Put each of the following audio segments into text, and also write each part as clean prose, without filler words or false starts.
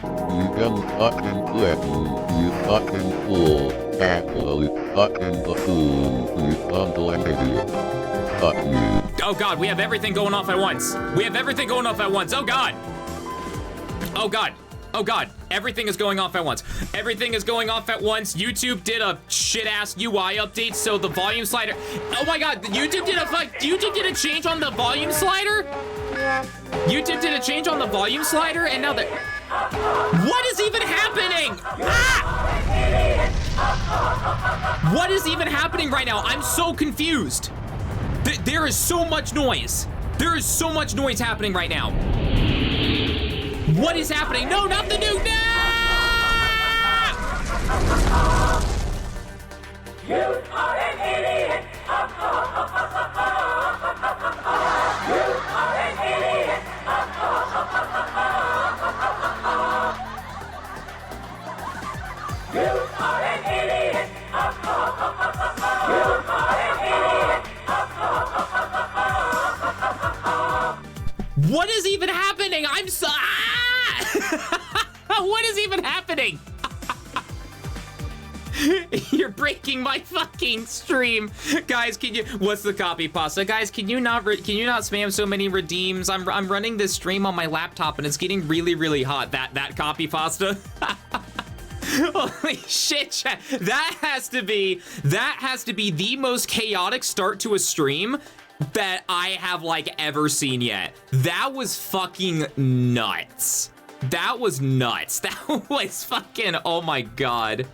You can fucking listen, you fucking fool. Actually, fucking buffoon, you bundling idiot. Fuck you. Oh god, we have everything going off at once. We have everything going off at once. Oh god. Oh god. Oh god. Everything is going off at once. Everything is going off at once. YouTube did a shit-ass UI update, so the volume slider. Oh my god, YouTube did a change on the volume slider? YouTube did a change on the volume slider, and now what is even happening? Ah! What is even happening right now? I'm so confused. There is so much noise. There is so much noise happening right now. What is happening? No, not the nuke! No! You are an idiot! You are an idiot! You are an idiot! You are an idiot! What is even happening? I'm so... What is even happening? You're breaking my fucking stream. Guys, can you... What's the copy pasta? Guys, can you not spam so many redeems? I'm running this stream on my laptop and it's getting really, really hot. That copy pasta. Holy shit, chat. That has to be the most chaotic start to a stream that I have like ever seen yet. That was fucking nuts. That was nuts. That was fucking, oh my god.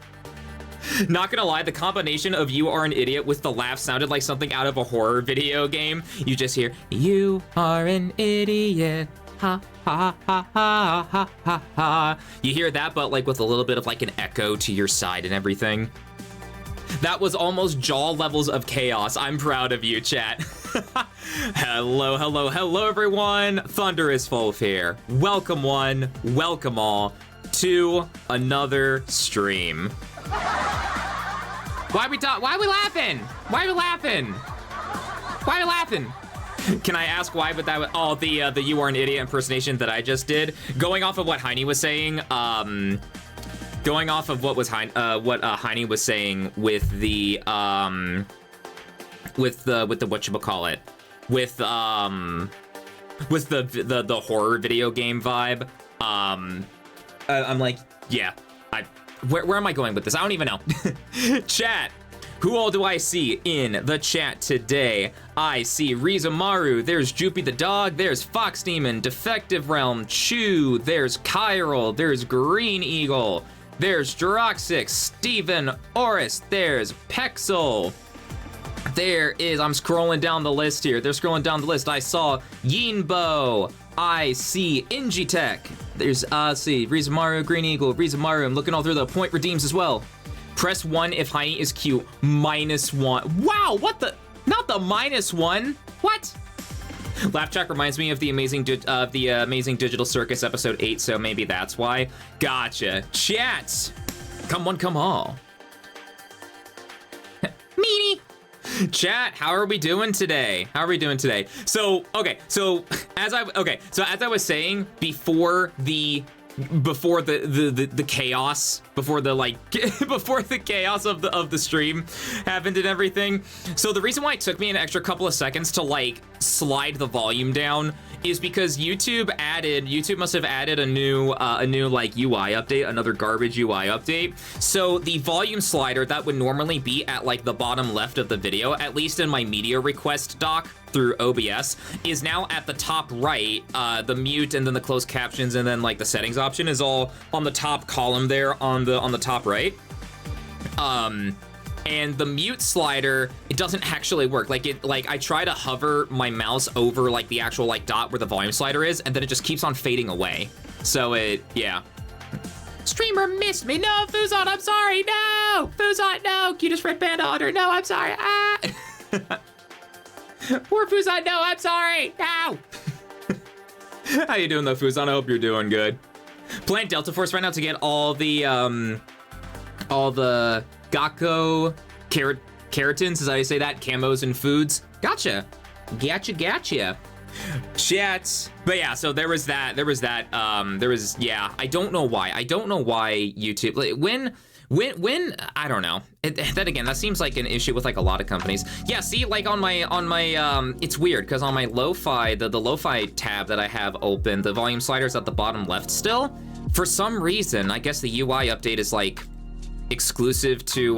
Not gonna lie, the combination of "you are an idiot" with the laugh sounded like something out of a horror video game. You just hear, "You are an idiot, ha ha ha ha ha ha ha." You hear that, but like with a little bit of like an echo to your side and everything. That was almost jaw levels of chaos. I'm proud of you, chat. Hello, hello, hello, everyone. Thunderous Wolf here. Welcome one, welcome all to another stream. Why are we laughing? Why are we laughing? Why are we laughing? Can I ask why? But that was the "you are an idiot" impersonation that I just did. Going off of what Heine was saying, going off of what Heine was saying with the whatchamacallit, with the horror video game vibe. I'm like, yeah, where am I going with this? I don't even know. Chat, who all do I see in the chat today? I see Rizamaru, there's Joopy the dog, there's Fox Demon, Defective Realm, Chew, there's Chiral, there's Green Eagle, there's Juraxic, Steven, Oris, there's Pexel. There is, I'm scrolling down the list here. They're scrolling down the list. I saw Yinbo. I see Ingitech. There's, see, Rizamaru, Green Eagle, Rizamaru. I'm looking all through the point redeems as well. Press 1 if Heine is cute. -1. Wow, what the? Not the -1. What? Laugh track reminds me of the Amazing Digital Circus episode 8, so maybe that's why. Gotcha. Chat. Come one, come all. Meanie. Chat, how are we doing today? How are we doing today? So, okay, so as I was saying before the chaos, before the chaos of the stream happened and everything. So the reason why it took me an extra couple of seconds to like slide the volume down is because YouTube must have added a new like UI update, another garbage UI update. So the volume slider that would normally be at like the bottom left of the video, at least in my media request doc through OBS, is now at the top right. The mute and then the closed captions and then like the settings option is all on the top column there on the top right. And the mute slider, it doesn't actually work. Like I try to hover my mouse over like the actual like dot where the volume slider is, and then it just keeps on fading away. So yeah. Streamer missed me. No, Fuzon, I'm sorry. No, Fuzon, no. Cutest red panda hunter. No, I'm sorry. Ah. Poor Fuzon, no, I'm sorry. No. How you doing though, Fuzon? I hope you're doing good. Playing Delta Force right now to get all the Gakko keratins, is how you say that, camos and foods. Gotcha. Gotcha. Chats. But yeah, so there was that. Yeah, I don't know why. I don't know why YouTube, like, when, I don't know. Then again, that seems like an issue with like a lot of companies. Yeah, see, like on my, it's weird because on my lo-fi, the lo-fi tab that I have open, the volume slider's at the bottom left still. For some reason, I guess the UI update is like exclusive to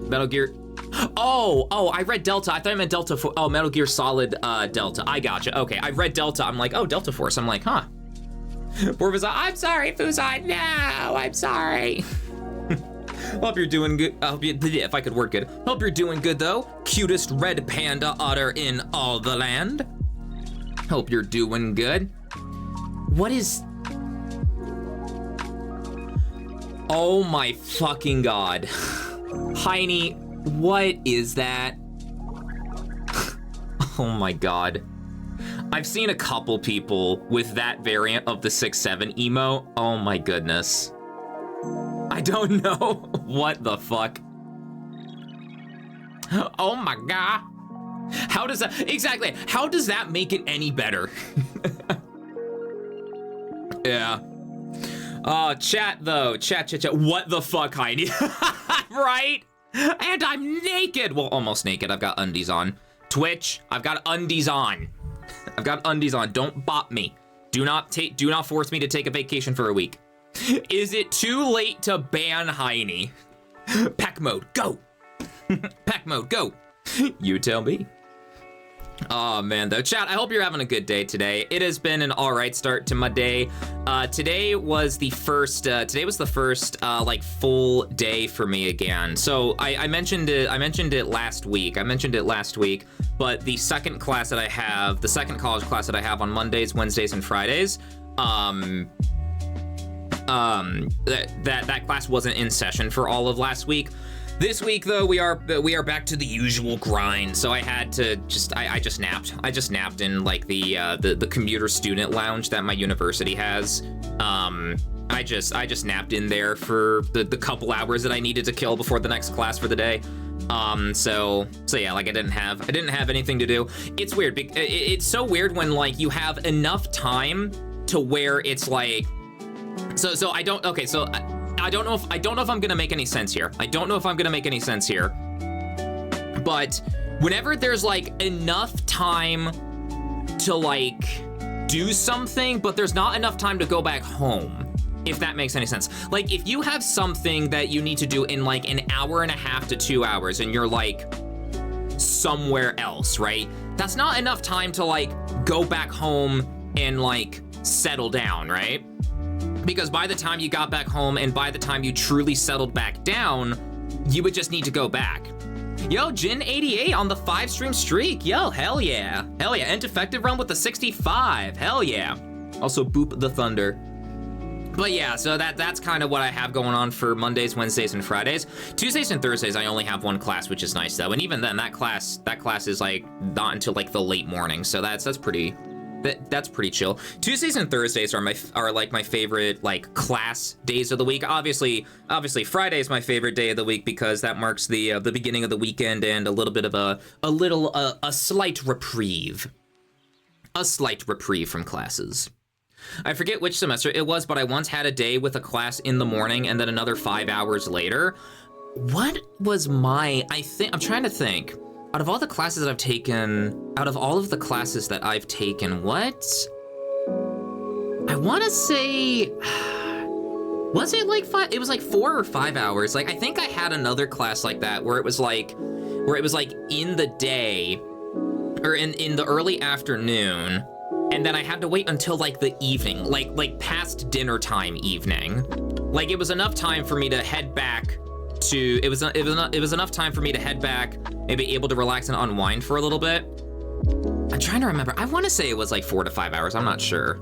Metal Gear. Oh, I read Delta. I thought I meant Delta for, oh, Metal Gear Solid Delta. I gotcha. Okay, I read Delta. I'm like, oh, Delta Force. I'm like, huh. Poor Fuzan, I'm sorry, Fuzan. No, I'm sorry. Hope you're doing good. If I could word good. Hope you're doing good, though. Cutest red panda otter in all the land. Hope you're doing good. What is... Oh my fucking god. Heine, what is that? Oh my god. I've seen a couple people with that variant of the 6-7 emo. Oh my goodness. I don't know. What the fuck? Oh my god. How does that, exactly, how does that make it any better? Yeah. Chat though, chat. What the fuck, Heidi? Right? And I'm naked. Well, almost naked. I've got undies on. Twitch, I've got undies on. I've got undies on. Don't bop me. Do not force me to take a vacation for a week. Is it too late to ban Heine? Pack mode, go. Pack mode, go. You tell me. Oh man, though, chat, I hope you're having a good day today. It has been an all right start to my day. Today was the first like full day for me again. So I mentioned it last week. But the second class that I have, the second college class that I have on Mondays, Wednesdays, and Fridays, that class wasn't in session for all of last week. This week, though, we are back to the usual grind. So I had to I just napped. I just napped in like the commuter student lounge that my university has. I just napped in there for the couple hours that I needed to kill before the next class for the day. So yeah, like I didn't have anything to do. It's weird. It's so weird when like you have enough time to where it's like, so I don't. Okay, so. I don't know if I'm gonna make any sense here. But whenever there's like enough time to like do something, but there's not enough time to go back home, if that makes any sense. Like if you have something that you need to do in like an hour and a half to 2 hours and you're like somewhere else, right? That's not enough time to like go back home and like settle down, right? Because by the time you got back home and by the time you truly settled back down, you would just need to go back. Yo, Jin88 on the 5-stream streak. Yo, hell yeah. Hell yeah, and Defective Run with the 65. Hell yeah. Also, Boop the Thunder. But yeah, so that's kind of what I have going on for Mondays, Wednesdays, and Fridays. Tuesdays and Thursdays, I only have one class, which is nice though. And even then, that class is like not until like the late morning. So that's pretty chill. Tuesdays and Thursdays are like my favorite like class days of the week. Obviously Friday is my favorite day of the week because that marks the beginning of the weekend and a little bit of a slight reprieve from classes. I forget which semester it was, but I once had a day with a class in the morning and then another 5 hours later. What was I'm trying to think. Out of all the classes that I've taken, what? I want to say, was it like 5? It was like 4 or 5 hours. Like, I think I had another class like that where it was like in the day or in the early afternoon. And then I had to wait until like the evening, like past dinner time evening. Like it was enough time for me to head back to, it was enough time for me to head back, maybe able to relax and unwind for a little bit. I'm trying to remember. I want to say it was like 4 to 5 hours. I'm not sure.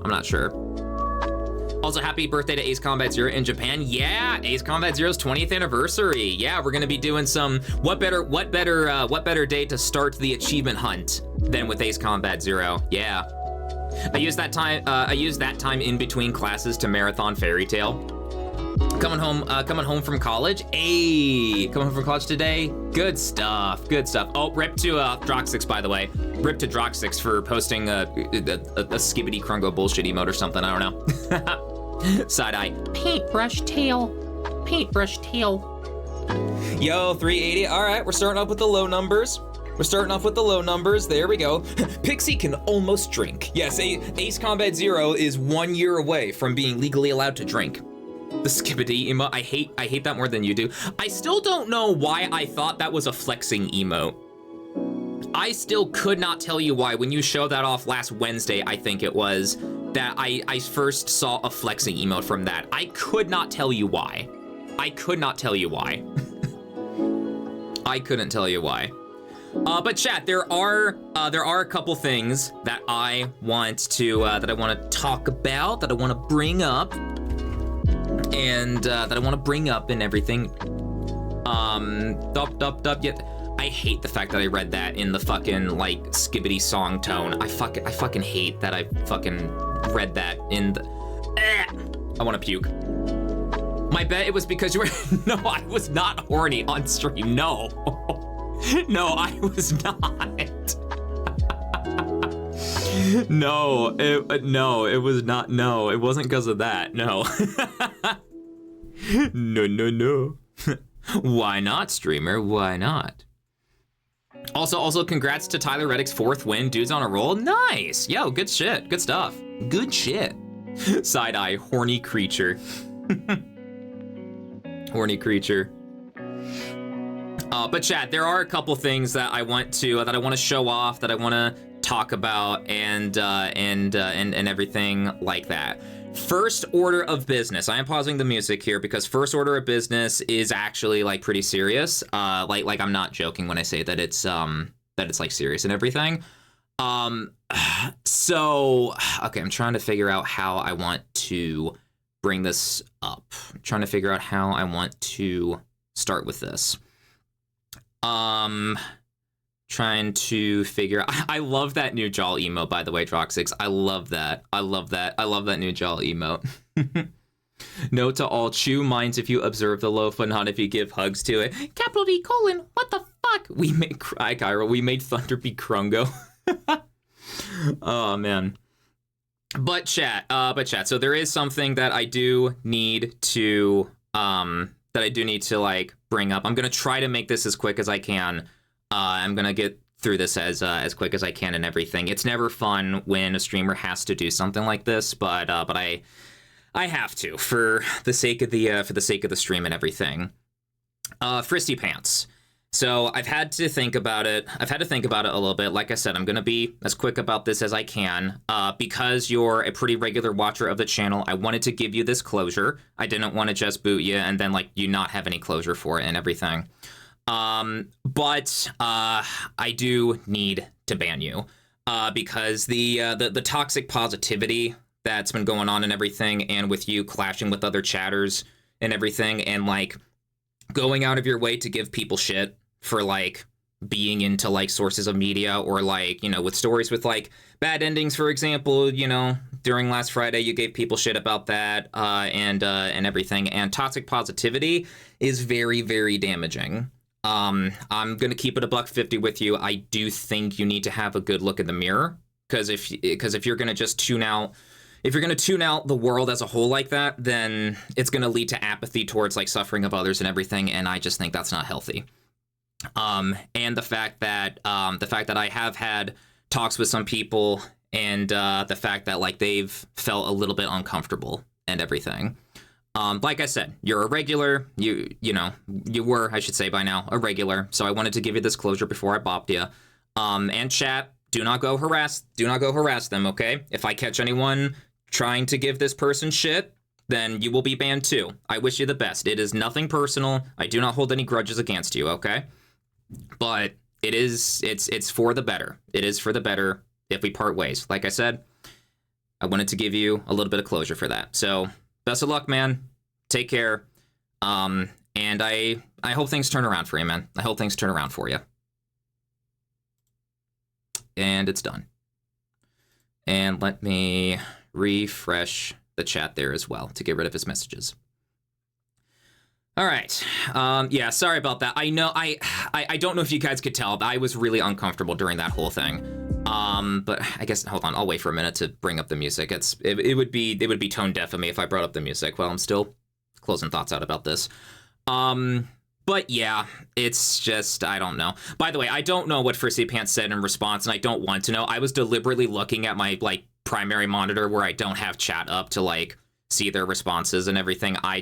Also, happy birthday to Ace Combat Zero in Japan. Yeah, Ace Combat Zero's 20th anniversary. Yeah, we're gonna be doing some, what better day to start the achievement hunt than with Ace Combat Zero. Yeah. I used that time in between classes to marathon Fairy Tail. Coming home from college. Hey, coming home from college today. Good stuff. Good stuff. Oh, rip to Droxix, by the way. Rip to Droxix for posting a skibbity crungo bullshit emote or something. I don't know. Side eye. Paintbrush tail. Paintbrush tail. Yo, 380. All right, we're starting off with the low numbers. There we go. Pixie can almost drink. Yes, Ace Combat Zero is 1 year away from being legally allowed to drink. The skibbity emote. I hate that more than you do. I still don't know why I thought that was a flexing emote. I still could not tell you why. When you showed that off last Wednesday, I think it was, that I first saw a flexing emote from that. I could not tell you why. I could not tell you why. I couldn't tell you why. But chat, there are a couple things that I want to talk about, that I want to bring up, and everything. Yet I hate the fact that I read that in the fucking like skibbity song tone. I fucking hate that I fucking read that in the. I want to puke. My bet it was because you were. No, I was not horny on stream. No. No, I was not. No, it was not. No, it wasn't because of that. No. No. Why not, streamer? Why not? Also, congrats to Tyler Reddick's 4th win. Dude's on a roll. Nice. Yo, good shit. Good stuff. Good shit. Side eye, horny creature. Horny creature. But chat, there are a couple things that I want to show off, that I want to talk about, and everything like that. First order of business. I am pausing the music here because first order of business is actually like pretty serious. Like I'm not joking when I say that it's like serious and everything. So okay, I'm trying to figure out how I want to bring this up. I'm trying to figure out how I want to start with this. Trying to figure. I love that new Jaw emote, by the way, Droxix. I love that. I love that new Jaw emote. Note to all: chew minds if you observe the loaf, but not if you give hugs to it. Capital D : what the fuck? We made cry, Kyra. We made Thunder be Krungo. Oh man. But chat. So there is something that I do need to like bring up. I'm gonna try to make this as quick as I can. I'm gonna get through this as quick as I can and everything. It's never fun when a streamer has to do something like this, but I have to for the sake of the stream and everything. Fristy Pants. So I've had to think about it. a little bit. Like I said, I'm gonna be as quick about this as I can. Because you're a pretty regular watcher of the channel, I wanted to give you this closure. I didn't want to just boot you and then like you not have any closure for it and everything. But I do need to ban you. Because the toxic positivity that's been going on and everything, and with you clashing with other chatters and everything, and like going out of your way to give people shit for like being into like sources of media, or like, you know, with stories with like bad endings, for example, you know, during last Friday you gave people shit about that, and everything, and toxic positivity is very, very damaging. I'm gonna keep it $150 with you. I do think you need to have a good look in the mirror, because if you're gonna just tune out the world as a whole like that, then it's gonna lead to apathy towards like suffering of others and everything, and I just think that's not healthy. And the fact that I have had talks with some people, and the fact that like they've felt a little bit uncomfortable and everything. Like I said, you're a regular. You were, I should say by now, a regular. So I wanted to give you this closure before I bopped you. And chat, do not go harass them, okay? If I catch anyone trying to give this person shit, then you will be banned too. I wish you the best. It is nothing personal. I do not hold any grudges against you, okay? But it's for the better. It is for the better if we part ways. Like I said, I wanted to give you a little bit of closure for that. So best of luck, man. Take care. And I hope things turn around for you, man. I hope things turn around for you. And it's done. And let me refresh the chat there as well to get rid of his messages. All right. Yeah, sorry about that. I know I don't know if you guys could tell, but I was really uncomfortable during that whole thing. But I guess hold on, I'll wait for a minute to bring up the music. It would be tone deaf of me if I brought up the music while I'm still closing thoughts out about this. But yeah, it's just, I don't know. By the way, I don't know what Frissy Pants said in response, and I don't want to know. I was deliberately looking at my like primary monitor where I don't have chat up to like see their responses and everything. I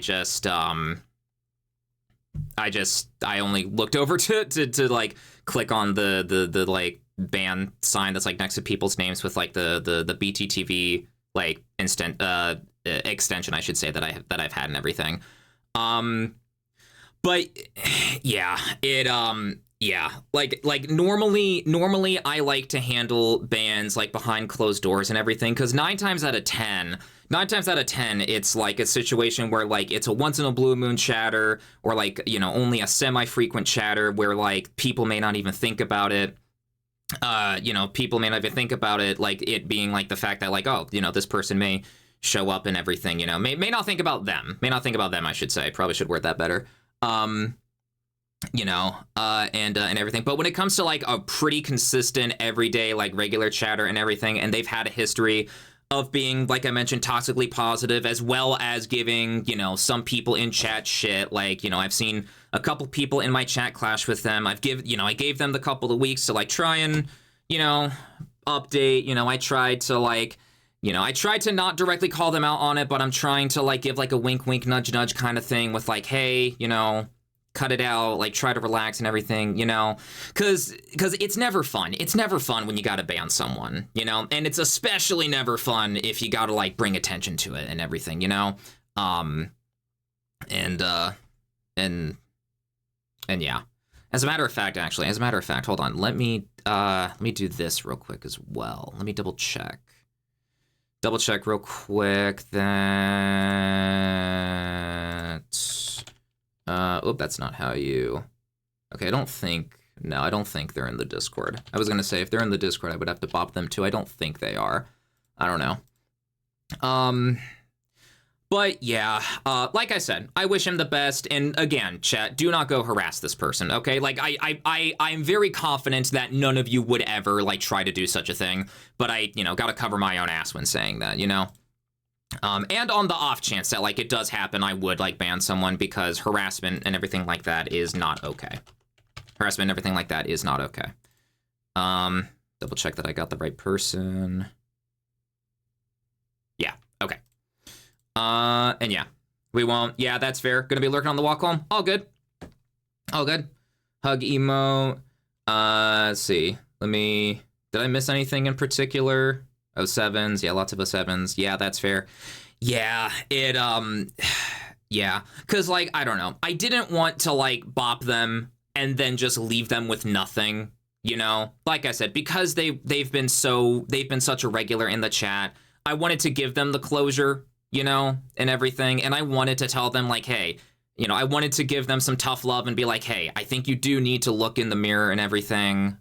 only looked over to like click on the like ban sign that's like next to people's names with like the BTTV like instant extension, I should say, that I've had and everything. But yeah, like normally I like to handle bans like behind closed doors and everything, because 9 times out of 10 it's like a situation where like it's a once in a blue moon chatter, or like, you know, only a semi-frequent chatter where like people may not even think about it. You know, people may not even think about it, like it being like the fact that like, oh, you know, this person may show up and everything, you know, may not think about them, I should say. Probably should word that better. You know, and everything. But when it comes to like a pretty consistent everyday like regular chatter and everything, and they've had a history of being, like I mentioned, toxically positive, as well as giving, you know, some people in chat shit. Like, you know, I've seen a couple people in my chat clash with them. I gave them the couple of weeks to like try and, you know, update. You know, I tried to not directly call them out on it, but I'm trying to like give like a wink, wink, nudge, nudge kind of thing with like, hey, you know, cut it out, like try to relax and everything, you know, because it's never fun. It's never fun when you gotta ban someone, you know, and it's especially never fun if you gotta like bring attention to it and everything, you know, and yeah. As a matter of fact, hold on, let me do this real quick as well. Let me double check real quick that that's not how you... Okay, I don't think they're in the Discord. I was gonna say if they're in the Discord I would have to bop them too. I don't think they are. I don't know. But yeah, like I said, I wish him the best. And again, chat, do not go harass this person, okay? Like I'm very confident that none of you would ever like try to do such a thing, but I, you know, gotta cover my own ass when saying that, you know? And on the off chance that like it does happen, I would like ban someone, because harassment and everything like that is not okay. Double check that I got the right person. Yeah, okay. And yeah, we won't. Yeah, that's fair. Gonna be lurking on the walk home. All good. Hug emo. Let's see. Did I miss anything in particular? 07s, yeah, lots of 07s. Yeah, that's fair. Yeah, yeah, because like, I don't know, I didn't want to like bop them and then just leave them with nothing, you know? Like I said, because they've been such a regular in the chat, I wanted to give them the closure, you know, and everything, and I wanted to tell them like, hey, you know, I wanted to give them some tough love and be like, hey, I think you do need to look in the mirror and everything,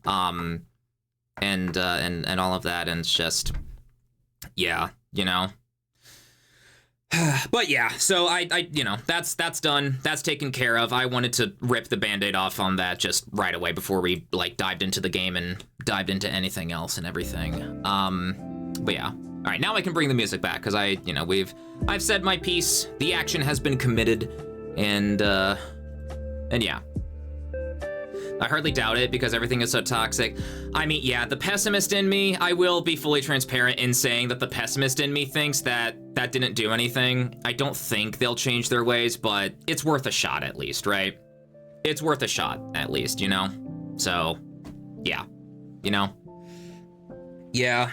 and all of that, and it's just, yeah, you know. But yeah, so I you know, that's done, that's taken care of. I wanted to rip the band-aid off on that just right away before we like dived into the game and dived into anything else and everything. But yeah, all right, now I can bring the music back, because I've said my piece, the action has been committed, and yeah. I hardly doubt it, because everything is so toxic. I mean, yeah, the pessimist in me, I will be fully transparent in saying that the pessimist in me thinks that didn't do anything. I don't think they'll change their ways, but it's worth a shot at least, right? It's worth a shot at least, you know? So, yeah, you know? Yeah.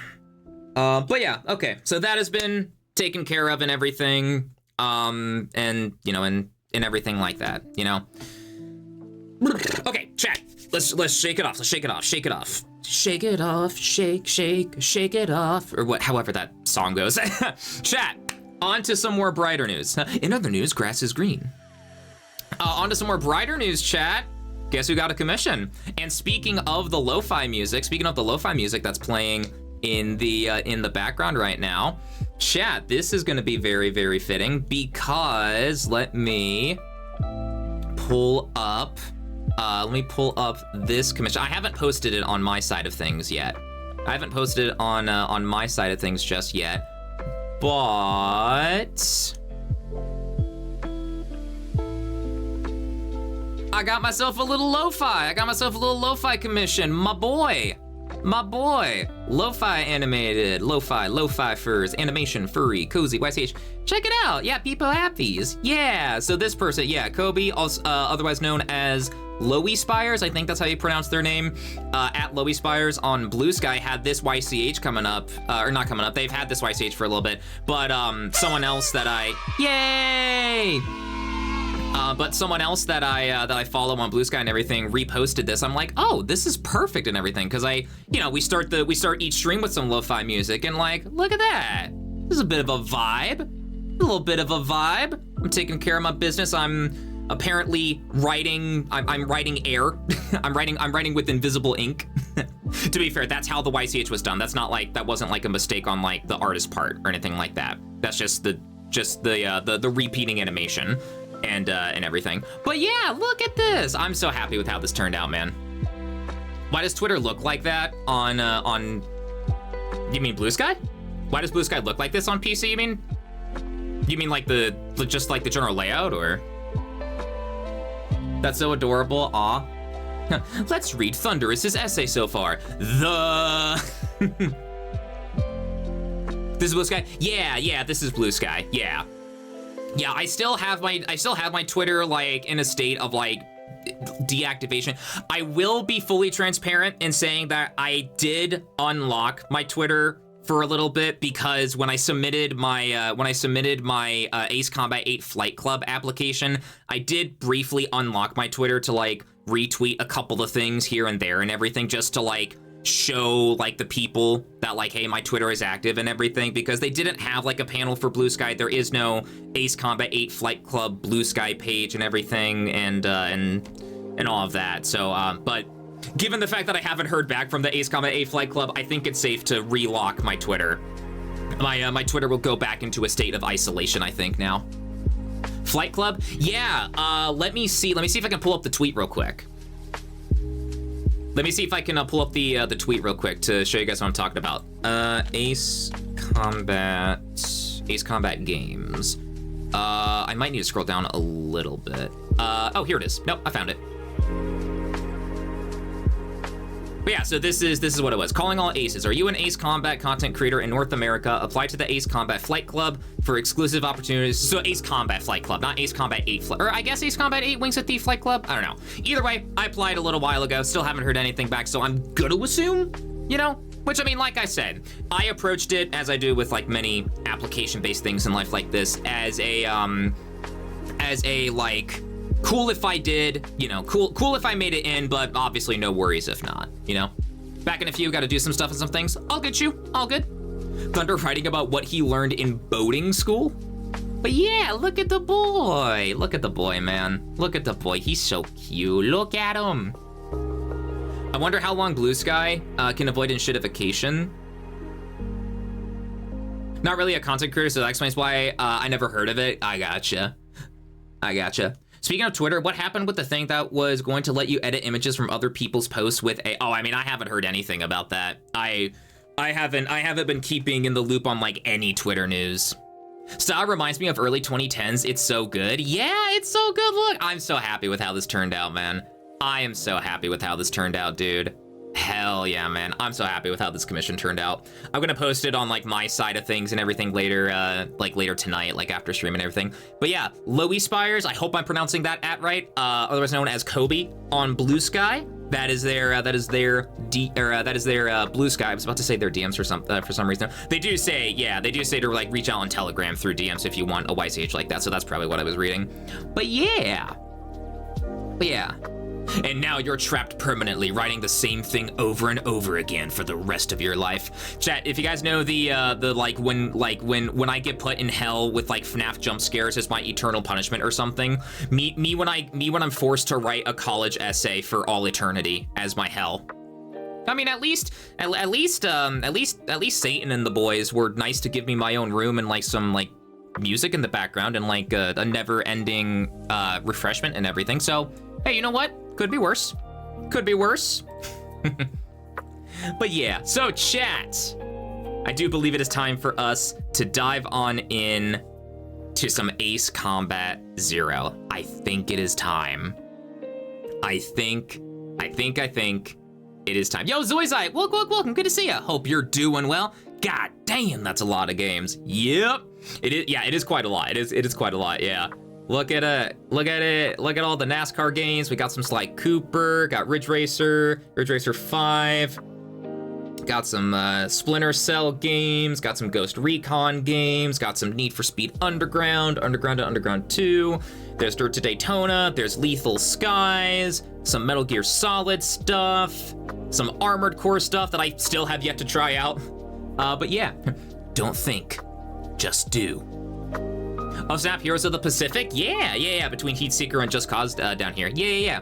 But yeah, okay, so that has been taken care of and everything, and, you know, and everything like that, you know? Okay, chat. Let's shake it off. Shake it off. Shake it off. Shake it off. Or what? However that song goes. Chat. On to some more brighter news. In other news, grass is green. On to some more brighter news, chat. Guess who got a commission? And speaking of the lo-fi music that's playing in the background right now, chat. This is going to be very, very fitting, because let me pull up this commission. I haven't posted it on my side of things yet. I haven't posted it on my side of things just yet, but I got myself a little lo-fi. I got myself a little lo-fi commission. My boy. Lo-fi animated, lo-fi furs, animation, furry, cozy, YCH. Check it out. Yeah, people happies. Yeah, so this person, yeah, Kobe, also, otherwise known as Loey Spires, I think that's how you pronounce their name, at Loey Spires on Blue Sky had this YCH coming up, or not coming up, they've had this YCH for a little bit, but someone else that yay! But someone else that I follow on Blue Sky and everything reposted this. I'm like, oh, this is perfect and everything, because we start each stream with some lo-fi music, and like, look at that. This is a bit of a vibe, a little bit of a vibe. I'm taking care of my business. I'm apparently writing. I'm writing air. I'm writing with invisible ink. To be fair, that's how the YCH was done. That's not like that wasn't like a mistake on like the artist part or anything like that. That's just the repeating animation. And everything. But yeah, look at this. I'm so happy with how this turned out, man. Why does Twitter look like that on you mean Blue Sky? Why does Blue Sky look like this on PC, you mean? You mean like just like the general layout, or? That's so adorable, aw. Let's read Thunderous's essay so far. This is Blue Sky? Yeah, this is Blue Sky, yeah. Yeah, I still have my Twitter like in a state of like deactivation. I will be fully transparent in saying that I did unlock my Twitter for a little bit, because when I submitted my Ace Combat 8 Flight Club application, I did briefly unlock my Twitter to like retweet a couple of things here and there and everything, just to like show like the people that like, hey, my Twitter is active and everything, because they didn't have like a panel for Blue Sky. There is no Ace Combat 8 Flight Club Blue Sky page and everything, and all of that. So, but given the fact that I haven't heard back from the Ace Combat 8 Flight Club, I think it's safe to relock my Twitter. My Twitter will go back into a state of isolation, I think, now. Flight Club? Yeah, let me see if I can pull up the tweet real quick. Let me see if I can pull up the tweet real quick to show you guys what I'm talking about. Ace Combat Games. I might need to scroll down a little bit. Oh, here it is. Nope, I found it. But yeah, so this is what it was. Calling all aces. Are you an Ace Combat content creator in North America? Apply to the Ace Combat Flight Club for exclusive opportunities. So Ace Combat Flight Club, not Ace Combat 8 Flight, or I guess Ace Combat 8 Wings at Thief Flight Club? I don't know. Either way, I applied a little while ago, still haven't heard anything back, so I'm gonna assume, you know? Which, I mean, like I said, I approached it, as I do with like many application-based things in life like this, as a like, cool if I did, you know, cool if I made it in, but obviously no worries if not, you know? Back in a few, gotta do some stuff and some things. I'll get you, all good. Thunder writing about what he learned in boating school. But yeah, look at the boy. Look at the boy, man. Look at the boy, he's so cute. Look at him. I wonder how long Blue Sky can avoid enshittification. Not really a content creator, so that explains why I never heard of it. I gotcha. Speaking of Twitter, what happened with the thing that was going to let you edit images from other people's posts with a... Oh, I mean, I haven't heard anything about that. I haven't been keeping in the loop on like any Twitter news. Style reminds me of early 2010s. It's so good. Yeah, it's so good. Look, I'm so happy with how this turned out, man. I am so happy with how this turned out, dude. Hell yeah, man. I'm so happy with how this commission turned out. I'm gonna post it on like my side of things and everything later, like later tonight, like after stream and everything. But yeah, Loey Spires, I hope I'm pronouncing that right. Otherwise known as Kobe on Blue Sky. That is their Blue Sky. I was about to say their DMs for some reason. They do say to like reach out on Telegram through DMs if you want a YCH like that. So that's probably what I was reading. But yeah. And now you're trapped permanently, writing the same thing over and over again for the rest of your life. Chat, if you guys know the like when I get put in hell with like FNAF jump scares as my eternal punishment or something, me when I'm forced to write a college essay for all eternity as my hell. I mean, at least Satan and the boys were nice to give me my own room and like some like music in the background and like a never-ending refreshment and everything. So, hey, you know what? Could be worse. Could be worse. But yeah, so chat, I do believe it is time for us to dive on in to some Ace Combat Zero. I think it is time. I think it is time. Yo, Zoizai, welcome, good to see ya. Hope you're doing well. God damn, that's a lot of games. Yep, it is. Yeah, it is quite a lot. It is quite a lot. Yeah. Look at it. Look at all the NASCAR games. We got some Sly Cooper. Got Ridge Racer 5. Got some Splinter Cell games. Got some Ghost Recon games. Got some Need for Speed Underground and Underground 2. There's Dirt to Daytona. There's Lethal Skies. Some Metal Gear Solid stuff. Some Armored Core stuff that I still have yet to try out. But yeah, don't think, just do. Oh snap, Heroes of the Pacific? Yeah, between Heatseeker and Just Cause down here. Yeah.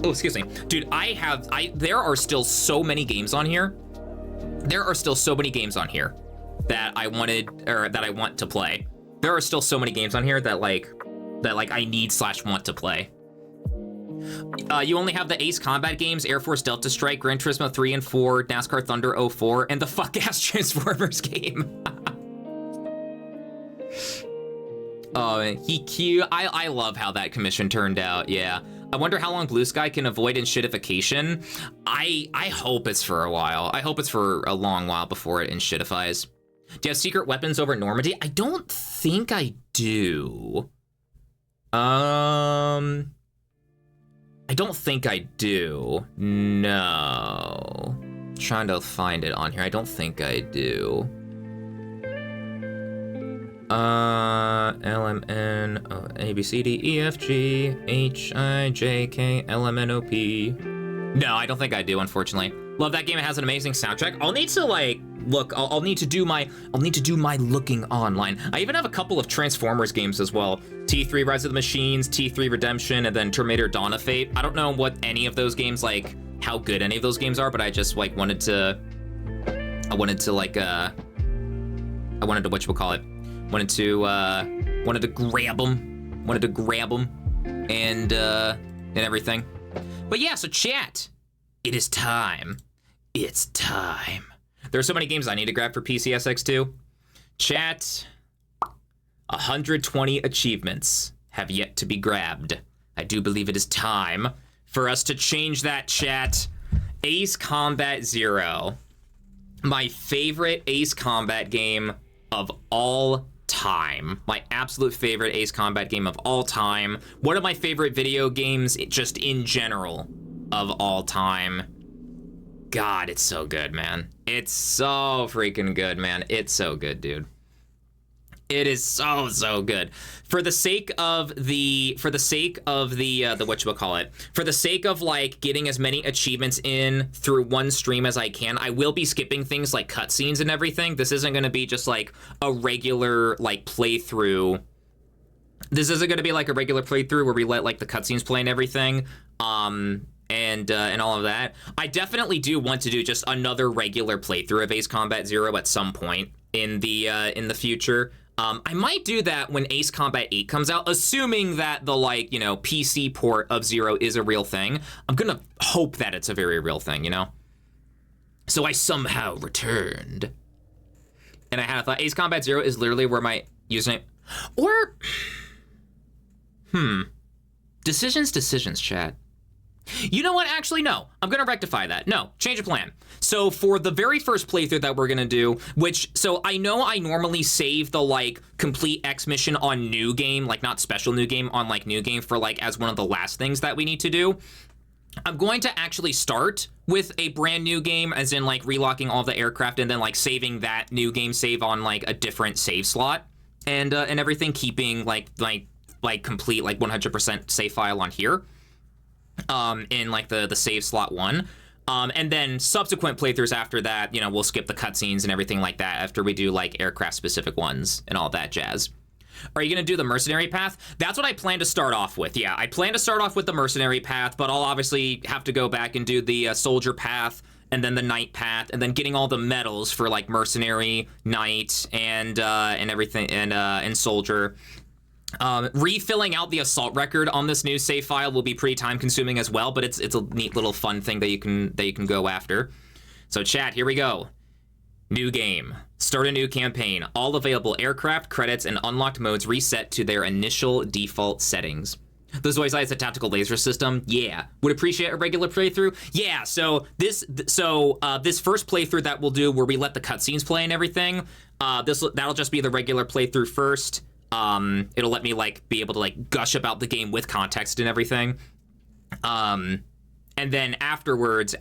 Oh, excuse me. Dude, there are still so many games on here. There are still so many games on here that I want to play. There are still so many games on here that I need/want to play. You only have the Ace Combat games, Air Force Delta Strike, Gran Turismo 3 and 4, NASCAR Thunder 04, and the fuck-ass Transformers game. Oh, he cute. I love how that commission turned out, yeah. I wonder how long Blue Sky can avoid enshittification. I hope it's for a while. I hope it's for a long while before it enshittifies. Do you have secret weapons over Normandy? I don't think I do. I don't think I do. No. Trying to find it on here. I don't think I do. LMN, A, B, C, D, E, F, G, H, I, J, K, L, M, N, O, P. No, I don't think I do, unfortunately. Love that game. It has an amazing soundtrack. I'll need to look. I'll need to do my looking online. I even have a couple of Transformers games as well. T3 Rise of the Machines, T3 Redemption, and then Terminator Dawn of Fate. I don't know what any of those games how good any of those games are, but I just wanted to grab them and everything. But yeah, so chat, it is time. It's time. There are so many games I need to grab for PCSX2. Chat, 120 achievements have yet to be grabbed. I do believe it is time for us to change that, chat. Ace Combat Zero, my favorite Ace Combat game of all time. My absolute favorite Ace Combat game of all time. One of my favorite video games just in general of all time. God, it's so good, man. It's so freaking good, man. It's so good, dude. It is so good. For the sake of the whatchamacallit, for the sake of getting as many achievements in through one stream as I can, I will be skipping things like cutscenes and everything. This isn't gonna be just a regular playthrough. This isn't gonna be a regular playthrough where we let the cutscenes play and everything. And all of that. I definitely do want to do just another regular playthrough of Ace Combat Zero at some point in the future. I might do that when Ace Combat 8 comes out, assuming that the PC port of Zero is a real thing. I'm gonna hope that it's a very real thing, So I somehow returned. And I had a thought, Ace Combat Zero is literally where my username, or, decisions, chat. You know what? Actually, no. I'm going to rectify that. No, change of plan. So for the very first playthrough that we're going to do, so I know I normally save the complete X mission on new game, not special new game, on new game for as one of the last things that we need to do. I'm going to actually start with a brand new game, as in relocking all the aircraft and then saving that new game save on a different save slot and everything, keeping complete 100% save file on here. In the save slot 1. And then subsequent playthroughs after that, we'll skip the cutscenes and everything like that after we do aircraft specific ones and all that jazz. Are you gonna do the mercenary path? That's what I plan to start off with. Yeah, I plan to start off with the mercenary path, but I'll obviously have to go back and do the soldier path and then the Knight path, and then getting all the medals for like Mercenary, Knight, and everything, and Soldier. Refilling out the assault record on this new save file will be pretty time consuming as well, but it's a neat little fun thing that you can go after. So chat, here we go. New game. Start a new campaign. All available aircraft, credits, and unlocked modes reset to their initial default settings. Those voice eyes, a tactical laser system. Yeah. Would appreciate a regular playthrough. Yeah. So this first playthrough that we'll do, where we let the cutscenes play and everything. That'll just be the regular playthrough first. It'll let me like be able to like gush about the game with context and everything. And then afterwards,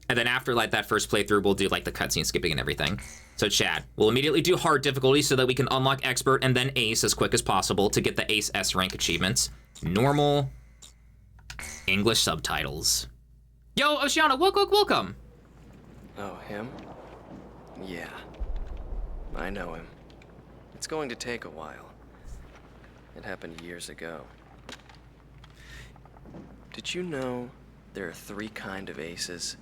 and then after like that first playthrough, we'll do like the cutscene skipping and everything. So chat, we'll immediately do hard difficulty so that we can unlock expert and then ace as quick as possible to get the ace S rank achievements. Normal, English subtitles. Yo, Oceana, welcome. Oh, him? Yeah, I know him. It's going to take a while. It happened years ago. Did you know there are 3 kinds of aces?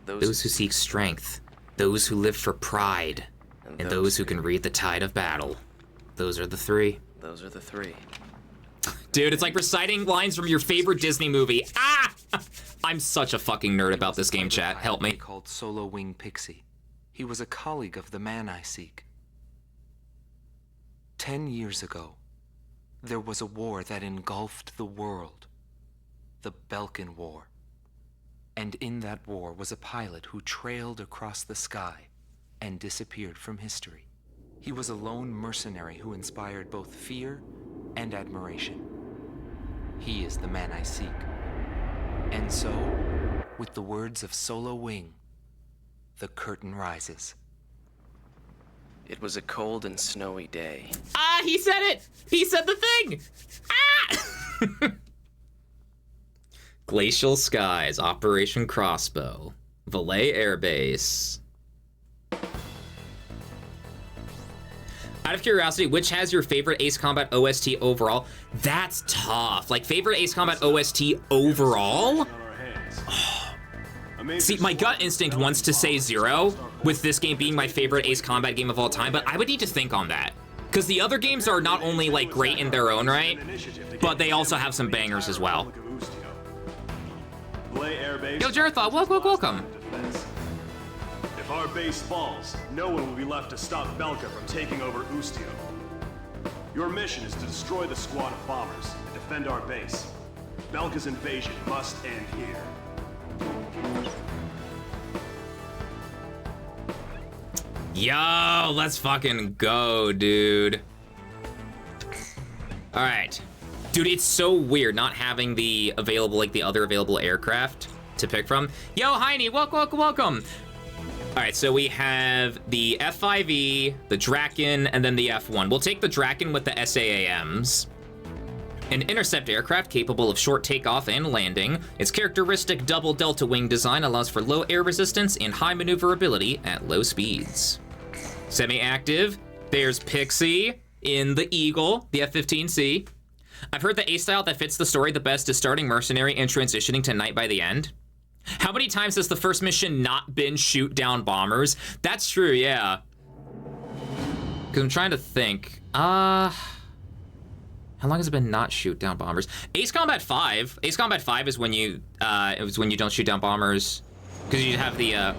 Those who seek strength, those who live for pride, and those who can read the tide of battle. Those are the 3. Those are the 3. Dude, it's like reciting lines from your favorite Disney movie. Ah! I'm such a fucking nerd about this game, chat. Help me. Called Solo Wing Pixie. He was a colleague of the man I seek. 10 years ago, there was a war that engulfed the world. The Belkan War. And in that war was a pilot who trailed across the sky and disappeared from history. He was a lone mercenary who inspired both fear and admiration. He is the man I seek. And so, with the words of Solo Wing, the curtain rises. It was a cold and snowy day. Ah, he said it! He said the thing! Ah! Glacial Skies, Operation Crossbow, Valet Air Base. Out of curiosity, which has your favorite Ace Combat OST overall? That's tough. Like, favorite Ace Combat OST overall? Oh. See, my gut instinct wants to say 0, with this game being my favorite Ace Combat game of all time, but I would need to think on that. Because the other games are not only, like, great in their own right, but they also have some bangers as well. Yo, Jarethal, welcome. If our base falls, no one will be left to stop Belka from taking over Ustio. Your mission is to destroy the squad of bombers and defend our base. Belka's invasion must end here. Yo, let's fucking go, dude. All right. Dude, it's so weird not having the available, like the other available aircraft to pick from. Yo, Heine, welcome. All right, so we have the F5E, the Draken, and then the F1. We'll take the Draken with the SAAMs. An intercept aircraft capable of short takeoff and landing. Its characteristic double delta wing design allows for low air resistance and high maneuverability at low speeds. Semi-active, there's Pixie in the Eagle, the F-15C. I've heard the A style that fits the story the best is starting mercenary and transitioning to Knight by the end. How many times has the first mission not been shoot down bombers? That's true, yeah. Because I'm trying to think. How long has it been not shoot down bombers? Ace Combat 5. Ace Combat 5 is when you don't shoot down bombers. Because you have the,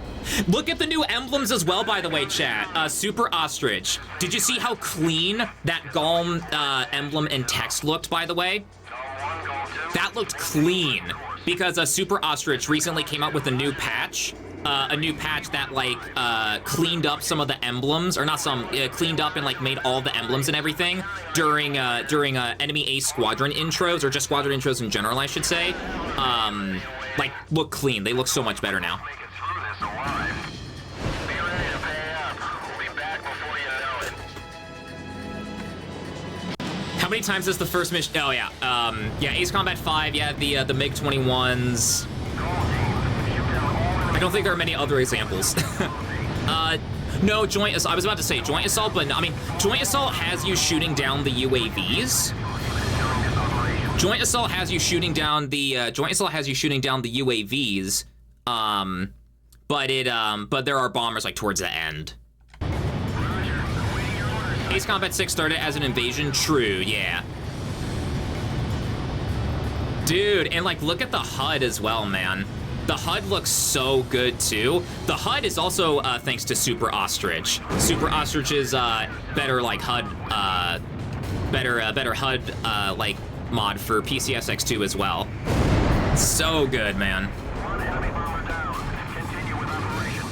Look at the new emblems as well, by the way, chat. Super Ostrich. Did you see how clean that Golem emblem and text looked, by the way? That looked clean. Because Super Ostrich recently came out with a new patch. A new patch that, like, cleaned up some of the emblems. Or not some, cleaned up and, like, made all the emblems and everything during enemy Ace Squadron intros, or just Squadron intros in general, I should say. Like, look clean. They look so much better now. How many times has the first mission? Oh yeah, yeah, Ace Combat 5. Yeah, the MiG-21s. I don't think there are many other examples. No, Joint Assault. I was about to say Joint Assault, but no, I mean, Joint Assault has you shooting down the UAVs. Joint Assault has you shooting down the UAVs, but there are bombers like towards the end. Ace Combat 6 started as an invasion. True, yeah. Dude, and like look at the HUD as well, man. The HUD looks so good too. The HUD is also thanks to Super Ostrich. Super Ostrich's better like HUD, better HUD like mod for PCSX2 as well. So good, man. One enemy bomber down. Continue with operation.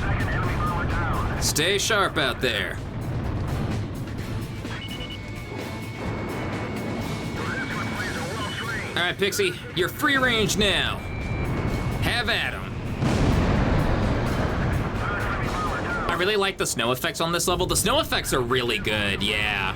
Second enemy bomber down. Stay sharp out there. All right, Pixie, you're free range now. Have at 'em. I really like the snow effects on this level. The snow effects are really good, yeah.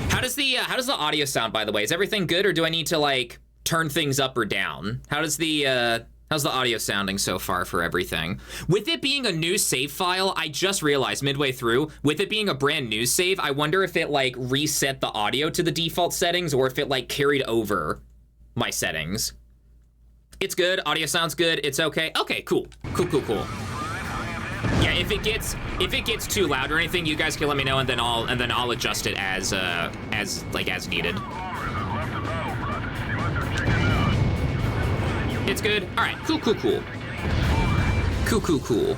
How does the audio sound, by the way? Is everything good, or do I need to like turn things up or down? How's the audio sounding so far for everything? With it being a new save file, I just realized midway through, with it being a brand new save, I wonder if it like reset the audio to the default settings or if it like carried over my settings. It's good, audio sounds good, it's okay. Okay, cool. Cool. Yeah, if it gets too loud or anything, you guys can let me know and then I'll adjust it as needed. It's good. All right, cool. Cool.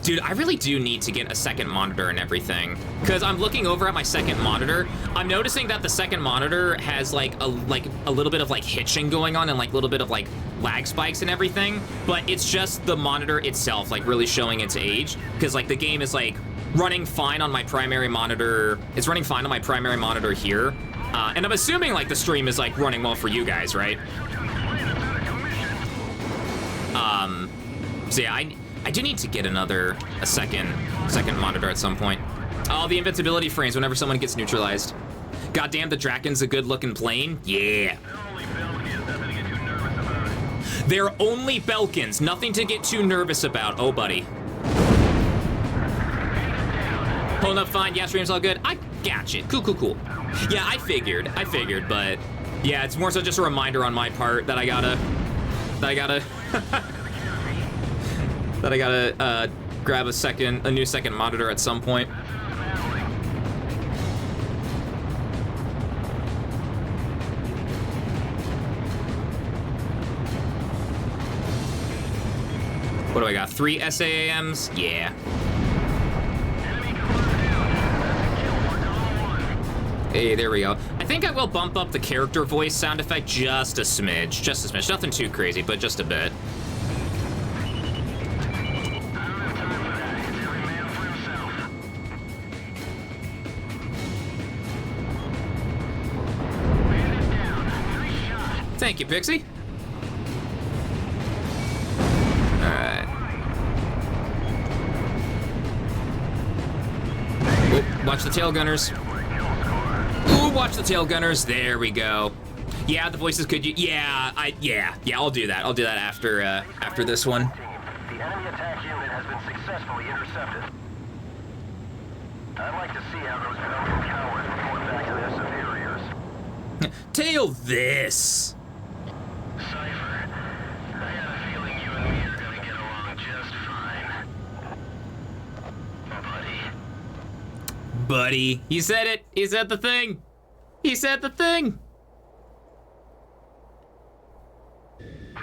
Dude, I really do need to get a second monitor and everything, because I'm looking over at my second monitor. I'm noticing that the second monitor has like a little bit of like hitching going on and like a little bit of like lag spikes and everything, but it's just the monitor itself like really showing its age, because like the game is like running fine on my primary monitor. It's running fine on my primary monitor here. And I'm assuming like the stream is like running well for you guys, right? So yeah, I do need to get a second monitor at some point. Oh, the invincibility frames whenever someone gets neutralized. Goddamn, the Draken's a good looking plane. Yeah. They're only Belkans, nothing to get too nervous about. Oh, buddy. Pulling up fine. Yeah, stream's all good. I gotcha. Cool. Yeah, I figured, but yeah, it's more so just a reminder on my part that I gotta grab a new second monitor at some point. What do I got? 3 SAAMs? Yeah. Hey, there we go. I think I will bump up the character voice sound effect just a smidge. Nothing too crazy, but just a bit. Thank you, Pixie. Alright. Oh, watch the tail gunners. Ooh, watch the tail gunners. There we go. Yeah, the voices could. Yeah, I'll do that. I'll do that after this one. The enemy attack unit has been successfully intercepted. I'd like to see how those Belkan cowards report back to their superiors. Tail this. Cypher, I have a feeling you and me are gonna get along just fine. Buddy, he said it. He said the thing. He said the thing.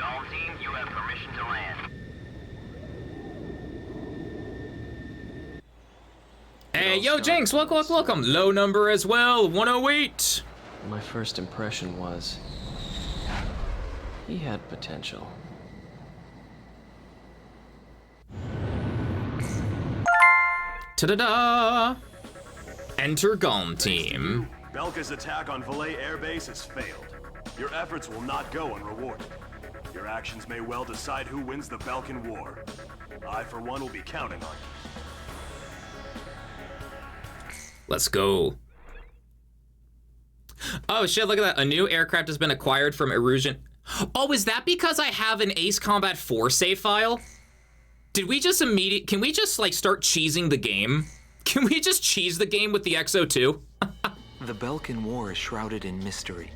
All teams, you have permission to land. Hey, yo, Jinx, welcome. Low number as well, 108. My first impression was he had potential. Ta-da-da! Enter Golem team. Belka's attack on Valet Air Base has failed. Your efforts will not go unrewarded. Your actions may well decide who wins the Belkan War. I, for one, will be counting on you. Let's go. Oh shit, look at that. A new aircraft has been acquired from Erosion. Oh, is that because I have an Ace Combat 4 save file? Did we just can we just like start cheesing the game? Can we just cheese the game with the XO2? The Belkan War is shrouded in mystery.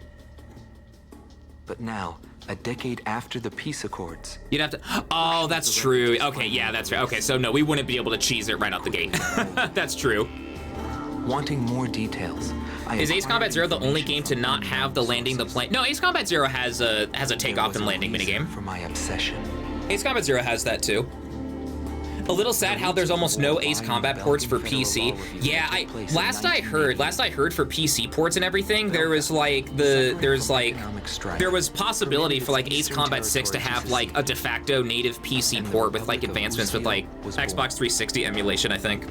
But now, a decade after the peace accords... You'd have to... Oh, that's true. Okay, yeah, that's right. Okay, so no, we wouldn't be able to cheese it right out the gate. That's true. Wanting more details, is Ace Combat Zero the only game to not have the landing the plane? No, Ace Combat Zero has a takeoff and landing minigame. For my obsession. Ace Combat Zero has that too. A little sad how there's almost no Ace Combat ports for PC. Yeah, last I heard for PC ports and everything, there was possibility for like Ace Combat 6 to have like a de facto native PC port with like advancements with like Xbox 360 emulation, I think.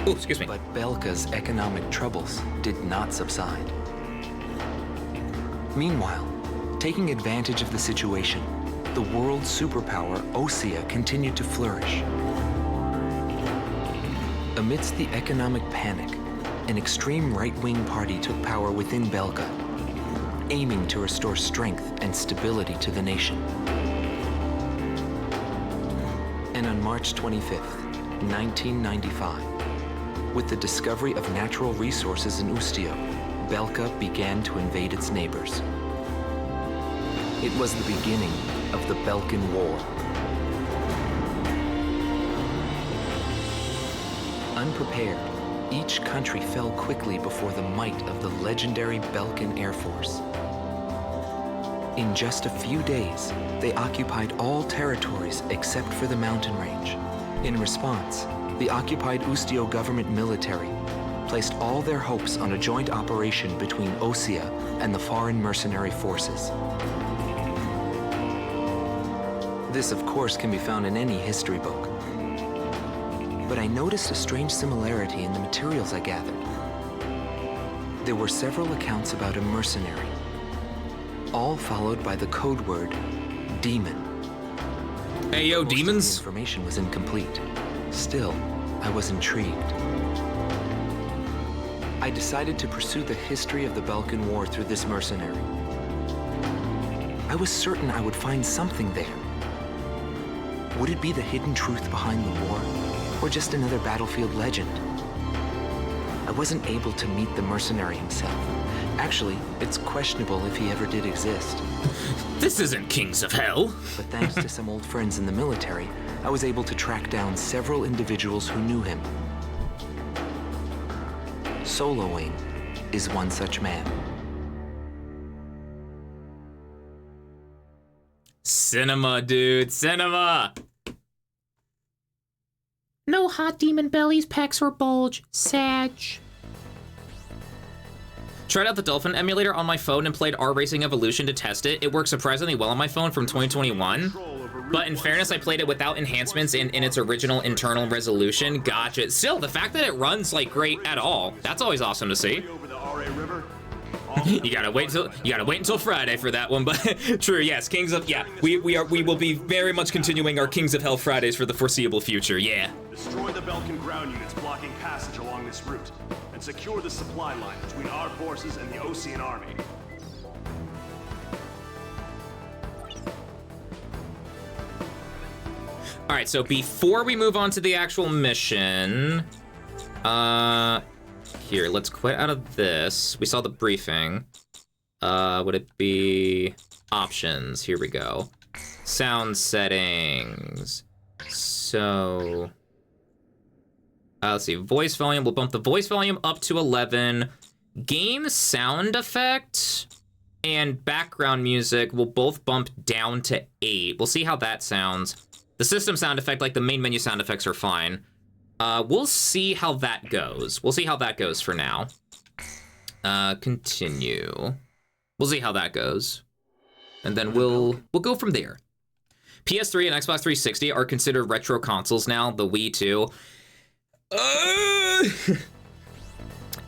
Ooh, excuse me. But Belka's economic troubles did not subside. Meanwhile, taking advantage of the situation, the world's superpower Osea continued to flourish. Amidst the economic panic, an extreme right-wing party took power within Belka, aiming to restore strength and stability to the nation. And on March 25th, 1995, with the discovery of natural resources in Ustio, Belka began to invade its neighbors. It was the beginning of the Belkan War. Unprepared, each country fell quickly before the might of the legendary Belkan Air Force. In just a few days, they occupied all territories except for the mountain range. In response, the occupied Ustio government military placed all their hopes on a joint operation between Osea and the foreign mercenary forces. This, of course, can be found in any history book. But I noticed a strange similarity in the materials I gathered. There were several accounts about a mercenary, all followed by the code word, demon. Hey, yo, Most of the demons? information was incomplete. Still, I was intrigued. I decided to pursue the history of the Belkan War through this mercenary. I was certain I would find something there. Would it be the hidden truth behind the war, or just another battlefield legend? I wasn't able to meet the mercenary himself. Actually, it's questionable if he ever did exist. This isn't Kings of Hell. But thanks to some old friends in the military, I was able to track down several individuals who knew him. Soloing is one such man. Cinema, dude, cinema! No hot demon bellies, pecs, or bulge. Sag. Tried out the Dolphin emulator on my phone and played R-Racing Evolution to test it. It works surprisingly well on my phone from 2021. But in fairness, I played it without enhancements in its original internal resolution. Gotcha. Still, the fact that it runs like great at all, that's always awesome to see. Over the RA River. You gotta wait until Friday for that one, but true, yes, Kings of, yeah, we will be very much continuing our Kings of Hell Fridays for the foreseeable future, yeah. Destroy the Belkan ground units blocking passage along this route, and secure the supply line between our forces and the Osean army. All right, so before we move on to the actual mission, here, let's quit out of this. We saw the briefing. Would it be options? Here we go. Sound settings. So, let's see, voice volume. We'll bump the voice volume up to 11. Game sound effect and background music will both bump down to 8. We'll see how that sounds. The system sound effect, like the main menu sound effects, are fine. We'll see how that goes. We'll see how that goes for now. Continue. We'll see how that goes. And then we'll go from there. PS3 and Xbox 360 are considered retro consoles now, the Wii too.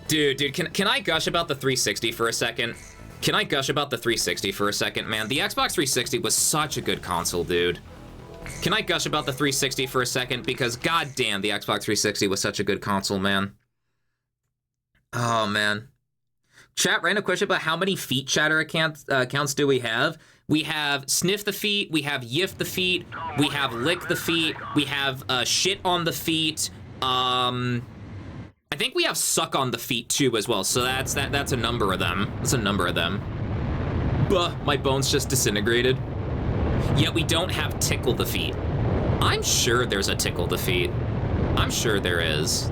Dude, can I gush about the 360 for a second? Can I gush about the 360 for a second, man? The Xbox 360 was such a good console, dude. Can I gush about the 360 for a second? Because goddamn, the Xbox 360 was such a good console, man. Oh, man. Chat, random question about how many feet chatter accounts do we have? we have sniff the feet, we have yiff the feet, we have lick the feet, we have shit on the feet. I think we have suck on the feet too as well. So that's a number of them. That's a number of them. Buh, my bones just disintegrated. Yet we don't have tickle the feet. I'm sure there's a tickle the feet. I'm sure there is.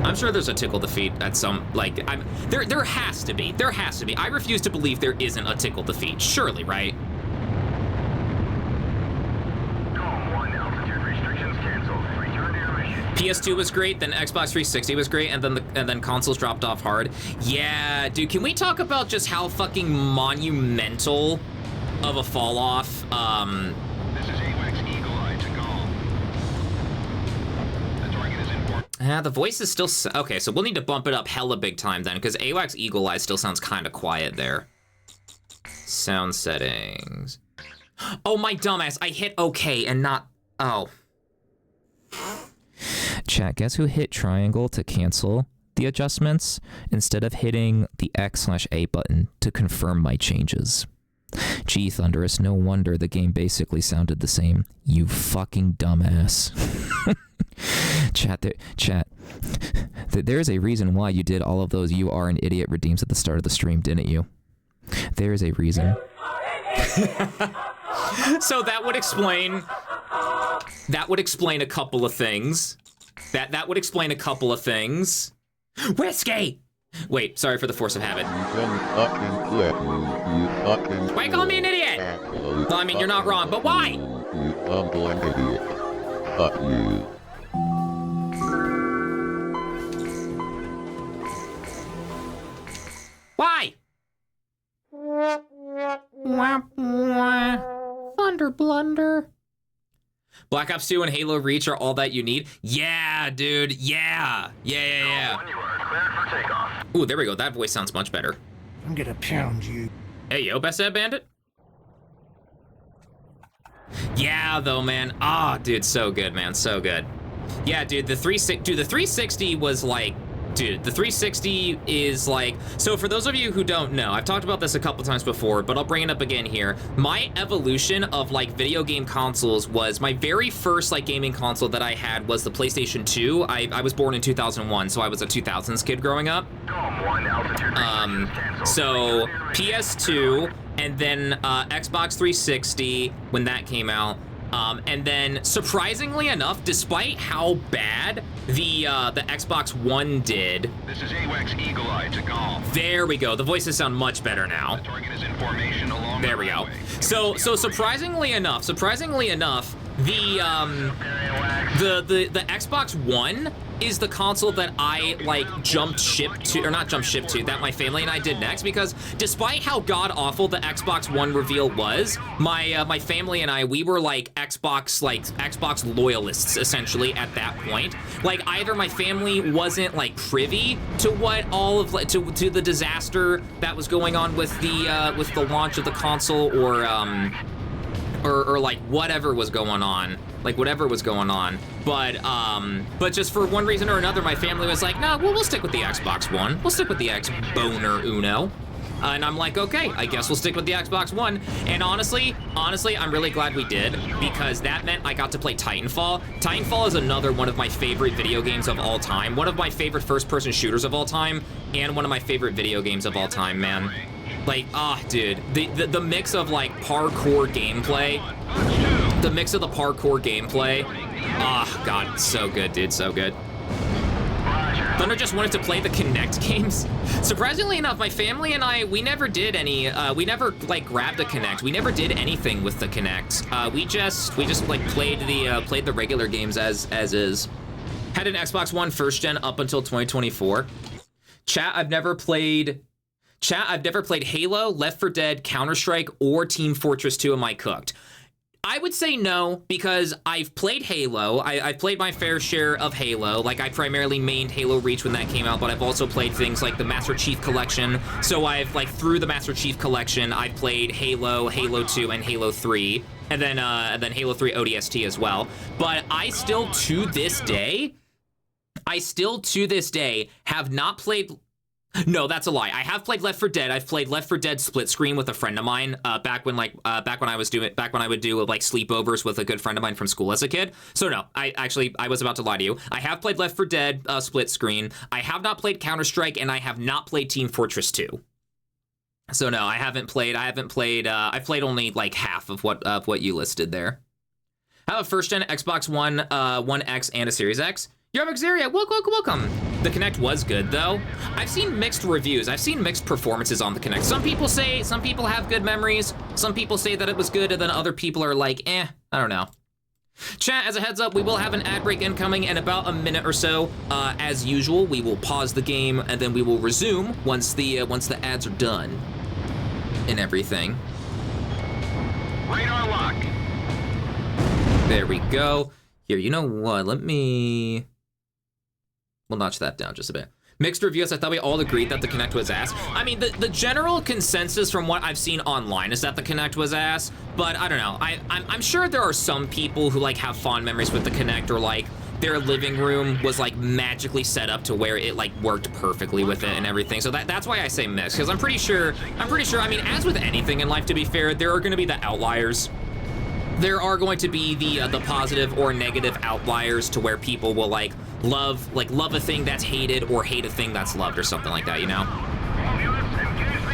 I'm sure there's a tickle the feet at some, like, there has to be. There has to be. I refuse to believe there isn't a tickle the feet. Surely, right? PS2 was great, then Xbox 360 was great, and then consoles dropped off hard. Yeah, dude, can we talk about just how fucking monumental of a fall off? This is AWACS Eagle Eye to call. The target is in port. The voice is still okay, so we'll need to bump it up hella big time then, because AWACS Eagle Eye still sounds kind of quiet there. Sound settings. Oh, my dumbass, I hit OK and not, oh. Chat, guess who hit triangle to cancel the adjustments instead of hitting the X/A button to confirm my changes? Gee, Thunderous, no wonder the game basically sounded the same. You fucking dumbass. There's a reason why you did all of those "you are an idiot" redeems at the start of the stream, didn't you? There is a reason. So that would explain a couple of things. That would explain a couple of things. Whiskey! Wait, sorry for the force of habit. Why call me an idiot? Well, I mean, you're not wrong, but why? You humble and idiot. Fuck you. Why? Thunder blunder. Black Ops 2 and Halo Reach are all that you need? Yeah, dude, yeah. You are cleared for takeoff. Ooh, there we go, that voice sounds much better. I'm gonna pound you. Hey, yo, Best Ad Bandit? Yeah, though, man. Ah, dude, so good, man, so good. Yeah, dude, the 360 was like, dude, the 360 is like, so for those of you who don't know, I've talked about this a couple times before, but I'll bring it up again here. My evolution of like video game consoles was my very first like gaming console that I had was the PlayStation 2. I was born in 2001, so I was a 2000s kid growing up. So PS2 and then Xbox 360 when that came out. And then, surprisingly enough, despite how bad the Xbox One did, This is AWACS Eagle Eye to call. there we go. The voices sound much better now. The target is in formation along There the we go. runway. So surprisingly enough, the Xbox One is the console that I like jumped ship to, or not jumped ship to, that my family and I did next, because despite how god awful the Xbox One reveal was, my family and I, we were like Xbox loyalists essentially at that point. Like either my family wasn't like privy to what all of to the disaster that was going on with the launch of the console, or like whatever was going on. But just for one reason or another, my family was like, no, we'll stick with the Xbox One. We'll stick with the X-Boner Uno. And I'm like, okay, I guess we'll stick with the Xbox One. And honestly, I'm really glad we did, because that meant I got to play Titanfall. Titanfall is another one of my favorite video games of all time, one of my favorite first-person shooters of all time, and one of my favorite video games of all time, man. Like, dude, the mix of like parkour gameplay, God, so good, dude, so good. Thunder just wanted to play the Kinect games. Surprisingly enough, my family and I, we never did any, we never like grabbed a Kinect. We never did anything with the Kinect. We just like played the regular games as is. Had an Xbox One first gen up until 2024. Chat, I've never played Halo, Left 4 Dead, Counter-Strike, or Team Fortress 2. Am I cooked? I would say no, because I've played Halo. I've played my fair share of Halo. Like, I primarily mained Halo Reach when that came out, but I've also played things like the Master Chief Collection. So I've, like, through the Master Chief Collection, I've played Halo, Halo 2, and Halo 3. And then Halo 3 ODST as well. But I still, to this day, have not played No, that's a lie. I have played Left 4 Dead. I've played Left 4 Dead split screen with a friend of mine back when I would do like sleepovers with a good friend of mine from school as a kid. So no, I was about to lie to you. I have played Left 4 Dead split screen. I have not played Counter-Strike, and I have not played Team Fortress 2. So no, I've played only like half of what you listed there. I have a first-gen Xbox One, One X, and a Series X. Yo, Xeria, welcome. The Kinect was good, though. I've seen mixed reviews. I've seen mixed performances on the Kinect. Some people have good memories. Some people say that it was good, and then other people are like, I don't know. Chat, as a heads up, we will have an ad break incoming in about a minute or so. As usual, we will pause the game, and then we will resume once the ads are done and everything. Radar lock. There we go. Here, you know what? We'll notch that down just a bit. Mixed reviews, I thought we all agreed that the Kinect was ass. I mean, the general consensus from what I've seen online is that the Kinect was ass, but I don't know. I'm sure there are some people who like have fond memories with the Kinect, or like their living room was like magically set up to where it like worked perfectly with it and everything. So that's why I say mixed, because I'm pretty sure, I mean, as with anything in life, to be fair, there are gonna be the outliers. There are going to be the positive or negative outliers to where people will like love a thing that's hated or hate a thing that's loved or something like that, you know?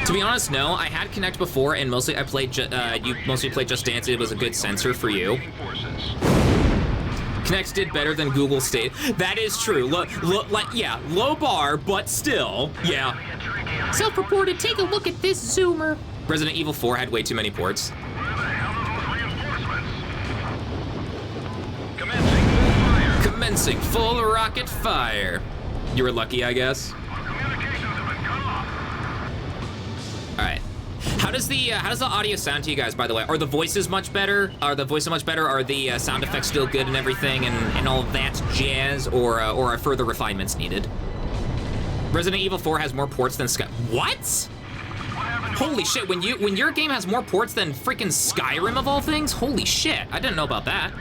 To be honest, no. I had Kinect before, and mostly I played. You mostly played Just Dance. It was a good sensor for you. Kinect did better than Google State. That is true. Low bar, but still, yeah. Self-reported. Take a look at this zoomer. Resident Evil 4 had way too many ports. Commencing full rocket fire. You were lucky, I guess. All right. How does the audio sound to you guys, by the way? Are the voices much better? Are the sound effects still good and everything and all that jazz, or are further refinements needed? Resident Evil 4 has more ports than Sky. What? Holy shit! When your game has more ports than freaking Skyrim of all things? Holy shit! I didn't know about that.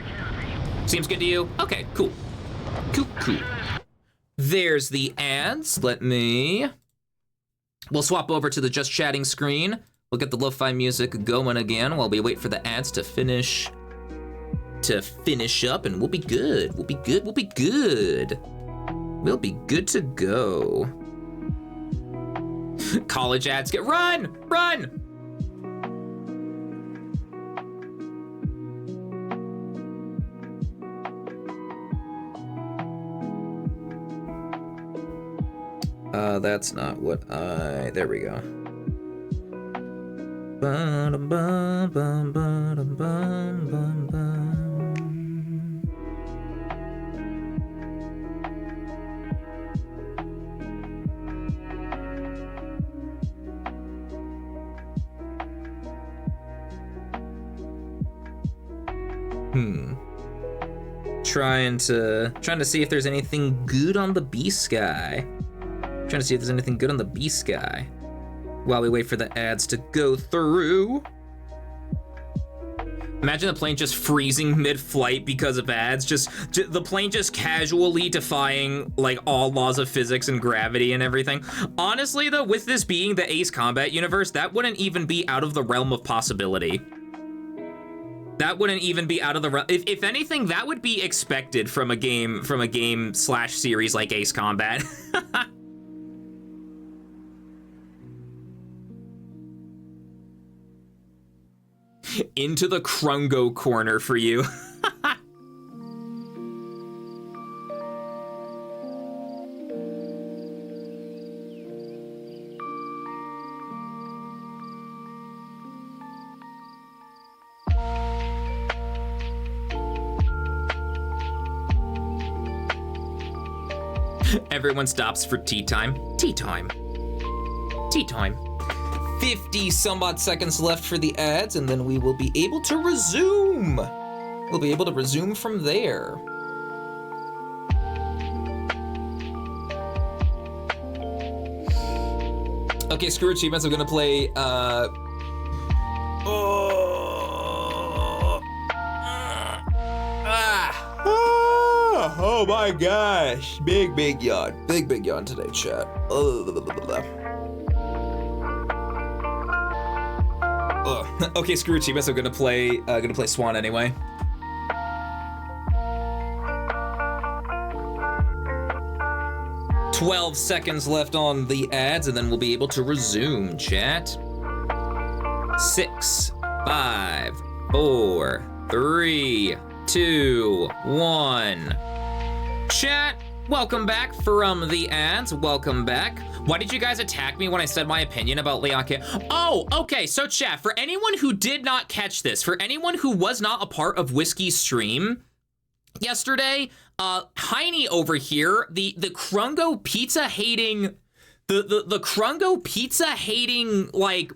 Seems good to you? Okay, cool. Cool. There's the ads. We'll swap over to the just chatting screen. We'll get the lo-fi music going again while we wait for the ads to finish up, and we'll be good. We'll be good to go. College ads get run! That's not what there we go. Trying to see if there's anything good on the B Sky. Trying to see if there's anything good on the B Sky while we wait for the ads to go through. Imagine the plane just freezing mid-flight because of ads. Just the plane just casually defying like all laws of physics and gravity and everything. Honestly, though, with this being the Ace Combat universe, that wouldn't even be out of the realm of possibility. That wouldn't even be out of the realm. If anything, that would be expected from a game slash series like Ace Combat. Into the Krungo corner for you. Everyone stops for tea time. Tea time. 50 some odd seconds left for the ads, and then we will be able to resume. We'll be able to resume from there. Okay, screw achievements. I'm gonna play, Oh my gosh. Big yawn. Big yawn today, chat. Okay, screw Chibas. I'm gonna play Swan anyway. "12 seconds left on the ads, and then we'll be able to resume, chat. 6, 5, 4, 3, 2, 1. Chat, welcome back from the ads. Welcome back. Why did you guys attack me when I said my opinion about Leon K? Oh, okay, so chat, for anyone who did not catch this, for anyone who was not a part of Whiskey's stream yesterday, Heine over here, the Krungo pizza hating, the Krungo pizza hating, like,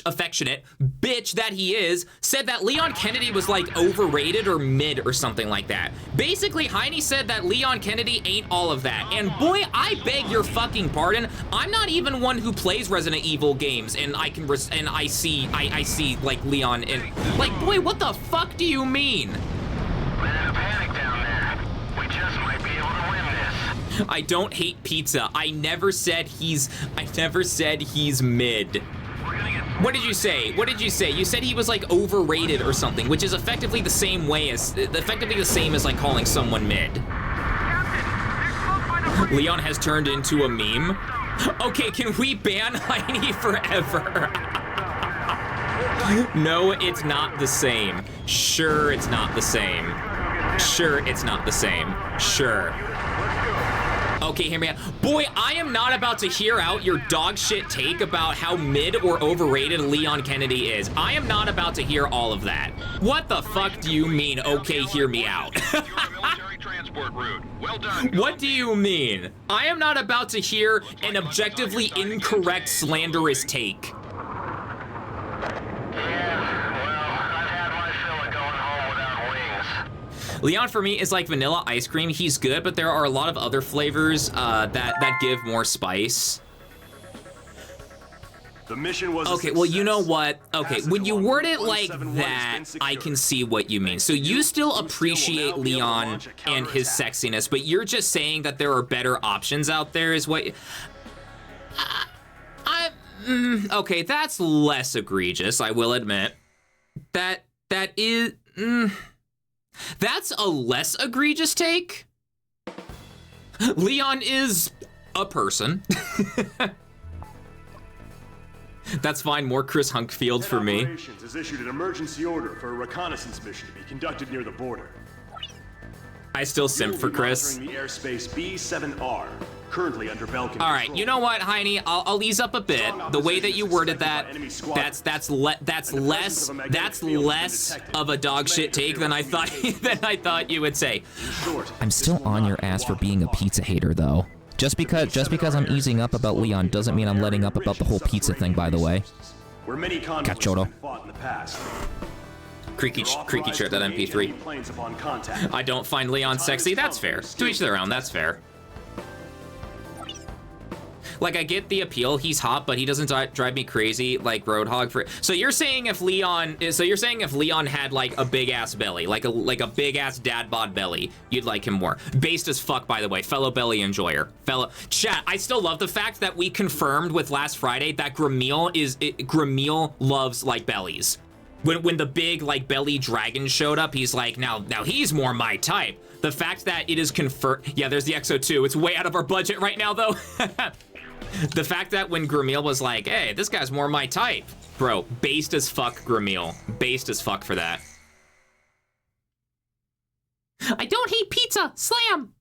affectionate bitch that he is, said that Leon Kennedy was like overrated or mid or something like that. Basically, Heine said that Leon Kennedy ain't all of that. And boy, I beg your fucking pardon. I'm not even one who plays Resident Evil games, and I can I see like Leon and like, boy, what the fuck do you mean? Panic down there. We just might be able to win this. I don't hate pizza. I never said he's mid. What did you say? What did you say? You said he was like overrated or something, which is effectively the same as like calling someone mid. Leon has turned into a meme. Okay, can we ban Heine forever? No, it's not the same. Sure, it's not the same. Sure, it's not the same. Sure. Okay, hear me out. Boy, I am not about to hear out your dog shit take about how mid or overrated Leon Kennedy is. I am not about to hear all of that. What the fuck do you mean, okay, hear me out? What do you mean? I am not about to hear an objectively incorrect, slanderous take. Leon for me is like vanilla ice cream. He's good, but there are a lot of other flavors that give more spice. The mission was okay, well, you know what? Okay, when you word it like that, I can see what you mean. So you still appreciate Leon and his sexiness, but you're just saying that there are better options out there is what... okay, that's less egregious, I will admit. That is... That's a less egregious take. Leon is a person. That's fine, more Chris Hunkfield for me. Operations has issued an emergency order for a reconnaissance mission to be conducted near the border. I still simp for Chris. The airspace B7R, currently under Belkan. All right, you know what, Heine? I'll ease up a bit. The way that you worded that, that's less of a dog shit take than I thought you would say. I'm still on your ass for being a pizza hater, though. Just because I'm easing up about Leon doesn't mean I'm letting up about the whole pizza thing, by the way. Cachorro. Creaky shirt, that MP3. I don't find Leon sexy, that's fair. To each their own, that's fair. Like, I get the appeal, he's hot, but he doesn't drive me crazy like Roadhog for... So you're saying if Leon had like a big ass belly, like a big ass dad bod belly, you'd like him more. Based as fuck, by the way, fellow belly enjoyer. Chat, I still love the fact that we confirmed with last Friday that Gramil loves like bellies. When the big like belly dragon showed up, he's like, now he's more my type. The fact that it is confirmed, yeah, there's the XO2. It's way out of our budget right now though. The fact that when Gramil was like, hey, this guy's more my type. Bro, based as fuck Gramil. Based as fuck for that. I don't hate pizza, slam!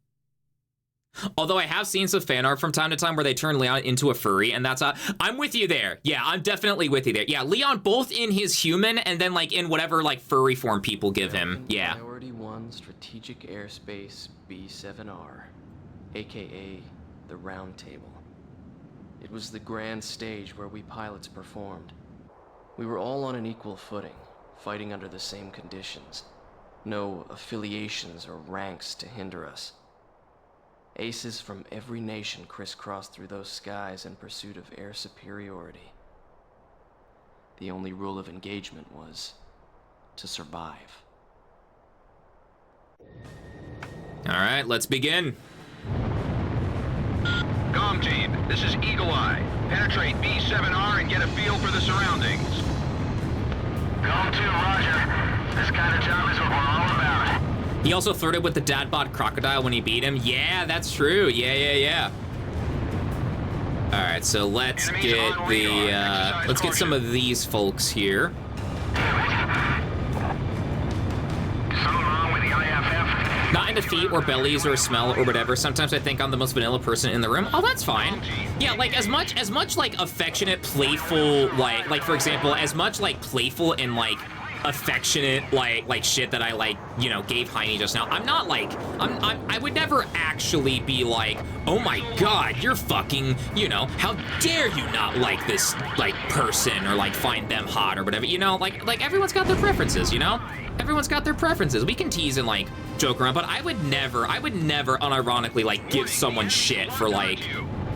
Although I have seen some fan art from time to time where they turn Leon into a furry, and that's I'm with you there. Yeah, I'm definitely with you there. Yeah, Leon both in his human and then like in whatever like furry form people give him. Yeah. Priority 1 Strategic Airspace B7R, aka the Round Table. It was the grand stage where we pilots performed. We were all on an equal footing, fighting under the same conditions. No affiliations or ranks to hinder us. Aces from every nation crisscrossed through those skies in pursuit of air superiority. The only rule of engagement was to survive. All right, let's begin. Comm team, this is Eagle Eye. Penetrate B7R and get a feel for the surroundings. Comm 2, roger. This kind of job is what we're all about. He also flirted with the dad bod crocodile when he beat him. Yeah, that's true. Yeah. All right, so let's get some of these folks here. Not into feet or bellies or smell or whatever. Sometimes I think I'm the most vanilla person in the room. Oh, that's fine. Yeah, like as much like affectionate, playful, like for example, as much like playful and like affectionate like shit that I like, you know, gave Heine just now. I'm not like I would never actually be like, oh my god, you're fucking, you know, how dare you not like this like person or like find them hot or whatever, you know, like everyone's got their preferences, you know? Everyone's got their preferences. We can tease and like joke around, but I would never unironically like give someone shit for like,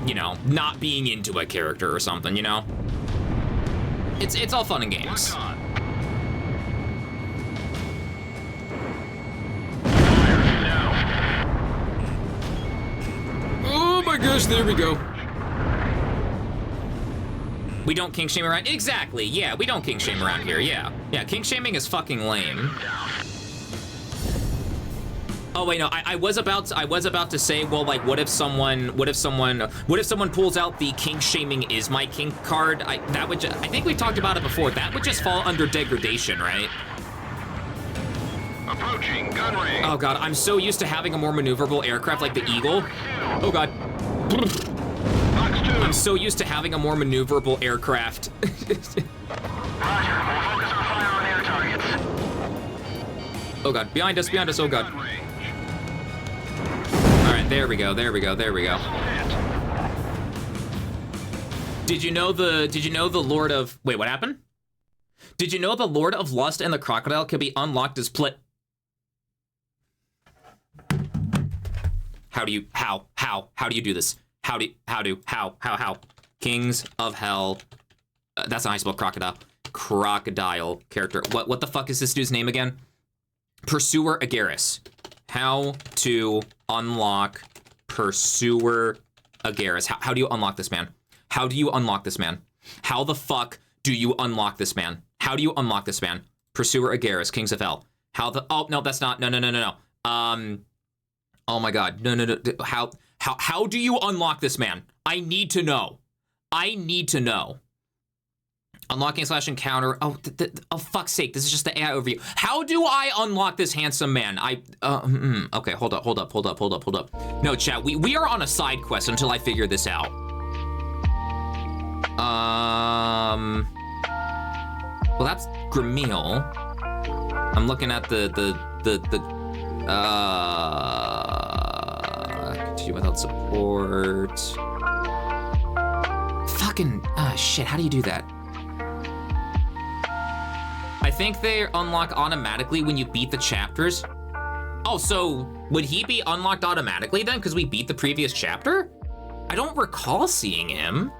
you know, not being into a character or something, you know? It's all fun and games. Oh my gosh, there we go. We don't kink shame around. Exactly. Yeah, we don't kink shame around here. Yeah, kink shaming is fucking lame. Oh wait, no. I was about to say, well, like, what if someone pulls out the kink shaming is my kink card? I think we talked about it before. That would just fall under degradation, right? Approaching gun range. Oh god, I'm so used to having a more maneuverable aircraft like the Eagle. Oh god. I'm so used to having a more maneuverable aircraft. Roger, we'll focus our fire on air targets. Oh god, behind us, oh god. Alright, there we go. Did you know the Lord of... Wait, what happened? Did you know the Lord of Lust and the Crocodile can be unlocked as How do you do this? How? Kings of Hell. That's how I spell crocodile. Crocodile character. What the fuck is this dude's name again? Pursuer Agaris. How to unlock Pursuer Agaris. How do you unlock this man? How do you unlock this man? How the fuck do you unlock this man? How do you unlock this man? Pursuer Agaris, Kings of Hell. Oh, no, that's not. No. Oh my god. No. How do you unlock this man? I need to know. Unlocking / encounter. Oh, fuck's sake. This is just the AI overview. How do I unlock this handsome man? Okay, hold up. No, chat, we are on a side quest until I figure this out. Well, that's Gramil. I'm looking at continue without support. Fucking, shit, how do you do that? I think they unlock automatically when you beat the chapters. Oh, so would he be unlocked automatically then? Because we beat the previous chapter? I don't recall seeing him.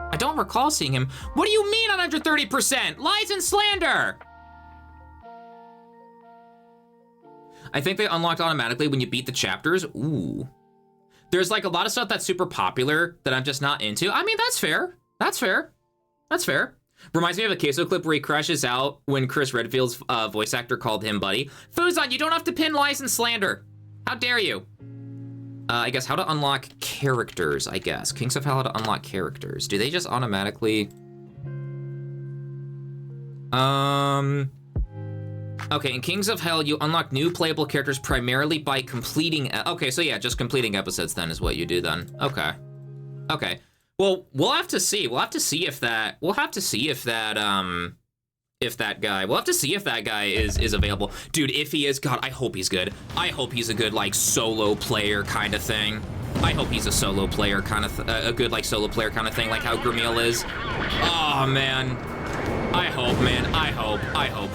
What do you mean 130%? Lies and slander! I think they unlocked automatically when you beat the chapters. Ooh. There's like a lot of stuff that's super popular that I'm just not into. I mean, that's fair. Reminds me of a Queso clip where he crashes out when Chris Redfield's voice actor called him buddy. Fuzon, you don't have to pin lies and slander. How dare you? I guess how to unlock characters, I guess. Kings of Hell, how to unlock characters. Do they just automatically... Okay, in Kings of Hell, you unlock new playable characters primarily by completing... Okay, so yeah, just completing episodes then is what you do then. Okay. Well, we'll have to see. We'll have to see if that guy is available. Dude, if he is, God, I hope he's good. I hope he's a good, like, solo player kind of thing. I hope he's a solo player kind of, a good, like, solo player kind of thing, like how Gramil is. Oh, man. I hope,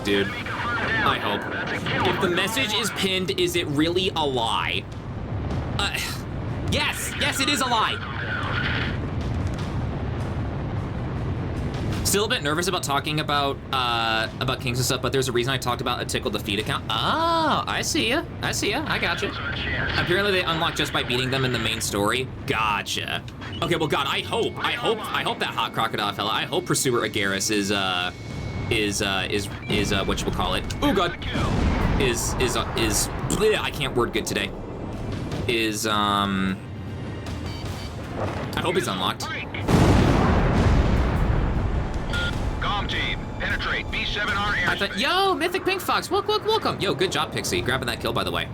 dude. I hope. If the message is pinned, is it really a lie? Yes, it is a lie. Still a bit nervous about talking about Kings and stuff, but there's a reason I talked about a Tickle Defeat account. Oh, I see ya. I got you. Apparently they unlock just by beating them in the main story. Gotcha. Okay, well, God, I hope that hot crocodile fella. I hope Pursuer Agaris is whatchamacallit. Oh God. Bleh, I can't word good today. I hope he's unlocked. Comm team, penetrate B7R airspace. Yo, Mythic Pink Fox, welcome. Yo, good job, Pixie, grabbing that kill, by the way.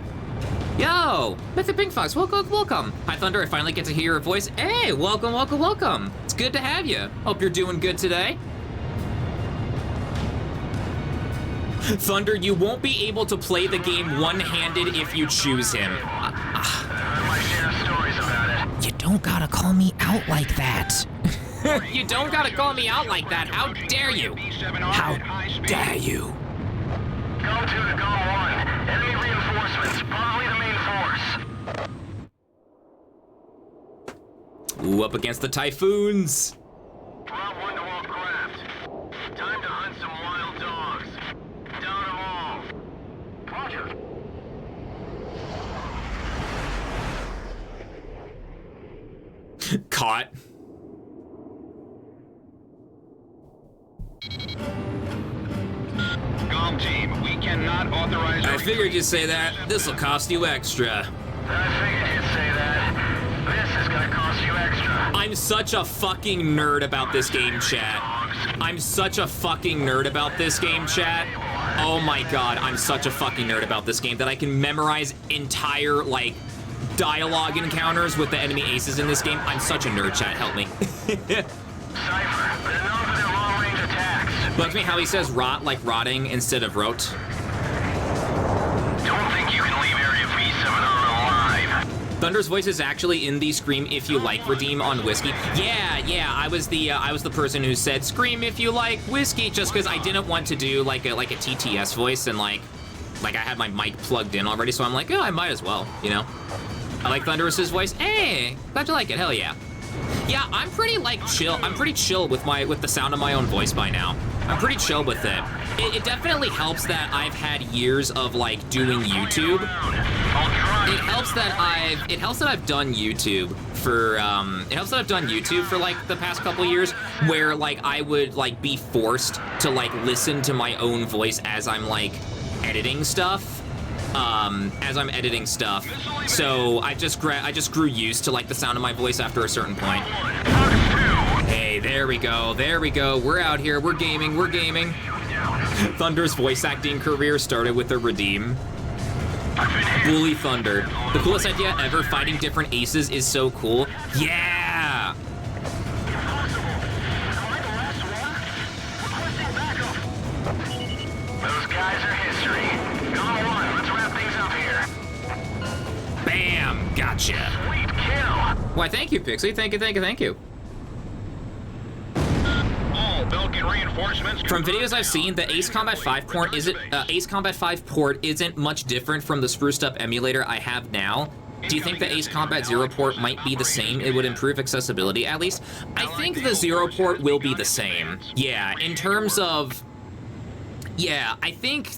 Yo, Mythic Pink Fox, welcome. Hi, Thunder, I finally get to hear your voice. Hey, welcome. It's good to have you. Hope you're doing good today. Thunder, you won't be able to play the game one-handed if you choose him. You don't gotta call me out like that. You don't gotta call me out like that. How dare you? How dare you? Go 2 to Go 1. Enemy reinforcements, probably the main force. Ooh, up against the Typhoons. Drop 1 to all craft. Time to hunt some wild dogs. Down them all. Roger. Caught. Comm team, we cannot authorize. I figured you'd say that. This'll cost you extra. I figured you'd say that. This is gonna cost you extra. I'm such a fucking nerd about this game, chat. Oh my God, I'm such a fucking nerd about this game that I can memorize entire, like, dialogue encounters with the enemy aces in this game. I'm such a nerd, chat. Help me. Cypher, they're known for their long-range attacks. Bugs me how he says rot like rotting instead of rote. Don't think you can leave Area V7R alive. Thunder's voice is actually in the Scream If You Like redeem on Whiskey. Yeah, I was the person who said Scream If You Like Whiskey just because I didn't want to do like a TTS voice and like I had my mic plugged in already, so I'm like, oh, I might as well, you know? I like Thunderous' voice. Hey, glad you like it, hell yeah. Yeah, I'm pretty like chill. I'm pretty chill with the sound of my own voice by now. I'm pretty chill with it. It definitely helps that I've had years of like doing YouTube. It helps that I've done YouTube for like the past couple years where like I would like be forced to like listen to my own voice as I'm like editing stuff. So I just grew used to like the sound of my voice after a certain point. Hey, there we go. We're out here. We're gaming. Thunder's voice acting career started with a redeem. Bully Thunder. The coolest idea ever, fighting different aces is so cool. Yeah! Those guys are history. Go on, let's wrap things up here. Bam! Gotcha. Sweet kill. Why, thank you, Pixie. Thank you. All Belkan reinforcements. From videos I've seen, the Ace Combat 5 port isn't much different from the spruced up emulator I have now. Do you think the Ace Combat 0 port might be the same? It would improve accessibility at least. I think the 0 port will be the same. Yeah, in terms of yeah, I think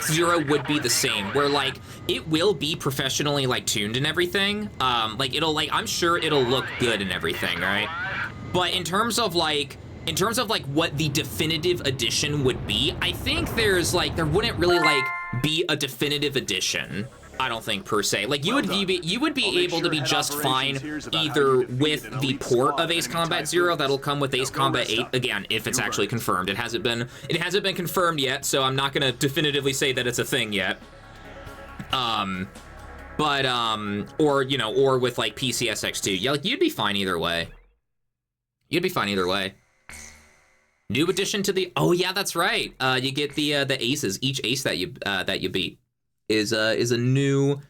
0 would be the same, where like it will be professionally like tuned and everything. I'm sure it'll look good and everything, right? But in terms of like what the definitive edition would be, I think there wouldn't really like be a definitive edition. I don't think per se. Like you would be able to be just fine either with the port of Ace Combat 0 that'll come with Ace Combat 8 again if it's actually confirmed. It hasn't been confirmed yet, so I'm not gonna definitively say that it's a thing yet. Or with like PCSX2. Yeah, like you'd be fine either way. New addition to the yeah, that's right. You get the aces. Each ace that you beat is a new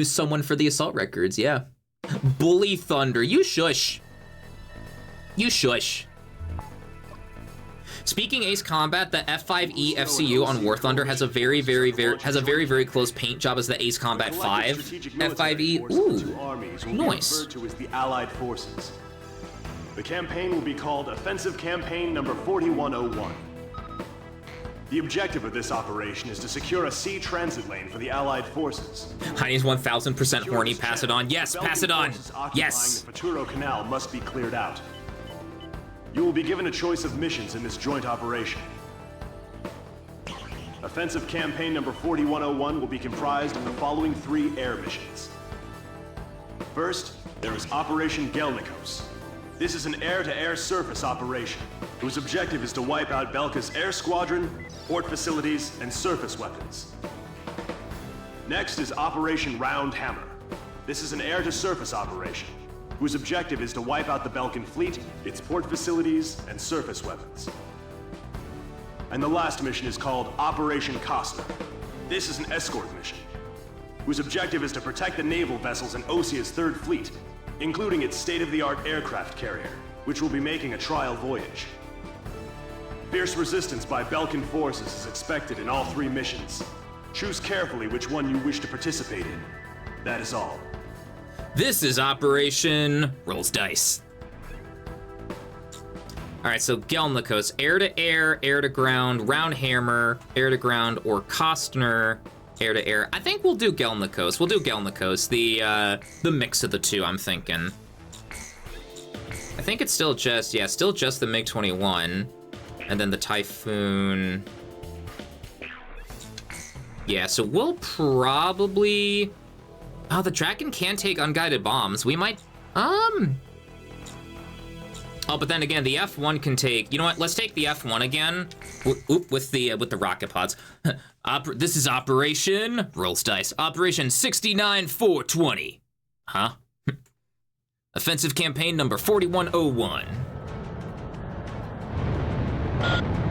someone for the assault records. Yeah. Bully Thunder, you shush. Speaking Ace Combat, the F5E FCU on War Thunder has a very close paint job as the Ace Combat 5 F5E. Ooh, nice. To as the Allied forces. The campaign will be called Offensive Campaign number 4101. The objective of this operation is to secure a sea transit lane for the Allied forces. Heine's 1000% horny. Pass it on. Yes, pass it on. Yes. The Futuro Canal must be cleared out. You will be given a choice of missions in this joint operation. Offensive Campaign number 4101 will be comprised of the following 3 air missions. First, there is Operation Gelnikos. This is an air-to-air surface operation, whose objective is to wipe out Belka's air squadron, port facilities, and surface weapons. Next is Operation Round Hammer. This is an air-to-surface operation, whose objective is to wipe out the Belkan fleet, its port facilities, and surface weapons. And the last mission is called Operation Costner. This is an escort mission, whose objective is to protect the naval vessels in Osia's Third Fleet, including its state-of-the-art aircraft carrier, which will be making a trial voyage. Fierce resistance by Belkan forces is expected in all 3 missions. Choose carefully which one you wish to participate in. That is all. This is Operation Rolls Dice. All right, so Gelnikos, air-to-air, air-to-ground, Round Hammer, air-to-ground, or Costner, air-to-air. I think we'll do Gelnikos. We'll do Gelnikos, the mix of the two, I'm thinking. I think it's still just the MiG-21, and then the Typhoon. Yeah, so we'll probably... Oh, the Dragon can take unguided bombs. We might, Oh, but then again, the F1 can take... You know what? Let's take the F1 again. With the rocket pods. This is Operation... Rolls Dice. Operation 69420. Huh? Offensive Campaign number 4101.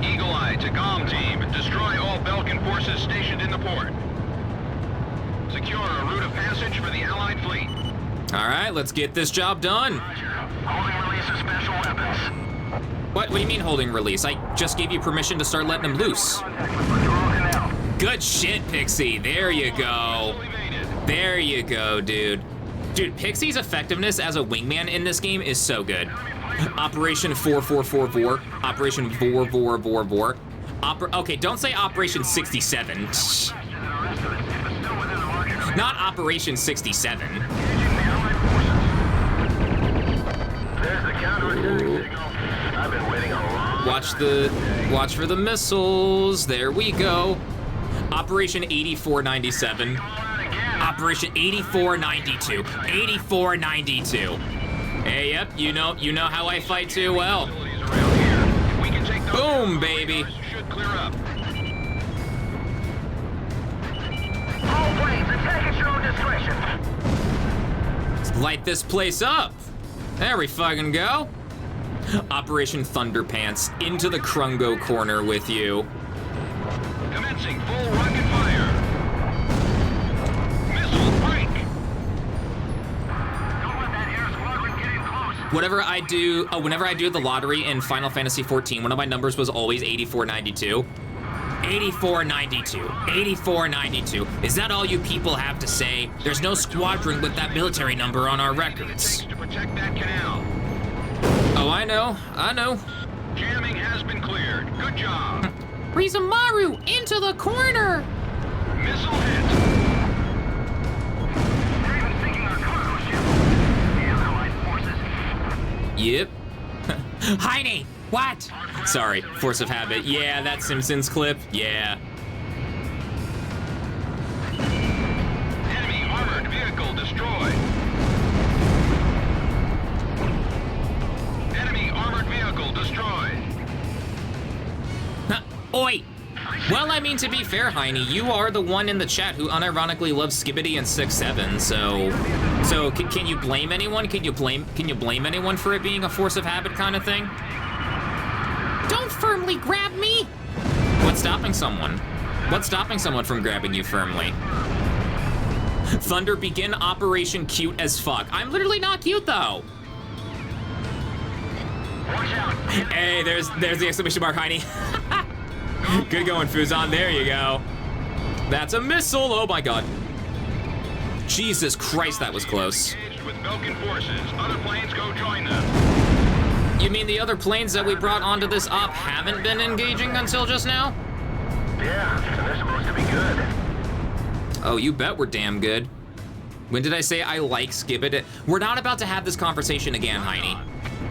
Eagle Eye to comm team. Destroy all Belkan forces stationed in the port. Secure a route of passage for the Allied fleet. All right, let's get this job done. Roger. Holding release of special weapons. What do you mean holding release? I just gave you permission to start letting them loose. Contact with Futuro Canal. Good shit, Pixie. There you go. There you go, dude. Dude, Pixie's effectiveness as a wingman in this game is so good. Operation 4444. Operation Vor Vor Vor Vor. Okay, don't say Operation 67. Not Operation 67. There's the counterattack signal. I've been waiting a long Watch for the missiles. There we go. Operation 8497. Operation 8492. 8492. Hey, yep, you know how I fight too well. Boom, baby. Should clear up. All planes, attack at your own discretion. Let's light this place up. There we fucking go. Operation Thunderpants, into the Krungo corner with you. Commencing full rocket fire. Missile break. Don't let that air squadron get in close. Whenever I do the lottery in Final Fantasy XIV, one of my numbers was always 8492. 8492. 8492. Is that all you people have to say? There's no squadron with that military number on our records. To protect that canal. Oh, I know. Jamming has been cleared. Good job. Rizamaru, into the corner! Missile hit. They're even sinking our cargo ship. The Allied forces. Yep. Heine! What? Sorry, force of habit. Yeah, that Simpsons clip. Yeah. Enemy armored vehicle destroyed. Enemy armored vehicle destroyed. Oi! Well, I mean, to be fair, Heine, you are the one in the chat who unironically loves Skibbity and 6-7, so can you blame anyone? Can you blame anyone for it being a force of habit kind of thing? Don't firmly grab me! What's stopping someone? What's stopping someone from grabbing you firmly? Thunder, begin Operation Cute as fuck. I'm literally not cute, though. Watch out. Hey, there's the exclamation mark, Heine. Good going, Fuzon. There you go. That's a missile. Oh my god. Jesus Christ, that was close. Engaged with Belkan forces. Other planes go join them. You mean the other planes that we brought onto this op haven't been engaging until just now? Yeah, and they're supposed to be good. Oh, you bet we're damn good. When did I say I like Skibbit? We're not about to have this conversation again, Heine.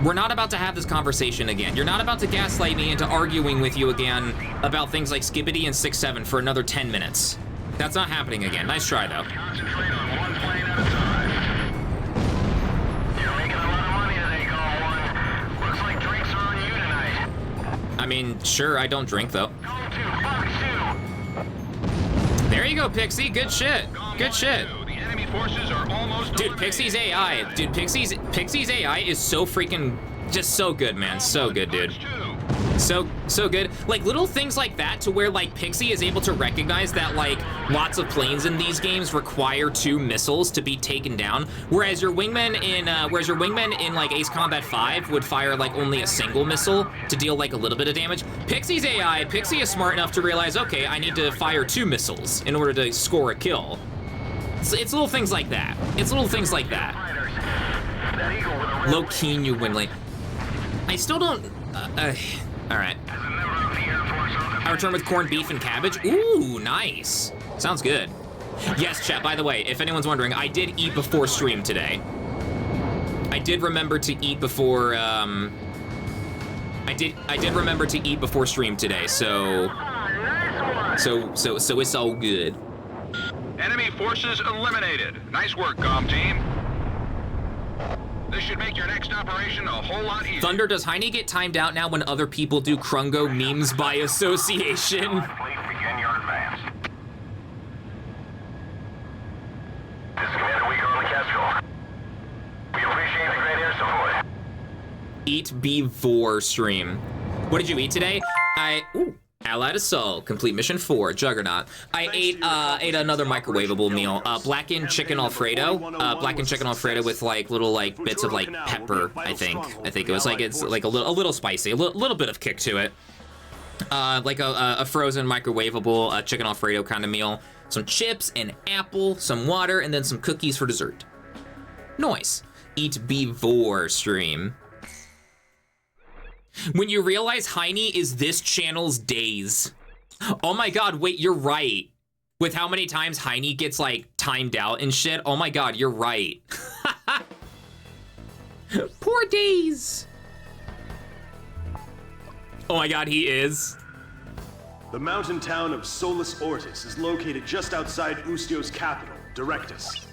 We're not about to have this conversation again. You're not about to gaslight me into arguing with you again about things like Skibbity and 6-7 for another 10 minutes. That's not happening again. Nice try, though. Concentrate on one plane at a time. You're making a lot of money today, Call 1. Looks like drinks are on you tonight. I mean, sure, I don't drink, though. Go to Fox 2. There you go, Pixie. Good shit. Good shit. The enemy forces are almost Dude, Pixie's AI. Dude, Pixie's AI is so freaking just so good, man. So good, dude. So good. Like little things like that to where like Pixie is able to recognize that like lots of planes in these games require 2 missiles to be taken down, whereas your wingman in like Ace Combat 5 would fire like only a single missile to deal like a little bit of damage. Pixie is smart enough to realize, okay, I need to fire 2 missiles in order to score a kill. It's little things like that. It's little things like that. Low key new Winley. I still don't. All right. I return with corned beef and cabbage. Ooh, nice. Sounds good. Yes, chat. By the way, if anyone's wondering, I did eat before stream today. I did remember to eat before. I did remember to eat before stream today. So it's all good. Enemy forces eliminated. Nice work, comm team. This should make your next operation a whole lot easier. Thunder, does Heine get timed out now when other people do Krungo memes by association? Please begin your advance. This is Commander Weaker on the Kestrel. We appreciate the great air support. Eat before stream. What did you eat today? Allied Assault, complete mission 4, Juggernaut. I ate another microwavable meal, blackened chicken Alfredo, with like little like bits of like pepper. I think it was like it's like a little spicy, a little bit of kick to it. Like a frozen microwavable chicken Alfredo kind of meal. Some chips, an apple, some water, and then some cookies for dessert. Nice. Eat before stream. When you realize Heine is this channel's days. Oh my god, wait, you're right. With how many times Heine gets like timed out and shit, oh my god, you're right. Poor days. Oh my god, he is. The mountain town of Solus Ortis is located just outside Ustio's capital, Directus.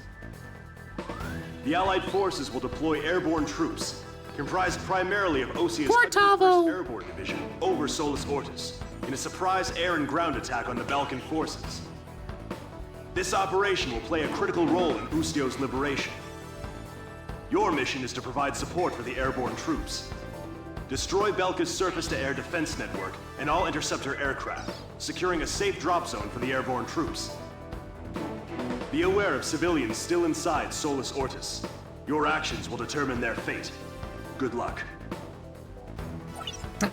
The Allied forces will deploy airborne troops, comprised primarily of Osia's 1st Airborne Division, over Solus Ortis, in a surprise air and ground attack on the Belkan forces. This operation will play a critical role in Ustio's liberation. Your mission is to provide support for the airborne troops. Destroy Belka's surface-to-air defense network and all interceptor aircraft, securing a safe drop zone for the airborne troops. Be aware of civilians still inside Solus Ortis. Your actions will determine their fate. Good luck.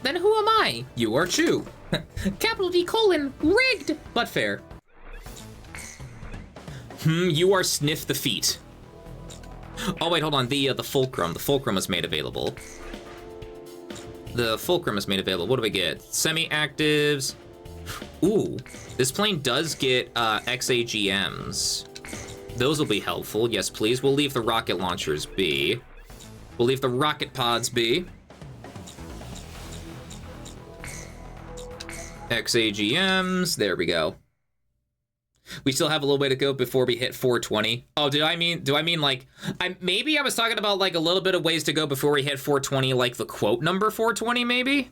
Then who am I? You are Chu. Capital D : rigged, but fair. You are Sniff the Feet. Oh wait, hold on. The fulcrum. The fulcrum is made available. The fulcrum is made available. What do we get? Semi-actives. Ooh, this plane does get XAGMs. Those will be helpful. Yes, please. We'll leave the rocket launchers be. We'll leave the rocket pods be. XAGMs. There we go. We still have a little way to go before we hit 420. Oh, do I mean like, maybe I was talking about like a little bit of ways to go before we hit 420, like the quote number 420, maybe?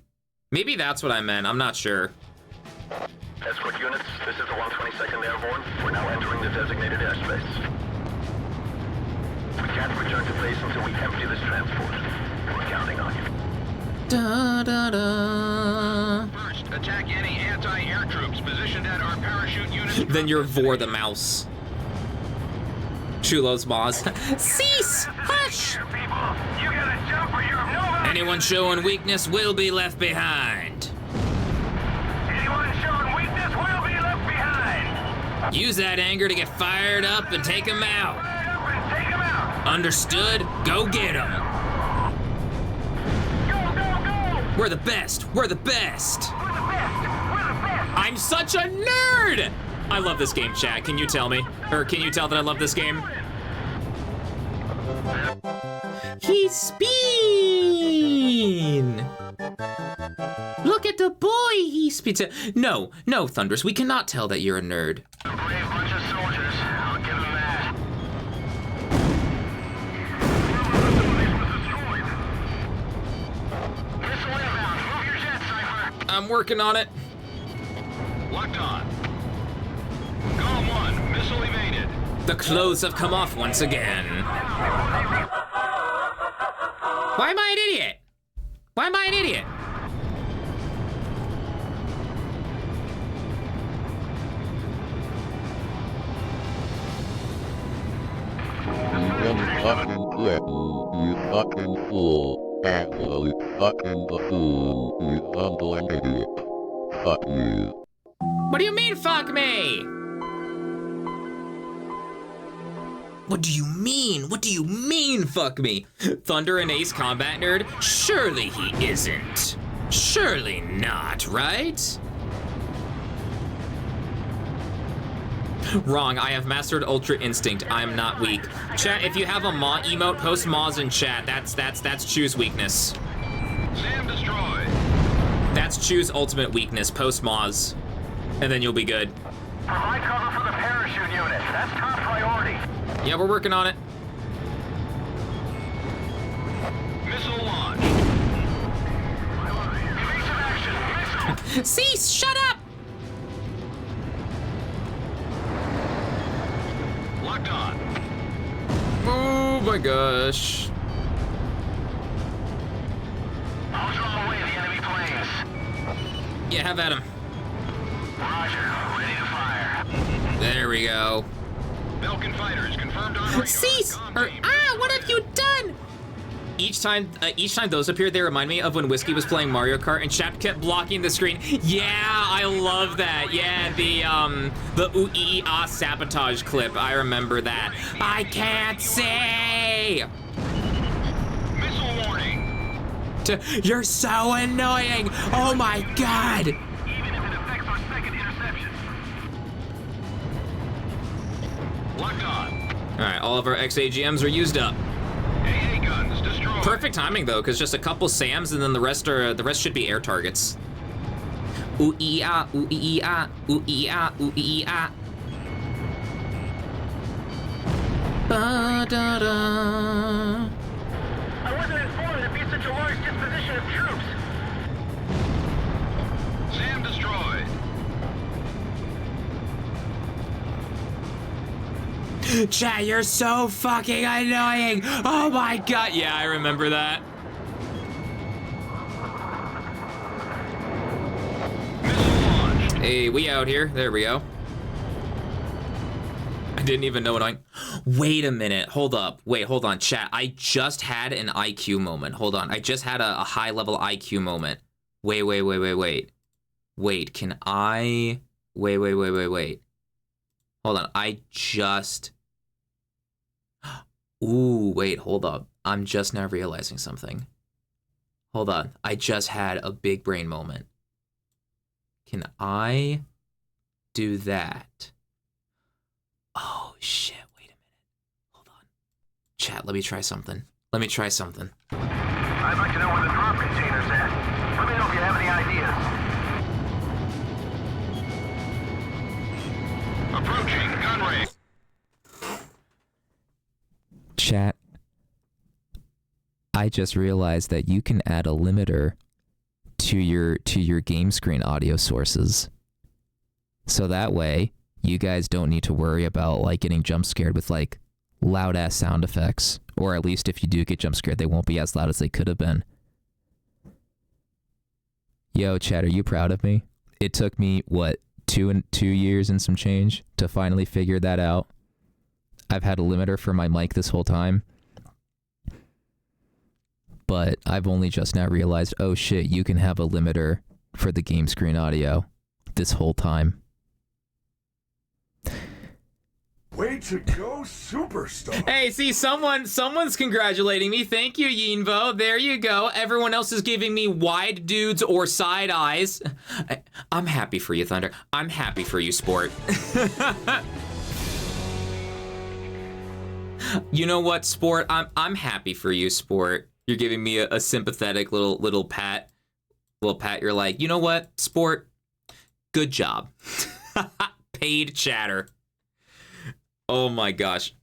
Maybe that's what I meant, I'm not sure. Escort units, this is the 122nd Airborne. We're now entering the designated airspace. We can't return to base until we empty this transport. We're counting on you. Da da da. First, attack any anti-air troops positioned at our parachute units. Then you're Vor the mouse. Chulo's Moz. Cease! Hush! You gotta jump or you're of no value. Anyone showing weakness will be left behind. Anyone showing weakness will be left behind. Use that anger to get fired up and take him out. Take him out. Understood? Go get him. Go We're the best. We're the best. I'm such a nerd. I love this game, chat. Can you tell me? Or can you tell that I love this game? He's Speen. Look at the boy, he's Speen. No, no, Thunders, we cannot tell that you're a nerd. A brave bunch of soldiers, I'll give them that. Missile inbound, move your jet, Cypher. I'm working on it. Locked on. Golem 1, missile evaded. The clothes have come off once again. Why am I an idiot? Why am I an idiot? You fucking little, you fucking fool, asshole, fucking buffoon, you humble and idiot. Fuck you. What do you mean, fuck me? What do you mean? What do you mean, fuck me? Thunder and Ace combat nerd? Surely he isn't. Surely not, right? Wrong, I have mastered Ultra Instinct. I'm not weak. Chat, if you have a Maw emote, post Maws in chat. That's choose weakness. Sam destroyed. That's choose ultimate weakness, post Maws. And then you'll be good. Provide cover for the parachute unit. That's top priority. Yeah, we're working on it. Missile launch. Evasive action. Missile. Cease! Shut up! Locked on. Oh my gosh. I'll draw away the enemy planes. Yeah, have at him. Roger. Ready to fire. There we go. Belkan fighters confirmed on radar. Cease! Or, what have you done? Each time those appeared, they remind me of when Whiskey was playing Mario Kart and Chap kept blocking the screen. Yeah, I love that. Yeah, the ooh-ee-ah sabotage clip. I remember that. I can't see! Missile warning. You're so annoying! Oh my god! Even if it affects our second interception. Locked on. Alright, all of our XAGMs are used up. AA guns destroyed. Perfect timing though, because just a couple SAMs and then the rest should be air targets. Ooh-ee-ah, ooh-ee-ah, ooh-ee-ah, ooh-ee-ah. Ba-da-da. I wasn't informed there'd be such a large disposition of troops. Sam destroyed. Chat, you're so fucking annoying! Oh my god! Yeah, I remember that. Missile launch. Hey, we out here. There we go. I didn't even know what I... Wait a minute. Hold up. Wait, hold on, chat. I just had an IQ moment. Hold on. I just had a high-level IQ moment. Wait. Wait, can I... Wait. Hold on. I just... Ooh, wait, hold up. I'm just now realizing something. Hold on. I just had a big brain moment. Can I do that? Oh, shit. Wait a minute. Hold on. Chat, let me try something. I'd like to know where the drop container's at. Let me know if you have any ideas. Approaching gun range. Chat, I just realized that you can add a limiter to your game screen audio sources. So that way, you guys don't need to worry about like getting jump scared with like loud ass sound effects, or at least if you do get jump scared, they won't be as loud as they could have been. Yo, chat, are you proud of me? It took me what, 2 years and some change to finally figure that out. I've had a limiter for my mic this whole time, but I've only just now realized, oh shit, you can have a limiter for the game screen audio this whole time. Way to go, superstar. Hey, see, someone's congratulating me. Thank you, Yinvo. There you go. Everyone else is giving me wide dudes or side eyes. I'm happy for you, Thunder. I'm happy for you, Sport. You know what, Sport? I'm happy for you, Sport. You're giving me a sympathetic little pat. Little pat. You're like, you know what, Sport? Good job. Paid chatter. Oh my gosh.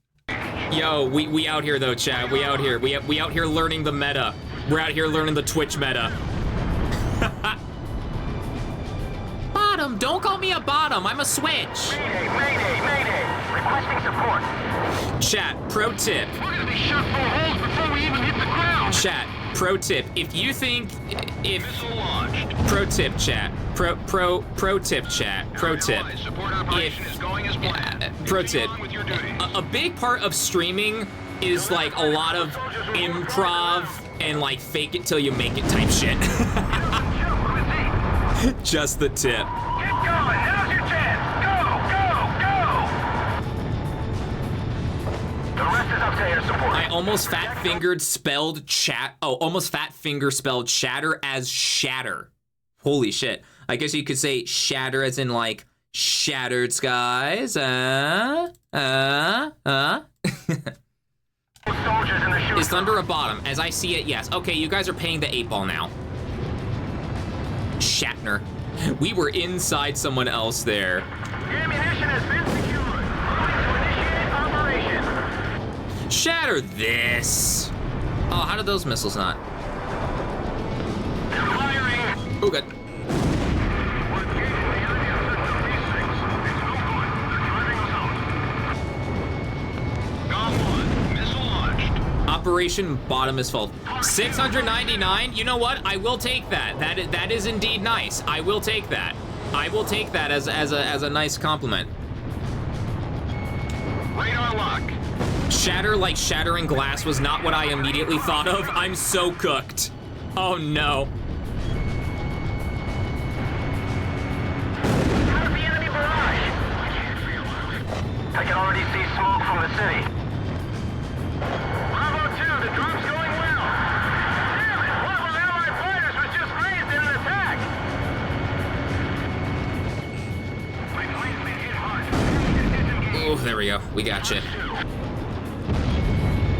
Yo, we out here though, chat. We out here. We out here learning the meta. We're out here learning the Twitch meta. Bottom, don't call me a bottom. I'm a switch. Mayday. Requesting support. Chat, pro tip. We're gonna be shot full of holes before we even hit the ground. Chat, pro tip. If you think Missile launched. pro tip chat. Pro tip chat. Pro tip. Support operation is going as planned. Pro tip. On with your duties. A big part of streaming is like a lot of improv and like fake it till you make it type shit. Just the tip. Keep going. Now's your chance. Go. The rest is up to air support. I almost fat fingered spelled chat. Oh, almost fat finger spelled shatter as shatter. Holy shit. I guess you could say shatter as in like shattered skies. Soldiers in the shoot. Is Thunder a bottom? As I see it, yes. Okay, you guys are paying the 8-ball now. Shatner. We were inside someone else there. The ammunition has been secured. Moving to initiate operation. Shatter this. Oh, how did those missiles not? Firing. Oh, good. Operation Bottom is full. 699. You know what? I will take that. That is indeed nice. I will take that. I will take that as a nice compliment. Radar lock. Shatter like shattering glass was not what I immediately thought of. I'm so cooked. Oh no. Out of the enemy barrage. I can already see smoke from the city. Bravo 2, the drop's going well. Damn it, one of our allied fighters was just raised in an attack. My plane's been hit hard. Oh, there we go. We got you.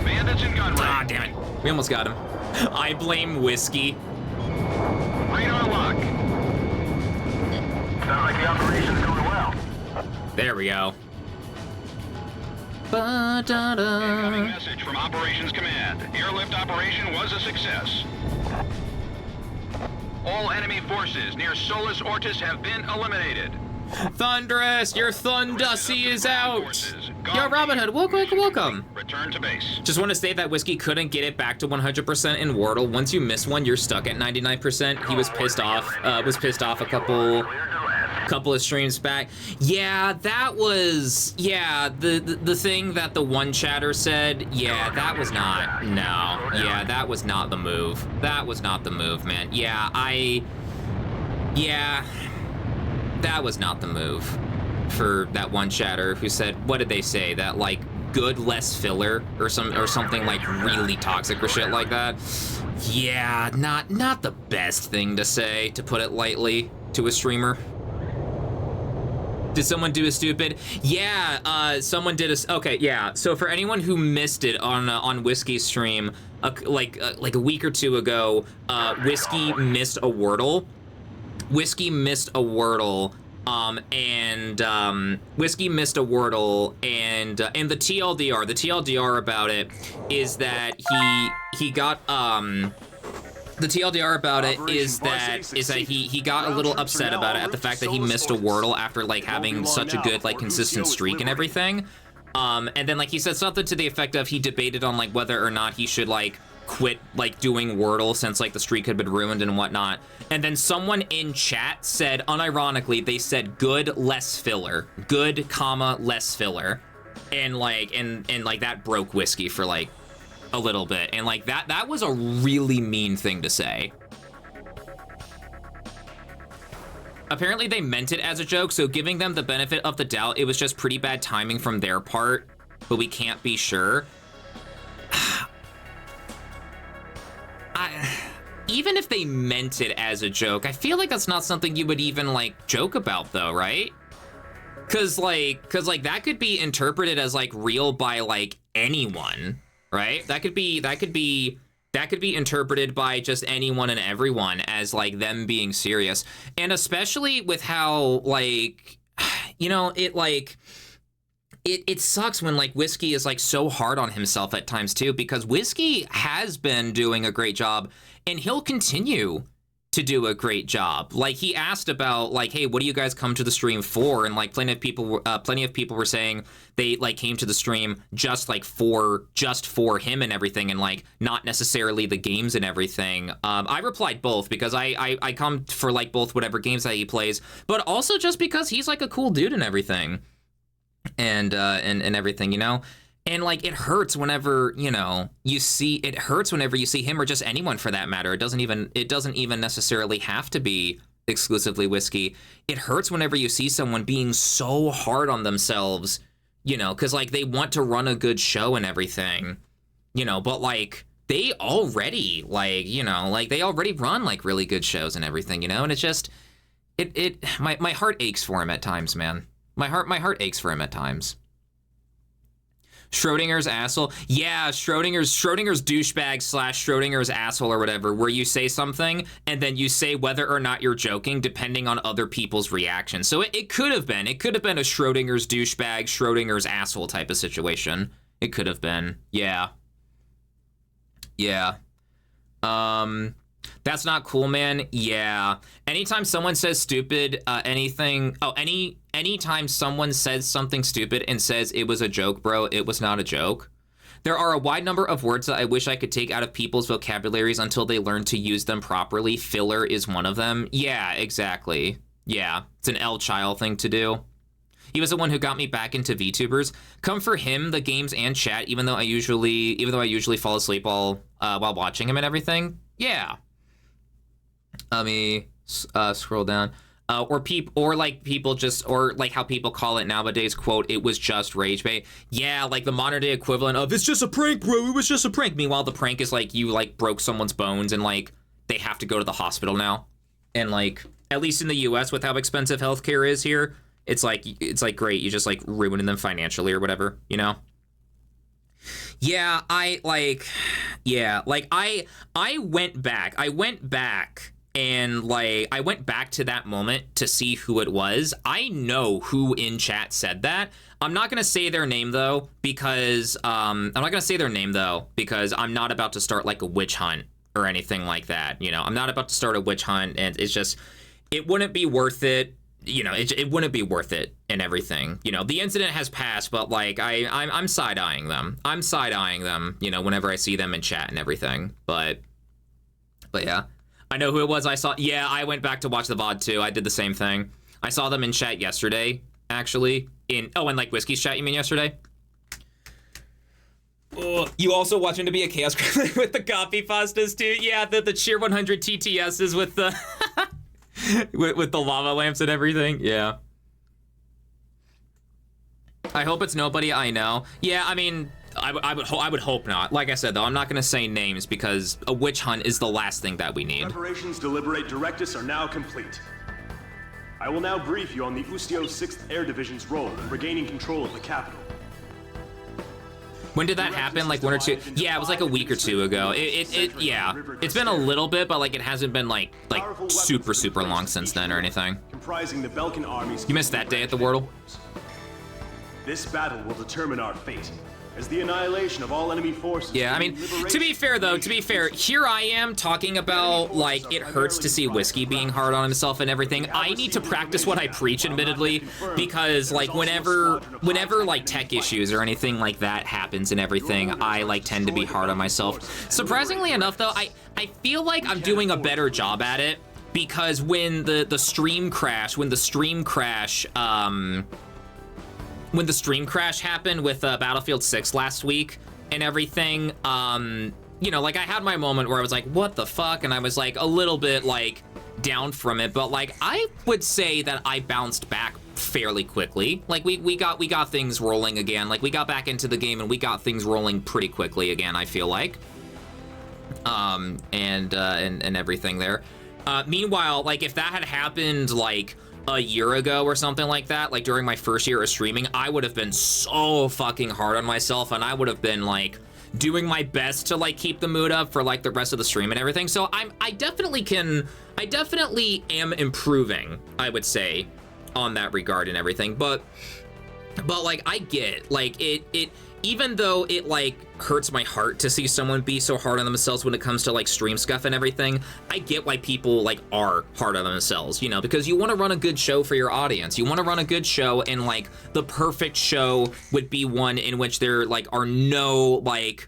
Bandits in gun range. Ah, damn it. We almost got him. I blame whiskey. Radar lock. Sounds like the operation's going well. There we go. Incoming message from Operations Command. Airlift operation was a success. All enemy forces near Solus Ortis have been eliminated. Thunderous, your Thundussy is out. Yo, Robin Hood, welcome. Return to base. Just want to say that Whiskey couldn't get it back to 100% in Wordle. Once you miss one, you're stuck at 99%. He was pissed off. A couple of streams back. Yeah, that was, the thing that the one chatter said, that was not, that was not the move. That was not the move, man. That was not the move for that one chatter who said, what did they say? That like good less filler or something like really toxic or shit like that. Yeah, not the best thing to say, to put it lightly, to a streamer. Did someone do a stupid? Yeah, someone did a. Okay, yeah. So for anyone who missed it on Whiskey's stream, like a week or two ago, Whiskey missed a Wordle. Whiskey missed a Wordle, and the TLDR about it is that he got The TLDR about it is that he got a little upset about it at the fact that he missed a Wordle after like having such a good like consistent streak and everything. And then like he said something to the effect of he debated on like whether or not he should like quit like doing Wordle since like the streak had been ruined and whatnot. And then someone in chat said, unironically, they said good less filler, good comma less filler, and like that broke Whiskey for like a little bit, and like that was a really mean thing to say. apparently they meant it as a joke, so giving them the benefit of the doubt, it was just pretty bad timing from their part, but we can't be sure. Even if they meant it as a joke, I feel like that's not something you would even like joke about though, right? Cause like that could be interpreted as like real by like anyone, right? That could be interpreted by just anyone and everyone as like them being serious. And especially with how like, you know, it sucks when like Whiskey is like so hard on himself at times too, because Whiskey has been doing a great job and he'll continue to do a great job. Like he asked about like, hey, what do you guys come to the stream for? And like plenty of people were saying they like came to the stream just for him and everything, and like not necessarily the games and everything. I replied both because I come for like both whatever games that he plays, but also just because he's like a cool dude and everything. And everything, you know? And like it hurts whenever, you know, you see him or just anyone for that matter. It doesn't even necessarily have to be exclusively Whiskey. It hurts whenever you see someone being so hard on themselves, you know, because like they want to run a good show and everything, you know, but like they already like, you know, like they already run like really good shows and everything, you know, and it's just my heart aches for him at times, man. My heart aches for him at times. Schrodinger's asshole. Yeah, Schrodinger's douchebag / Schrodinger's asshole or whatever, where you say something and then you say whether or not you're joking depending on other people's reaction. So it could have been a Schrodinger's douchebag, Schrodinger's asshole type of situation. It could have been. Yeah. Yeah. That's not cool, man. Yeah. Anytime someone says stupid, anytime someone says something stupid and says it was a joke, bro, it was not a joke. There are a wide number of words that I wish I could take out of people's vocabularies until they learn to use them properly. Filler is one of them. Yeah, exactly. Yeah, it's an L Child thing to do. He was the one who got me back into VTubers. Come for him, the games and chat, even though I usually fall asleep while watching him and everything. Yeah. Let me scroll down. Or like how people call it nowadays, quote, it was just rage bait. Yeah, like the modern day equivalent of it's just a prank, bro, it was just a prank. Meanwhile, the prank is like you like broke someone's bones and like they have to go to the hospital now. And like, at least in the US with how expensive healthcare is here, it's like great, you just like ruining them financially or whatever, you know? Yeah, I went back and like I went back to that moment to see who it was. I know who in chat said that. I'm not gonna say their name though because I'm not about to start like a witch hunt or anything like that. You know, I'm not about to start a witch hunt, and it's just it wouldn't be worth it. You know, it wouldn't be worth it and everything. You know, the incident has passed, but like I'm side-eyeing them. I'm side-eyeing them, you know, whenever I see them in chat and everything. But yeah. I know who it was. I went back to watch the VOD too. I did the same thing. I saw them in chat yesterday, actually. In like Whiskey's chat, you mean yesterday? You also watch him to be a chaos with the copy pastas too? Yeah, the Cheer 100 TTSs with the with the lava lamps and everything. Yeah. I hope it's nobody I know. Yeah, I mean, I would hope not. Like I said, though, I'm not going to say names because a witch hunt is the last thing that we need. Preparations to liberate Directus are now complete. I will now brief you on the Ustio 6th Air Division's role in regaining control of the capital. When did that happen? Like 1 or 2? Yeah, it was like a week or 2 ago. Yeah, it's been a little bit, but like it hasn't been like super long since then or anything. Comprising the Belkan armies. You missed that day at the Wordle? This battle will determine our fate, as the annihilation of all enemy forces. Yeah, I mean, to be fair, here I am talking about, like, it hurts to see Whiskey being hard on himself and everything. I need to practice what I preach, admittedly, because, like, whenever, like, tech issues or anything like that happens and everything, I, like, tend to be hard on myself. Surprisingly enough, though, I feel like I'm doing a better job at it, because when the stream crash happened with Battlefield 6 last week and everything, you know, like I had my moment where I was like, what the fuck? And I was like a little bit like down from it, but like I would say that I bounced back fairly quickly. Like we got things rolling again. Like we got back into the game and we got things rolling pretty quickly again, I feel like. And everything there. Meanwhile, like if that had happened like a year ago or something like that, like during my first year of streaming, I would have been so fucking hard on myself, and I would have been like doing my best to like keep the mood up for like the rest of the stream and everything. So I definitely am improving, I would say, on that regard and everything. But like I get like it even though it like hurts my heart to see someone be so hard on themselves when it comes to like stream scuff and everything, I get why people like are hard on themselves, you know, because you want to run a good show for your audience. You want to run a good show, and like the perfect show would be one in which there like are no like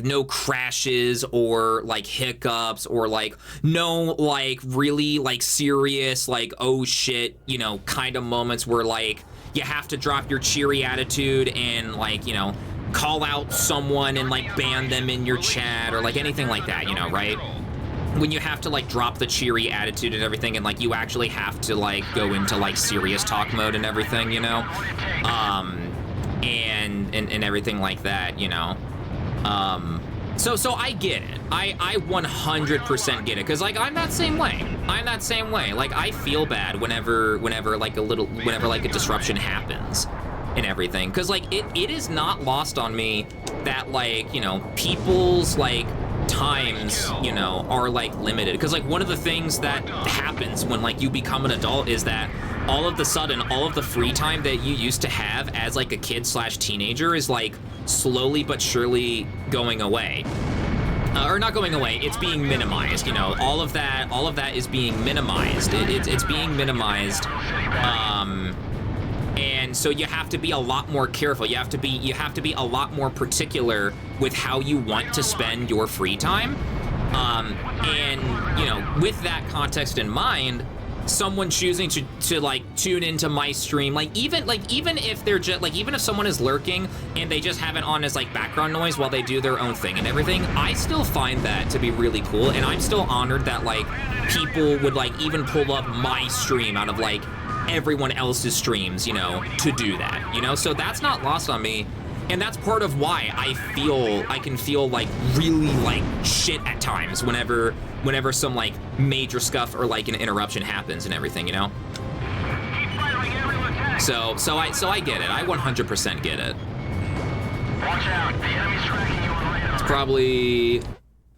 no crashes or like hiccups or like no like really like serious like oh shit, you know, kind of moments where like you have to drop your cheery attitude and like, you know, call out someone and like ban them in your chat or like anything like that, you know, right? When you have to like drop the cheery attitude and everything, and like you actually have to like go into like serious talk mode and everything, you know, and everything like that, you know. So I get it. I 100% get it, because like I'm that same way. Like I feel bad whenever like a disruption happens and everything, because like it is not lost on me that like, you know, people's like times, you know, are like limited, because like one of the things that happens when like you become an adult is that all of the sudden all of the free time that you used to have as like a kid / teenager is like slowly but surely going away. Or not going away, it's being minimized, you know. All of that is being minimized. It's being minimized. And so you have to be a lot more careful. You have to be a lot more particular with how you want to spend your free time. And you know, with that context in mind, someone choosing to like tune into my stream, like even if they're just like, even if someone is lurking and they just have it on as like background noise while they do their own thing and everything, I still find that to be really cool, and I'm still honored that like people would like even pull up my stream out of like everyone else's streams, you know, to do that, you know. So that's not lost on me, and that's part of why I can feel like really like shit at times whenever some like major scuff or like an interruption happens and everything, you know. So I get it. I 100% get it. Watch out, the enemy's tracking you on radar. It's probably,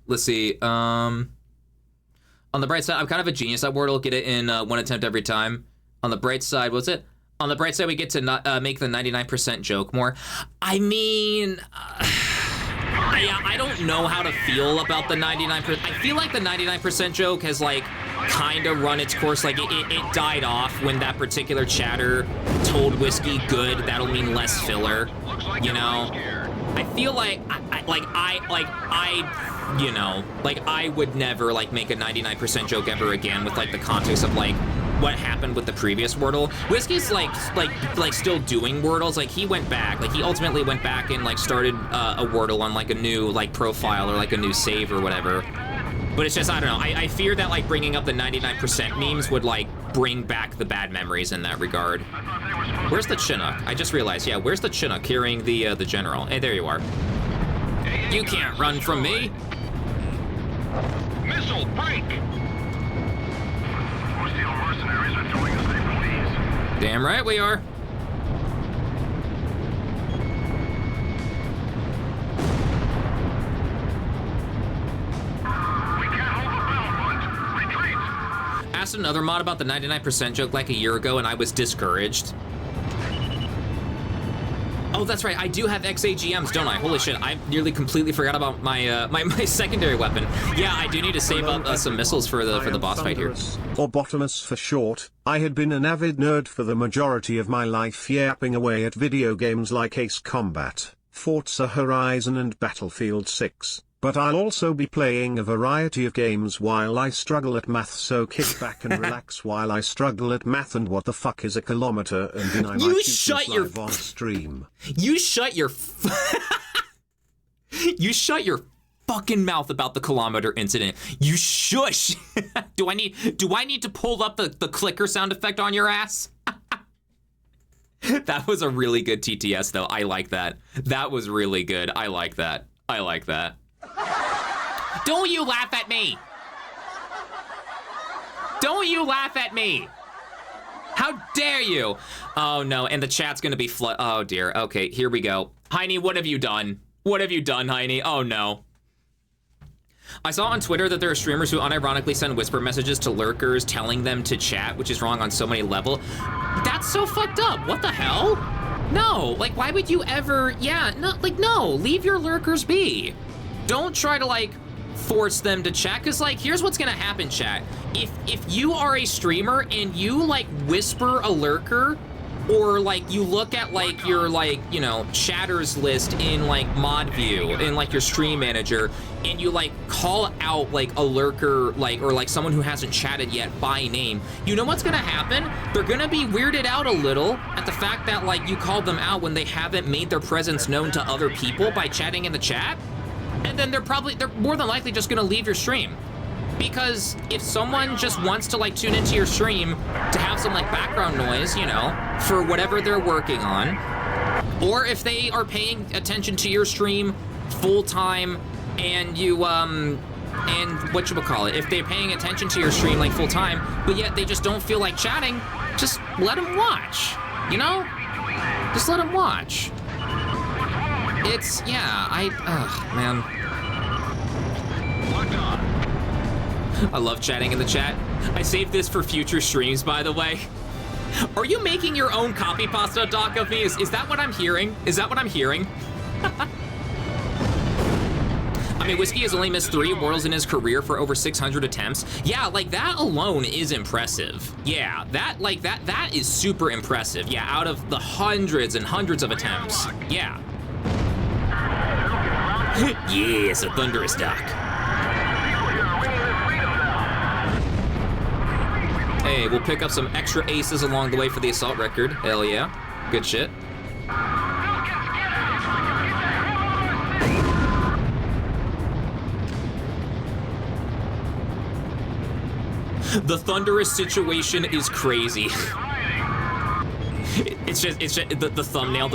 let's see, on the bright side, I'm kind of a genius at Wordle. Get it in one attempt every time. On the bright side, what's it? On the bright side, we get to not make the 99% joke more. I mean, I don't know how to feel about the 99%. I feel like the 99% joke has like kind of run its course. Like it died off when that particular chatter told Whiskey good, that'll mean less filler, you know? I feel like you know, like I would never like make a 99% joke ever again with like the context of like what happened with the previous Wordle. Whiskey's like still doing Wordles. Like he went back, like he ultimately went back and like started a Wordle on like a new like profile or like a new save or whatever. But it's just, I don't know, I fear that like bringing up the 99% memes would like bring back the bad memories in that regard. Where's the Chinook? I just realized, yeah, where's the Chinook carrying the general? Hey, there you are. You can't run from me. Missile break! Mercenaries are doing as they please. Damn right we are. We can't hold the battlefront. Retreat! Asked another mod about the 99% joke like a year ago, and I was discouraged. Oh, that's right. I do have XAGMs, don't I? Holy shit! I nearly completely forgot about my my secondary weapon. Yeah, I do need to save up some missiles for the boss fight here. Or Bottomus for short. I had been an avid nerd for the majority of my life, yapping away at video games like Ace Combat, Forza Horizon and Battlefield 6. But I'll also be playing a variety of games while I struggle at math, so kick back and relax while I struggle at math. And what the fuck is a kilometer? And deny my shut your live on stream. You shut your you shut your fucking mouth about the kilometer incident. You shush. Do I need to pull up the clicker sound effect on your ass? That was a really good TTS though. I like that. That was really good. I like that. I like that. Don't you laugh at me. Don't you laugh at me. How dare you? Oh no, and the chat's gonna be oh dear. Okay, here we go. Heine, what have you done? What have you done, Heine? Oh no. I saw on Twitter that there are streamers who unironically send whisper messages to lurkers telling them to chat, which is wrong on so many levels. That's so fucked up. What the hell? No, like why would you ever, yeah, no, like no, leave your lurkers be. Don't try to like force them to chat, cause like here's what's gonna happen, chat. If you are a streamer and you like whisper a lurker, or like you look at like your like, you know, chatters list in like mod view, in like your stream manager, and you like call out like a lurker, like, or like someone who hasn't chatted yet by name, you know what's gonna happen? They're gonna be weirded out a little at the fact that like you called them out when they haven't made their presence known to other people by chatting in the chat. And then they're more than likely just gonna leave your stream. Because if someone just wants to like tune into your stream to have some like background noise, you know, for whatever they're working on, or if they are paying attention to your stream full time and you, and whatchamacallit, if they're paying attention to your stream like full time, but yet they just don't feel like chatting, just let them watch, you know? Just let them watch. It's, yeah, man. I love chatting in the chat. I saved this for future streams, by the way. Are you making your own copy pasta doc of me? Is that what I'm hearing? Is that what I'm hearing? I mean, Whiskey has only missed 3 immortals in his career for over 600 attempts. Yeah, like that alone is impressive. Yeah, that is super impressive. Yeah, out of the hundreds and hundreds of attempts. Yeah. Yes, a thunderous doc. Hey, we'll pick up some extra aces along the way for the assault record. Hell yeah. Good shit. The thunderous situation is crazy. It's just the thumbnail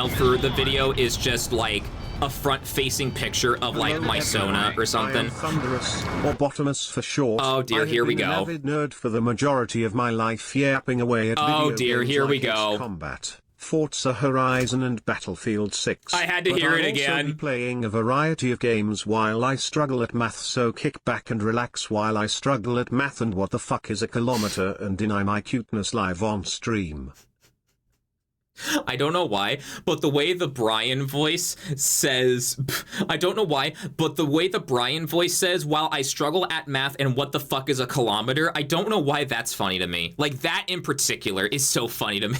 for the video is just like a front-facing picture of like Mysona or something. Thunderous, or Bottomus for short. Oh dear, here we go. I have been an avid nerd for the majority of my life, yapping away at video games here we like go. Ace Combat, Forza Horizon, and Battlefield 6. I had to hear it again. I'll also be playing a variety of games while I struggle at math, so kick back and relax while I struggle at math and what the fuck is a kilometer and deny my cuteness live on stream. I don't know why, but the way the Brian voice says, I don't know why, but the way the Brian voice says, while I struggle at math and what the fuck is a kilometer, I don't know why that's funny to me. Like, that in particular is so funny to me.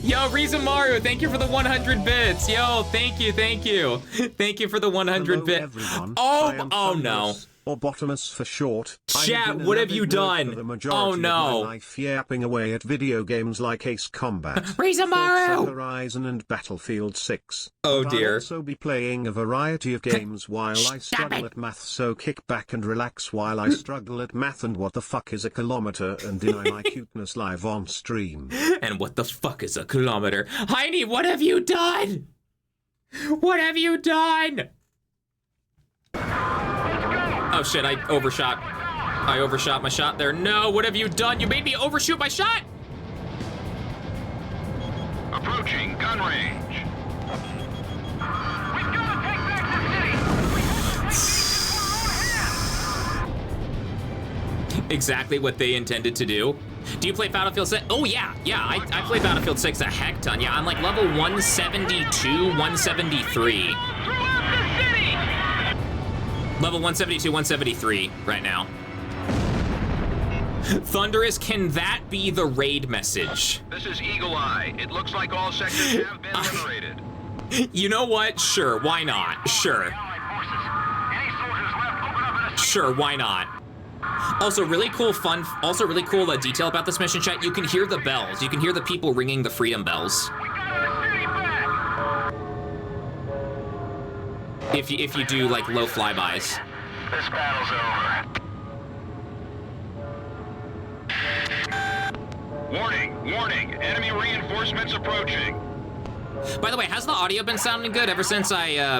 Yo, Reason Mario, thank you for the 100 bits. Yo, thank you. Thank you for the 100 bits. Oh no. Or Bottomus for short. Chat, what have you done? Oh no. Of my life yapping away at video games like Ace Combat, Reason Mario, Horizon, and Battlefield 6. Oh dear. I'll also be playing a variety of games while I struggle at math, so kick back and relax while I struggle at math and what the fuck is a kilometer and deny my cuteness live on stream. And what the fuck is a kilometer? Heine, what have you done? What have you done? Oh shit, I overshot my shot there. No, what have you done? You made me overshoot my shot! Approaching gun range. We've got to take back the city! Exactly what they intended to do. Do you play Battlefield 6? Oh yeah, I play Battlefield 6 a heck ton. Yeah, I'm like level 172, 173. Level 172, 173 right now. Thunderous, can that be the raid message? This is Eagle Eye. It looks like all sectors have been liberated. You know what? Sure, why not? Sure. Sure, why not? Also, really cool detail about this mission, chat. You can hear the bells. You can hear the people ringing the freedom bells. if you do like low flybys. This battle's over. Warning, warning, enemy reinforcements approaching. By the way, has the audio been sounding good ever since I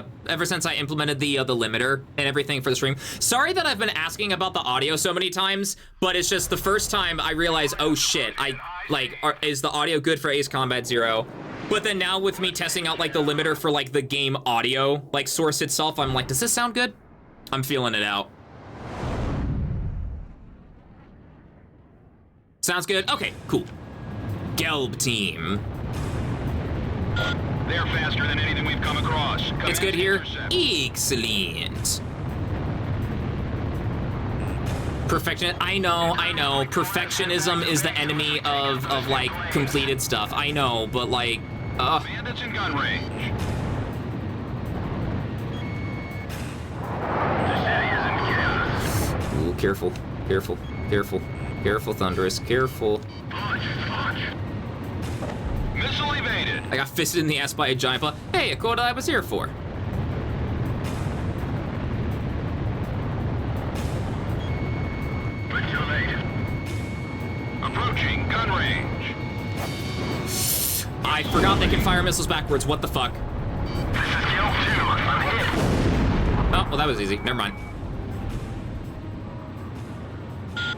implemented the limiter and everything for the stream? Sorry that I've been asking about the audio so many times, but it's just the first time I realized, oh shit, is the audio good for Ace Combat Zero? But then now with me testing out like the limiter for like the game audio, like source itself, I'm like, does this sound good? I'm feeling it out. Sounds good? Okay, cool. Gelb team. They're faster than anything we've come across. It's good here? Excellent. Perfection, I know. Perfectionism is the enemy of like completed stuff. I know, but like, Bandits in gun range. The city is in chaos. Ooh, careful, careful, careful, careful, Thunderous, careful. Launch. Missile evaded. I got fisted in the ass by a giant ball. Hey, a quota I was here for. But too late. Approaching gun range. I forgot they can fire missiles backwards. What the fuck? This is Kill 2. I'm hit. Oh, well, that was easy. Never mind.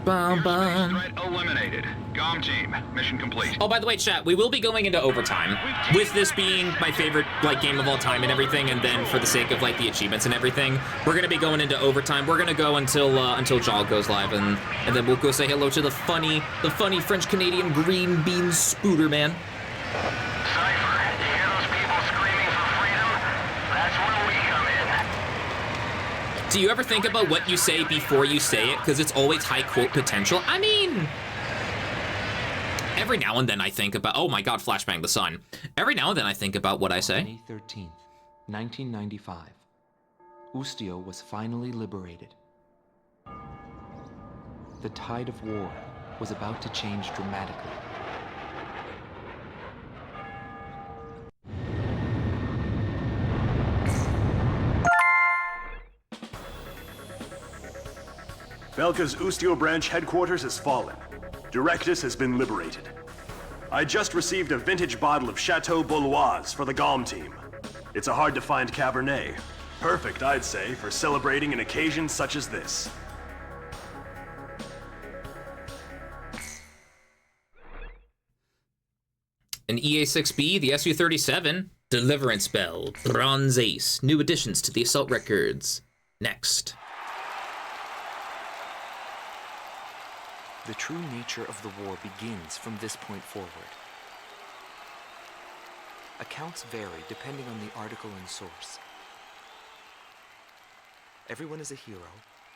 Bum, bum. Threat eliminated. GOM team, mission complete. Oh, by the way, chat, we will be going into overtime. With this being my favorite like game of all time and everything, and then for the sake of like the achievements and everything, we're gonna be going into overtime. We're gonna go until Jal goes live, and then we'll go say hello to the funny French Canadian green bean spooter man. Cypher, you hear those people screaming for freedom? That's where we come in. Do you ever think about what you say before you say it? Because it's always high quote potential. I mean, every now and then I think about, oh my god, flashbang the sun. Every now and then I think about what I say. May 13th, 1995. Ustio was finally liberated. The tide of war was about to change dramatically. Belka's Ustio branch headquarters has fallen. Directus has been liberated. I just received a vintage bottle of Chateau Bauloise for the GOM team. It's a hard-to-find Cabernet. Perfect, I'd say, for celebrating an occasion such as this. An EA6B, the SU-37, Deliverance Bell, Bronze Ace, new additions to the Assault records. Next. The true nature of the war begins from this point forward. Accounts vary depending on the article and source. Everyone is a hero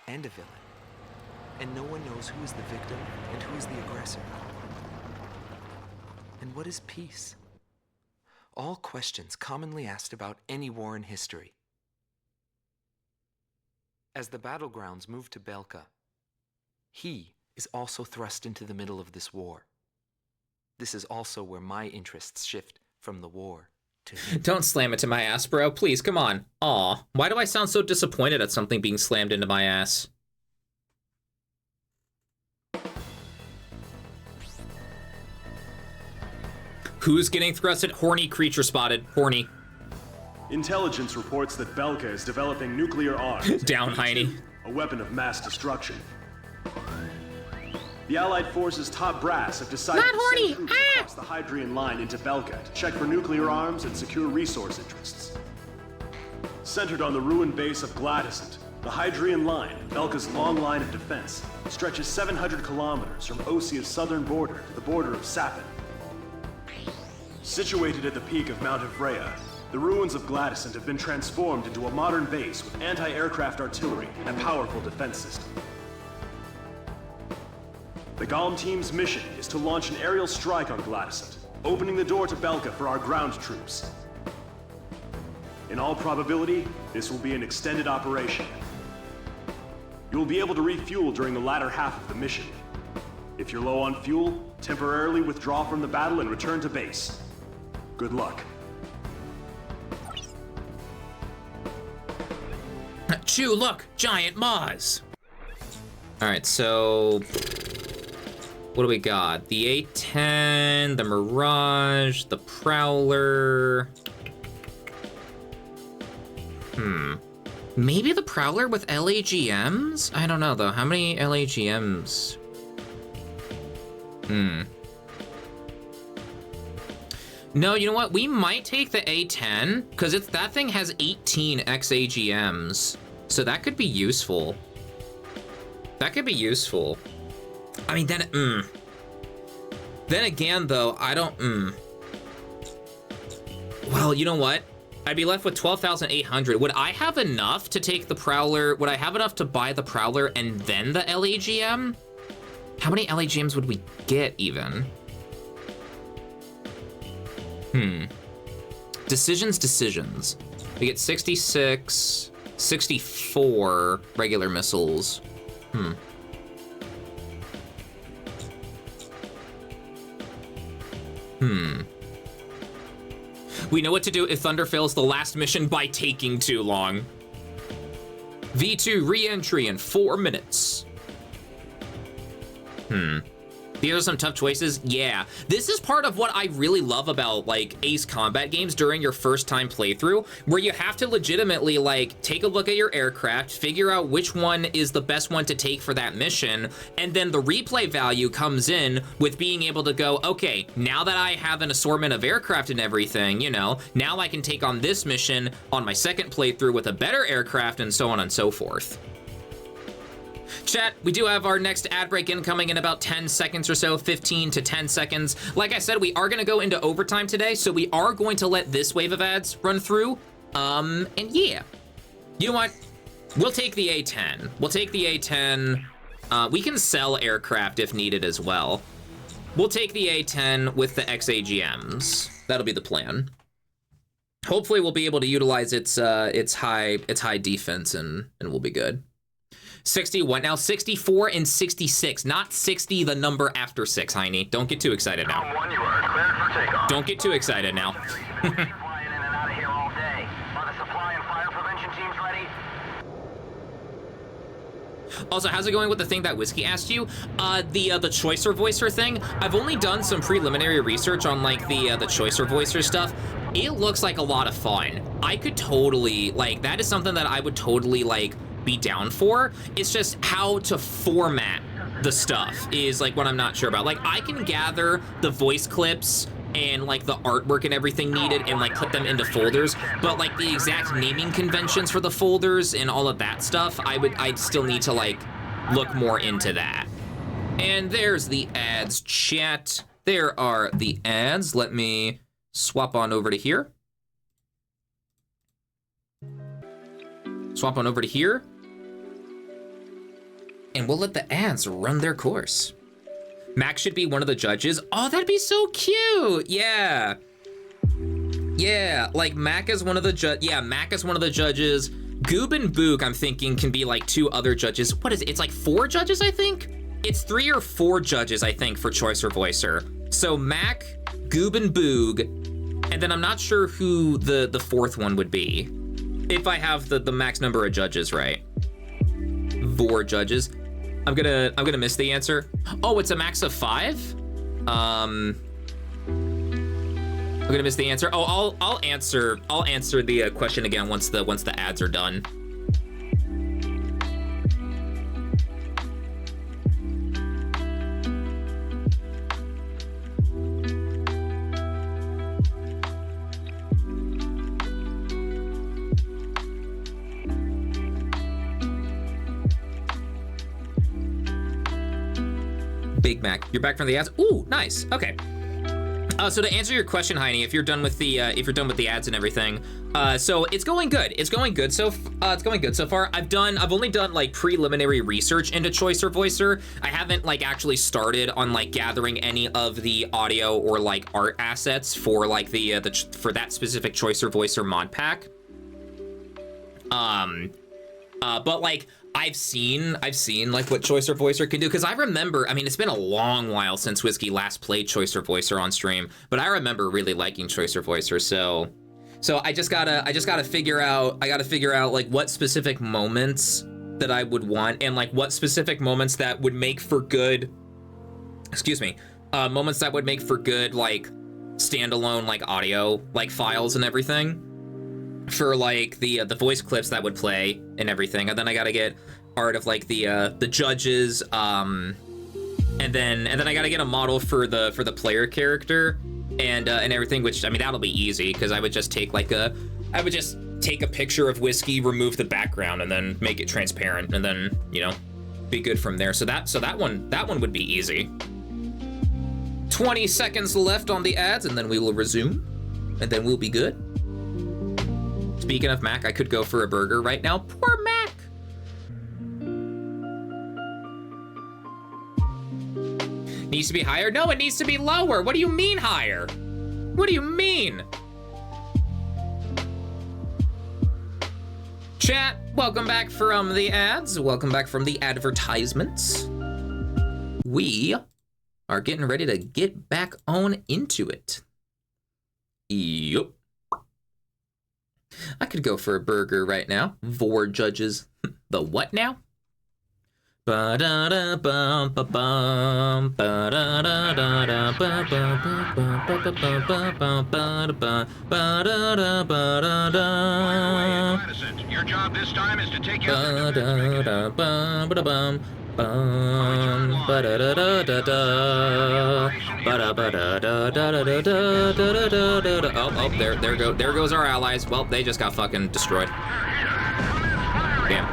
and a villain, and no one knows who is the victim and who is the aggressor. And what is peace? All questions commonly asked about any war in history. As the battlegrounds move to Belka, he is also thrust into the middle of this war. This is also where my interests shift from the war to him. Don't slam it to my ass, bro. Please, come on. Aw, why do I sound so disappointed at something being slammed into my ass? Who's getting thrusted? Horny creature spotted. Horny. Intelligence reports that Belka is developing nuclear arms. Down, Heine. A weapon of mass destruction. The Allied forces' top brass have decided Not to horny. send troops across the Hydrian line into Belka to check for nuclear arms and secure resource interests. Centered on the ruined base of Gladysant, the Hydrian line, Belka's long line of defense, stretches 700 kilometers from Osia's southern border to the border of Sapin. Situated at the peak of Mount Evrea, the ruins of Gladysant have been transformed into a modern base with anti-aircraft artillery and a powerful defense system. The GOM team's mission is to launch an aerial strike on Gladysant, opening the door to Belka for our ground troops. In all probability, this will be an extended operation. You will be able to refuel during the latter half of the mission. If you're low on fuel, temporarily withdraw from the battle and return to base. Good luck. Chew, look, giant maws. All right, so what do we got? The A10, the Mirage, the Prowler. Maybe the Prowler with LAGMs? I don't know though. How many LAGMs? No, you know what? We might take the A10 because that thing has 18 XAGMs. So that could be useful. That could be useful. I mean, then again though, I don't, Well, you know what? I'd be left with 12,800. Would I have enough to take the Prowler? Would I have enough to buy the Prowler and then the LAGM? How many LAGMs would we get even? Decisions. We get 66, 64 regular missiles. We know what to do if Thunder fails the last mission by taking too long. V2 re-entry in 4 minutes. These are some tough choices. Yeah, this is part of what I really love about like Ace Combat games during your first time playthrough, where you have to legitimately like take a look at your aircraft, figure out which one is the best one to take for that mission, and then the replay value comes in with being able to go, okay, now that I have an assortment of aircraft and everything, you know, now I can take on this mission on my second playthrough with a better aircraft and so on and so forth. Chat, we do have our next ad break incoming in about 10 seconds or so, 15 to 10 seconds. Like I said, we are gonna go into overtime today, so we are going to let this wave of ads run through. And yeah, you know what? We'll take the A10. We'll take the A10. We can sell aircraft if needed as well. We'll take the A10 with the XAGMs. That'll be the plan. Hopefully we'll be able to utilize its high defense and we'll be good. 61, now 64 and 66, not 60, the number after 6, Heine. Don't get too excited now. One, you are cleared for takeoff. Don't get too excited now. Flying in and out of here all day. Are the supply and fire prevention teams ready? Also, how's it going with the thing that Whiskey asked you? The Choicer Voicer thing. I've only done some preliminary research on like the Choicer Voicer stuff. It looks like a lot of fun. I could totally, like, that is something that I would totally like be down for. It's just how to format the stuff is like what I'm not sure about. Like I can gather the voice clips and like the artwork and everything needed and like put them into folders, but like the exact naming conventions for the folders and all of that stuff, I'd still need to like look more into that. And there's the ads, chat. There are the ads. Let me swap on over to here. Swap on over to here. And we'll let the ads run their course. Mac should be one of the judges. Oh, that'd be so cute. Yeah. Yeah, like Mac is one of the Mac is one of the judges. Goob and Boog, I'm thinking, can be like 2 other judges. What is it? It's like 4 judges, I think? It's 3 or 4 judges, I think, for Choicer Voicer. So Mac, Goob and Boog, and then I'm not sure who the 4th one would be. If I have the max number of judges right. 4 judges. I'm gonna miss the answer. Oh, it's a max of 5? I'm gonna miss the answer. Oh, I'll answer the question again once the ads are done. Big Mac, you're back from the ads. Ooh, nice. Okay. So to answer your question, Heine, if you're done with the ads and everything, so it's going good. It's going good so far. I've only done like preliminary research into Choicer Voicer. I haven't like actually started on like gathering any of the audio or like art assets for like for that specific Choicer Voicer mod pack. But like I've seen like what Choicer Voicer can do, because I remember, I mean, it's been a long while since Whiskey last played Choicer Voicer on stream, but I remember really liking Choicer Voicer, so So I gotta figure out like what specific moments that I would want, and like what specific moments that would make for good, moments that would make for good like standalone like audio like files and everything for like the voice clips that would play and everything. And then I gotta get art of like the judges, and then I gotta get a model for the player character and everything, which I mean that'll be easy because I would just take a picture of whiskey, remove the background, and then make it transparent, and then, you know, be good from there. So that one would be easy. 20 seconds left on the ads, and then we will resume, and then we'll be good. Speaking of Mac, I could go for a burger right now. Poor Mac. Needs to be higher? No, it needs to be lower. What do you mean higher? What do you mean? Chat, welcome back from the ads. Welcome back from the advertisements. We are getting ready to get back on into it. Yup. I could go for a burger right now. VOD judges. The what now? Ba-da-da-bum, ba-bum, ba-da-da-da-da, ba-da-da-ba-da-da. Your job this time is to take care of oh, there goes our allies. Well, they just got fucking destroyed. Damn.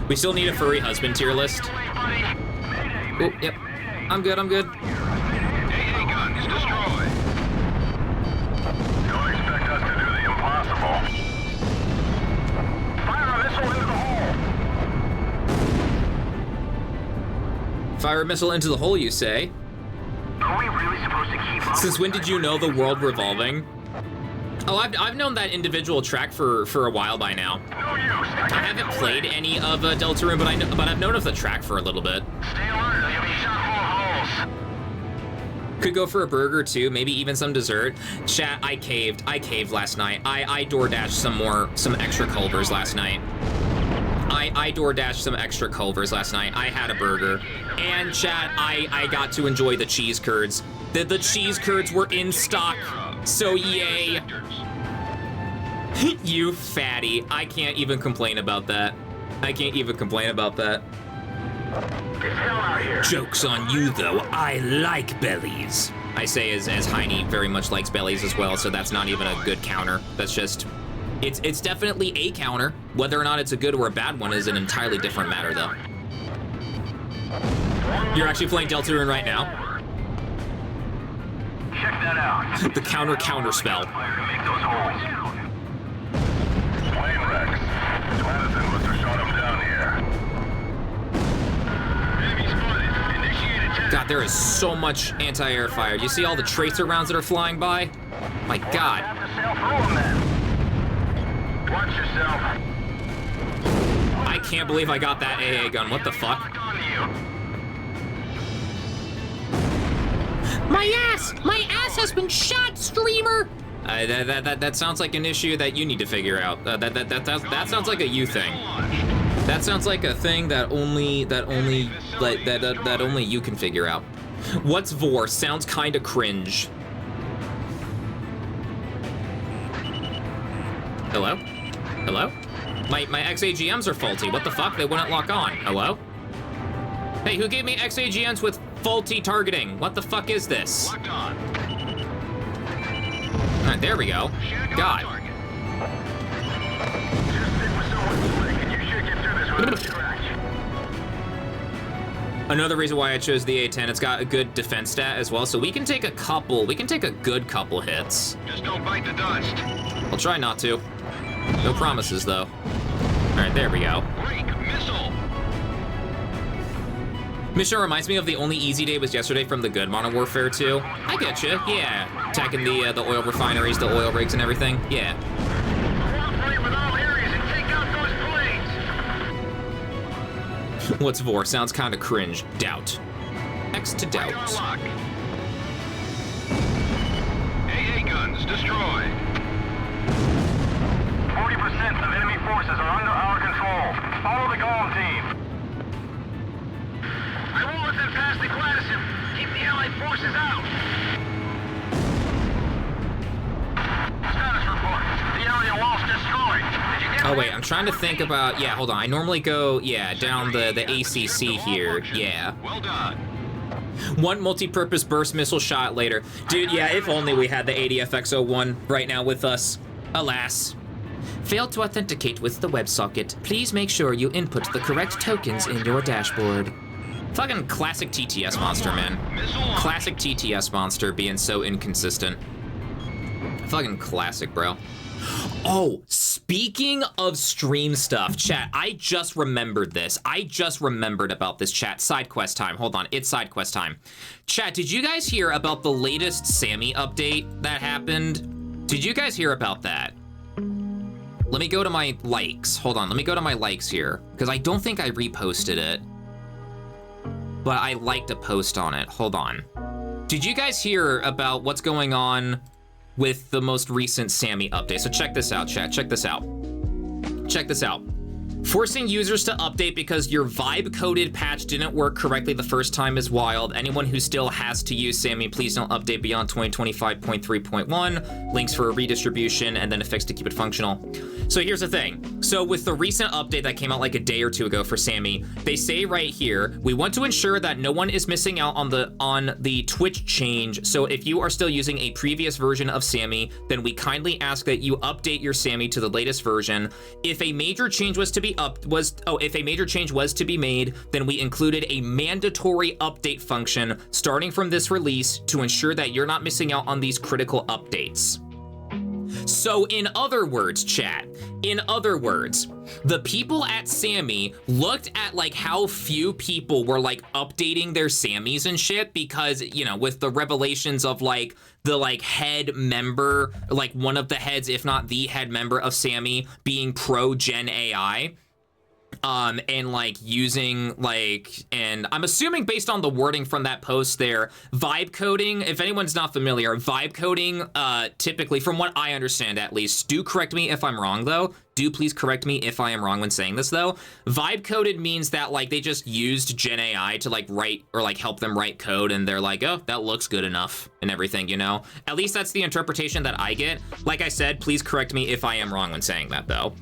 We still need a furry husband tier list. Oh, yep. I'm good. AA guns destroyed. Don't expect us to do the impossible. Fire a missile into the hole. Fire a missile into the hole, you say? Are we really supposed to keep up? Since when did you know the world revolving? Oh, I've known that individual track for a while by now. No use. I haven't played any of Deltarune, but I've known of the track for a little bit. Stay alert, you'll be shot full of holes. Could go for a burger too, maybe even some dessert. Chat, I caved last night. I DoorDashed some extra Culvers last night. I DoorDashed some extra Culvers last night. I had a burger. And chat, I got to enjoy the cheese curds. The cheese curds were in stock, so yay. You fatty. I can't even complain about that. Joke's on you, though. I like bellies. I say as Heine very much likes bellies as well, so that's not even a good counter. That's just... It's definitely a counter. Whether or not it's a good or a bad one is an entirely different matter, though. You're actually playing Deltarune right now? Check that out. The counter spell. Make those holes. Plane wrecks. Madison must have shot him down here. Enemy spotted. Initiate attack. God, there is so much anti-air fire. You see all the tracer rounds that are flying by? My God. Have to sail through them then. Watch yourself. I can't believe I got that AA gun. What the fuck? My ass has been shot, streamer. That sounds like an issue that you need to figure out. That sounds like a you thing. That sounds like a thing that only you can figure out. What's vor? Sounds kind of cringe. Hello? Hello? My XAGMs are faulty. What the fuck? They wouldn't lock on. Hello? Hey, who gave me XAGMs with faulty targeting? What the fuck is this? Locked on. Alright, there we go. God. Just stick with someone slick and you should get through this without a scratch. Another reason why I chose the A10, it's got a good defense stat as well, so we can take a good couple hits. Just don't bite the dust. I'll try not to. No promises, though. Alright, there we go. Break missile. Mission reminds me of the only easy day was yesterday from the good Modern Warfare 2. I get you, yeah. Attacking the oil refineries, the oil rigs and everything, yeah. Cooperate with all areas and take out those planes. What's vor? Sounds kind of cringe. Doubt. X to doubt. AA guns destroyed. Oh wait, I'm trying to think about, yeah, hold on. I normally go, yeah, down the ACC here, yeah. Well done. One multi-purpose burst missile shot later. Dude, yeah, if only we had the ADFX-01 right now with us. Alas. Failed to authenticate with the WebSocket. Please make sure you input the correct tokens in your dashboard. Fucking classic TTS monster, man. Classic TTS monster being so inconsistent. Fucking classic, bro. Oh, speaking of stream stuff, chat, I just remembered this. I just remembered about this, chat. Side quest time. Hold on, it's side quest time. Chat, did you guys hear about the latest Sammy update that happened? Did you guys hear about that? Let me go to my likes. Hold on, let me go to my likes here, because I don't think I reposted it. But I liked a post on it. Hold on. Did you guys hear about what's going on with the most recent Sammy update? So check this out, chat. Check this out. Check this out. Forcing users to update because your vibe-coded patch didn't work correctly the first time is wild. Anyone who still has to use Sammy, please don't update beyond 2025.3.1. Links for a redistribution and then a fix to keep it functional. So here's the thing. So with the recent update that came out like a day or two ago for Sammy, they say right here, we want to ensure that no one is missing out on the Twitch change. So if you are still using a previous version of Sammy, then we kindly ask that you update your Sammy to the latest version. If a major change was to be made, then we included a mandatory update function starting from this release to ensure that you're not missing out on these critical updates. So in other words, chat, in other words, the people at Sammy looked at like how few people were like updating their Sammys and shit because, you know, with the revelations of like the like head member, like one of the heads, if not the head member of Sammy being pro Gen AI. And like using like, and I'm assuming based on the wording from that post there, vibe coding, if anyone's not familiar, vibe coding, typically from what I understand at least, do correct me if I'm wrong though, do please correct me if I am wrong when saying this though, vibe coded means that like they just used Gen AI to like write or like help them write code and they're like, oh, that looks good enough and everything, you know? At least that's the interpretation that I get. Like I said, please correct me if I am wrong when saying that though.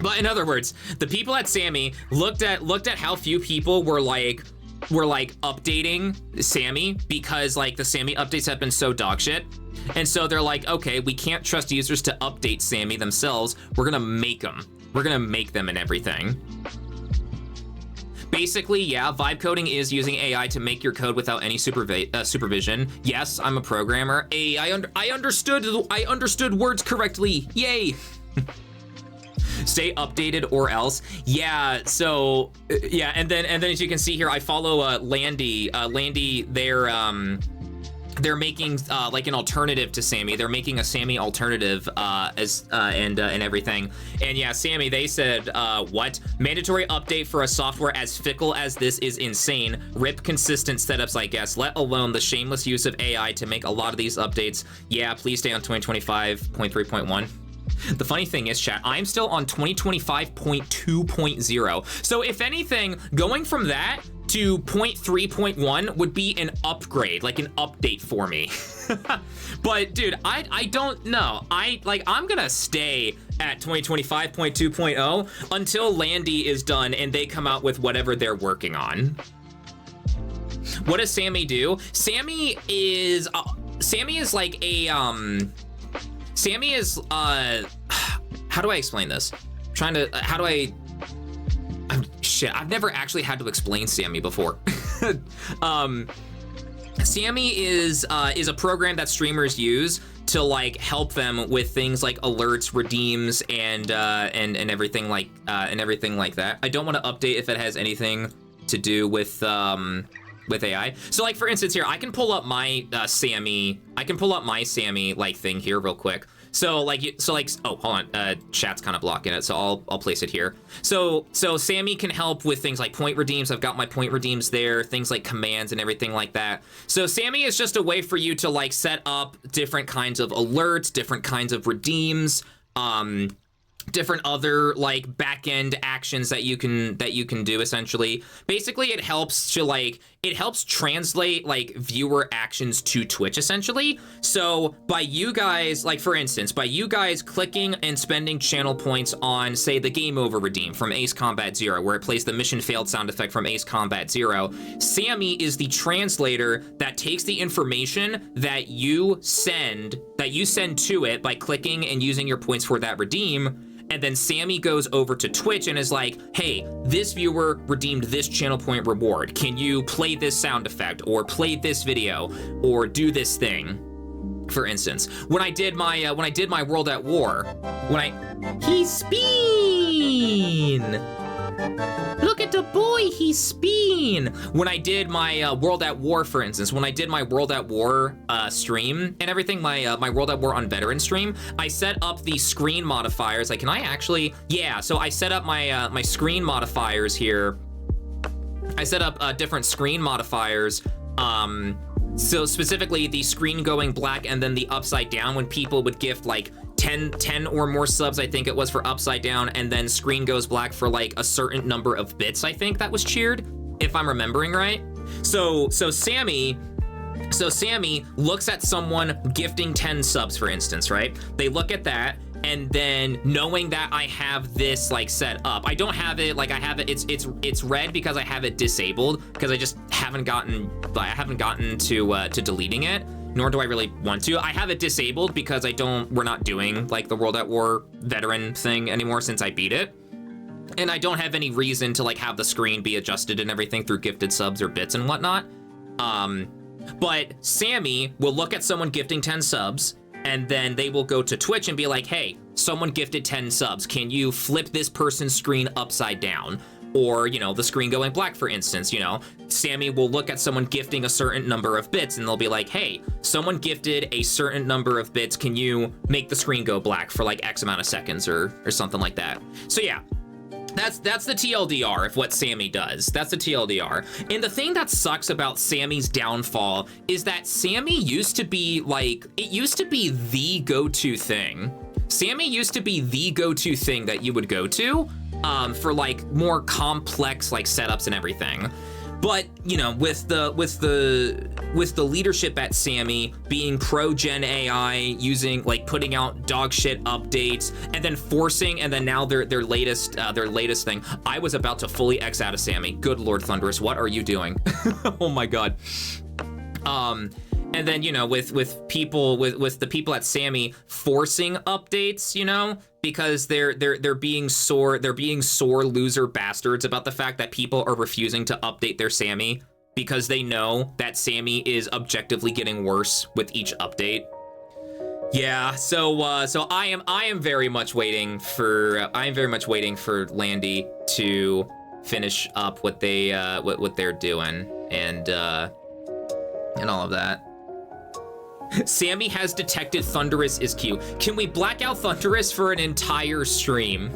But in other words, the people at Sammy looked at how few people were like updating Sammy because like the Sammy updates have been so dog shit. And so they're like, okay, we can't trust users to update Sammy themselves. We're gonna make them. We're gonna make them and everything. Basically, yeah, vibe coding is using AI to make your code without any supervision. Yes, I'm a programmer. I understood words correctly. Yay. Stay updated or else. Yeah, so yeah, and then as you can see here, I follow Landy. Landy, they're making like an alternative to Sammy. They're making a Sammy alternative and everything. And yeah, Sammy, they said what? Mandatory update for a software as fickle as this is insane. Rip consistent setups, I guess, let alone the shameless use of AI to make a lot of these updates. Yeah, please stay on 2025.3.1. The funny thing is, chat, I'm still on 2025.2.0. So if anything, going from that to 0.3.1 would be an upgrade, like an update for me. But dude, I don't know. I'm gonna stay at 2025.2.0 until Landy is done and they come out with whatever they're working on. What does Sammy do? Sammy is like a Sammy is, how do I explain this? Shit, I've never actually had to explain Sammy before. Sammy is a program that streamers use to like help them with things like alerts, redeems, and everything like that. I don't want to update if it has anything to do with AI. So like for instance here, I can pull up my Sammy like thing here real quick. So oh, hold on, chat's kind of blocking it, so I'll place it here. So Sammy can help with things like point redeems. I've got my point redeems there, things like commands and everything like that. So Sammy is just a way for you to like set up different kinds of alerts, different kinds of redeems, different other like back-end actions that you can do essentially. Basically, it helps to like it helps translate like viewer actions to Twitch essentially. So by you guys, like for instance, by you guys clicking and spending channel points on, say, the Game Over redeem from Ace Combat Zero, where it plays the mission failed sound effect from Ace Combat Zero, Sammy is the translator that takes the information that you send to it by clicking and using your points for that redeem. And then Sammy goes over to Twitch and is like, hey, this viewer redeemed this channel point reward. Can you play this sound effect or play this video or do this thing? For instance, when I did my World at War, he's Speen! Look at the boy, he's Speen! When I did my World at War, for instance, when I did my World at War stream and everything, my World at War on Veteran stream, I set up the screen modifiers. Like, can I actually? Yeah, so I set up my my screen modifiers here. I set up different screen modifiers. So specifically the screen going black and then the upside down when people would gift like 10 or more subs, I think it was, for upside down, and then screen goes black for like a certain number of bits, I think that was cheered, if I'm remembering right. So Sammy looks at someone gifting 10 subs, for instance, right? They look at that, and then knowing that I have this like set up, I don't have it like I have it. It's red because I have it disabled because I just haven't gotten to deleting it. Nor do I really want to. I have it disabled because we're not doing like the World at War veteran thing anymore since I beat it. And I don't have any reason to like have the screen be adjusted and everything through gifted subs or bits and whatnot. But Sammy will look at someone gifting 10 subs and then they will go to Twitch and be like, hey, someone gifted 10 subs. Can you flip this person's screen upside down? Or, you know, the screen going black, for instance, you know, Sammy will look at someone gifting a certain number of bits and they'll be like, hey, someone gifted a certain number of bits. Can you make the screen go black for like X amount of seconds or something like that? So yeah, that's the TLDR of what Sammy does. That's the TLDR. And the thing that sucks about Sammy's downfall is that Sammy used to be like, it used to be the go-to thing. Sammy used to be the go-to thing that you would go to for like more complex like setups and everything. But you know, with the leadership at Sammy being pro Gen AI, using like putting out dog shit updates, and then forcing, and then now their latest thing. I was about to fully X out of Sammy. Good Lord Thunderous, what are you doing? Oh my God. And then, you know, with the people at Sammy forcing updates, you know, because they're being sore loser bastards about the fact that people are refusing to update their Sammy because they know that Sammy is objectively getting worse with each update. Yeah, so I am very much waiting for Landy to finish up what they're doing and all of that. Sammy has detected Thunderous is cute. Can we black out Thunderous for an entire stream?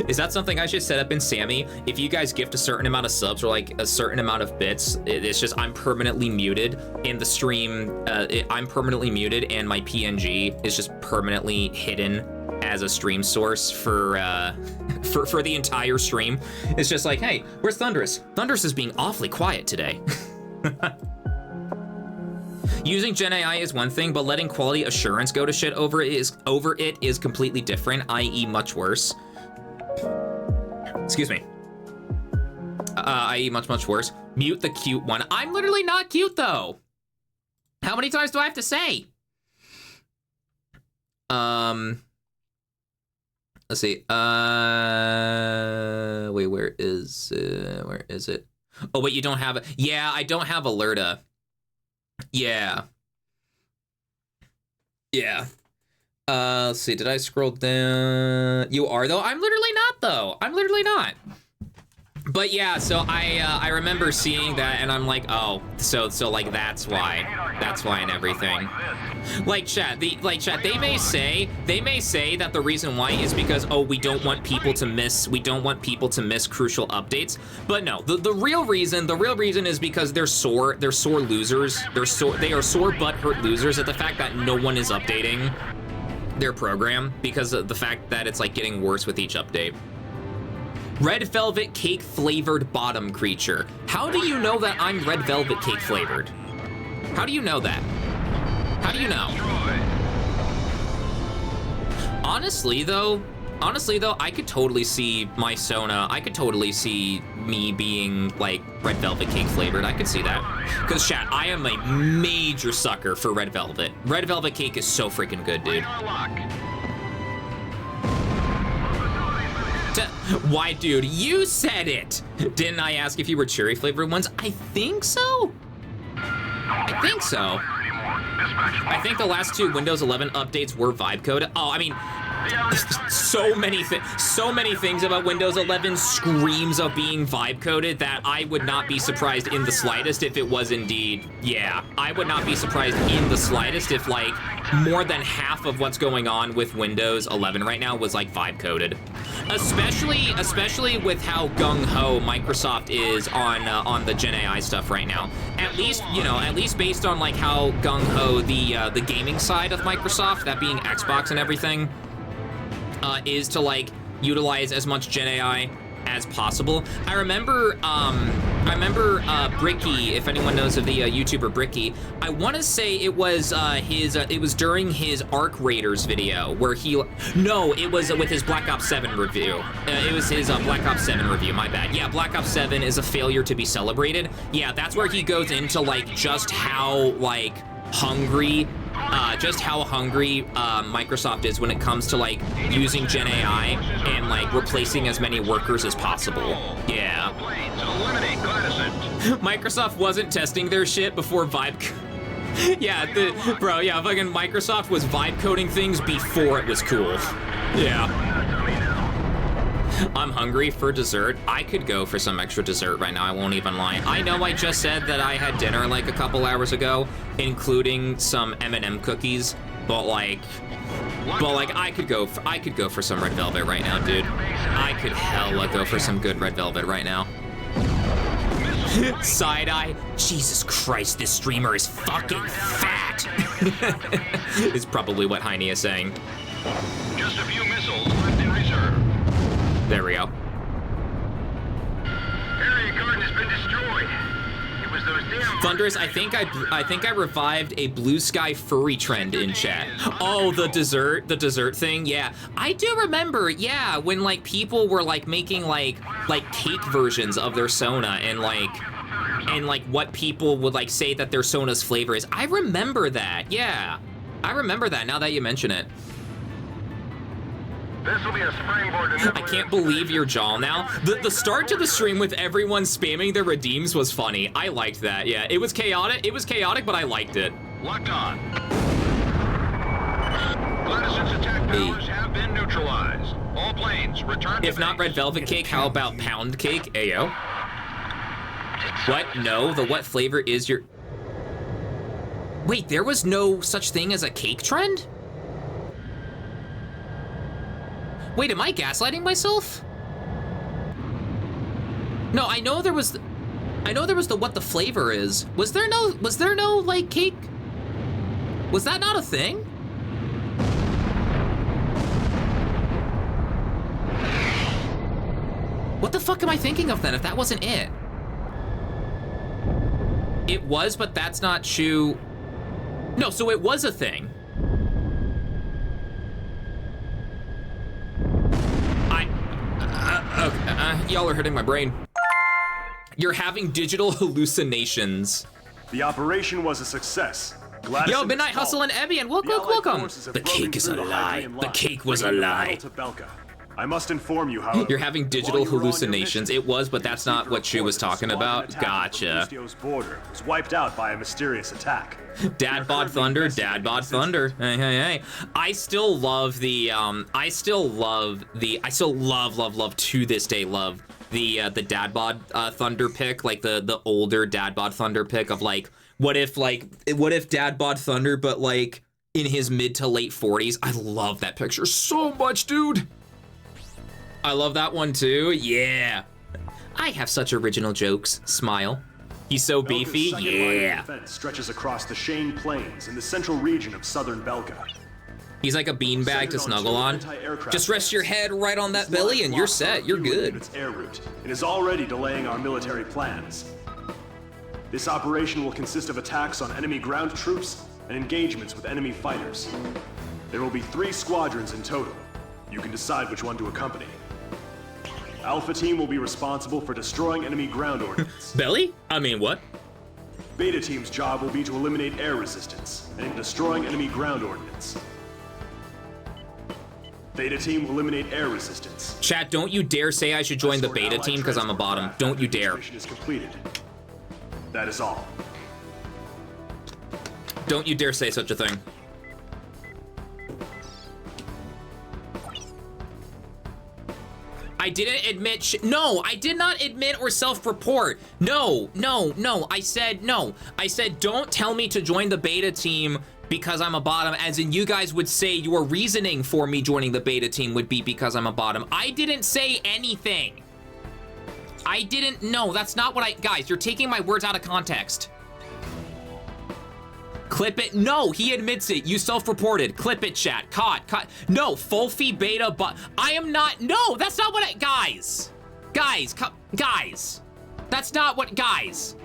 Is that something I should set up in Sammy? If you guys gift a certain amount of subs or like a certain amount of bits, it's just I'm permanently muted in the stream. I'm permanently muted and my PNG is just permanently hidden as a stream source for the entire stream. It's just like, hey, where's Thunderous? Thunderous is being awfully quiet today. Using Gen AI is one thing, but letting quality assurance go to shit over it is completely different, i.e. much worse. Excuse me. I.e. much worse. Mute the cute one. I'm literally not cute though. How many times do I have to say? Let's see. Wait, where is it? Oh wait, you don't have it. Yeah, I don't have Alerta. Yeah. Let's see, did I scroll down? You are though? I'm literally not though. I'm literally not. But yeah, so I remember seeing that and I'm like, oh, so like that's why and everything. Like chat, they may say that the reason why is because, oh, we don't want people to miss crucial updates. But no, the real reason is because they're sore losers. They are sore butthurt losers at the fact that no one is updating their program because of the fact that it's like getting worse with each update. Red velvet cake flavored bottom creature. How do you know that I'm red velvet cake flavored? How do you know that? How do you know? Honestly though, I could totally see my Sona. I could totally see me being like red velvet cake flavored. I could see that. Cause chat, I am a major sucker for red velvet. Red velvet cake is so freaking good, dude. Why, dude, you said it. Didn't I ask if you were cherry flavored ones? I think so. I think so. I think the last 2 Windows 11 updates were vibe coded. Oh, I mean, so many things about Windows 11 screams of being vibe coded that I would not be surprised in the slightest if it was indeed. Yeah, I would not be surprised in the slightest if like more than half of what's going on with Windows 11 right now was like vibe coded. Especially with how gung-ho Microsoft is on the Gen AI stuff right now. At least, you know, at least based on like how gung-ho the gaming side of Microsoft, that being Xbox and everything, is to like utilize as much Gen AI as possible. I remember Bricky, if anyone knows of the YouTuber Bricky, I want to say it was it was during his Arc Raiders video where it was with his Black Ops 7 review. It was his Black Ops 7 review, my bad. Yeah, Black Ops 7 is a failure to be celebrated. Yeah, that's where he goes into like just how like hungry Microsoft is when it comes to like using Gen AI and like replacing as many workers as possible. Yeah. Microsoft wasn't testing their shit before vibe. Yeah, fucking Microsoft was vibe coding things before it was cool. Yeah. I'm hungry for dessert. I could go for some extra dessert right now, I won't even lie. I know I just said that I had dinner like a couple hours ago, including some M&M cookies, but like I could go for some red velvet right now, dude. I could hella go for some good red velvet right now. Side eye. Jesus Christ, this streamer is fucking fat. Is probably what Heine is saying. Just a few missiles left in reserve. There we go. Area garden has been destroyed. It was those damn Thunderous, I think I revived a blue sky furry trend in chat. Oh, the dessert thing. Yeah, I do remember. Yeah, when like people were like making like cake versions of their Sona and like what people would like say that their Sona's flavor is. I remember that. Yeah, I remember that now that you mention it. This will be a springboard to I can't believe your jaw now. The start to the stream with everyone spamming their redeems was funny. I liked that. Yeah, it was chaotic. It was chaotic, but I liked it. Locked on. Gladyson's attack powers have been neutralized. All planes return to If not red velvet cake, how about pound cake? Ayo. What? No, the what flavor is your... Wait, there was no such thing as a cake trend? Wait, am I gaslighting myself? No, I know there was the what the flavor is. Was there no like cake? Was that not a thing? What the fuck am I thinking of then if that wasn't it? It was, but that's not true. No, so it was a thing. Okay, y'all are hurting my brain. You're having digital hallucinations. The operation was a success. Yo, Midnight Hustle and Ebian, welcome. The cake is a lie. The cake was a lie. I must inform you, however, you're having digital hallucinations. It was, but that's not what Shu was talking about. Gotcha. Ustio's border was wiped out by a mysterious attack. Dad bod thunder. Hey. I still love to this day love the dad bod thunder pick, like the older dad bod thunder pick of like what if dad bod thunder but like in his mid to late 40s. I love that picture so much, dude. I love that one too. Yeah. I have such original jokes. Smile. He's so beefy. Yeah. Stretches across the Shane Plains in the central region of southern Belka. He's like a beanbag to snuggle on. Just rest your head right on that belly and you're set. You're good. Its air route and is already delaying our military plans. This operation will consist of attacks on enemy ground troops and engagements with enemy fighters. There will be 3 squadrons in total. You can decide which one to accompany. Alpha Team will be responsible for destroying enemy ground ordnance. Belly? I mean, what? Beta Team's job will be to eliminate air resistance and destroying enemy ground ordnance. Beta Team will eliminate air resistance. Chat, don't you dare say I should join the Beta Team because I'm a bottom. Don't you dare. Mission is completed. That is all. Don't you dare say such a thing. I didn't admit no, I did not admit or self-report. No, I said no. I said don't tell me to join the Beta Team because I'm a bottom, as in you guys would say your reasoning for me joining the Beta Team would be because I'm a bottom. I didn't say anything. I didn't know. That's not what guys, you're taking my words out of context. Clip it. No, he admits it. You self-reported. Clip it, chat. Caught. No, Fulfi Beta, but I am not. No, that's not what guys. Guys. That's not what, guys.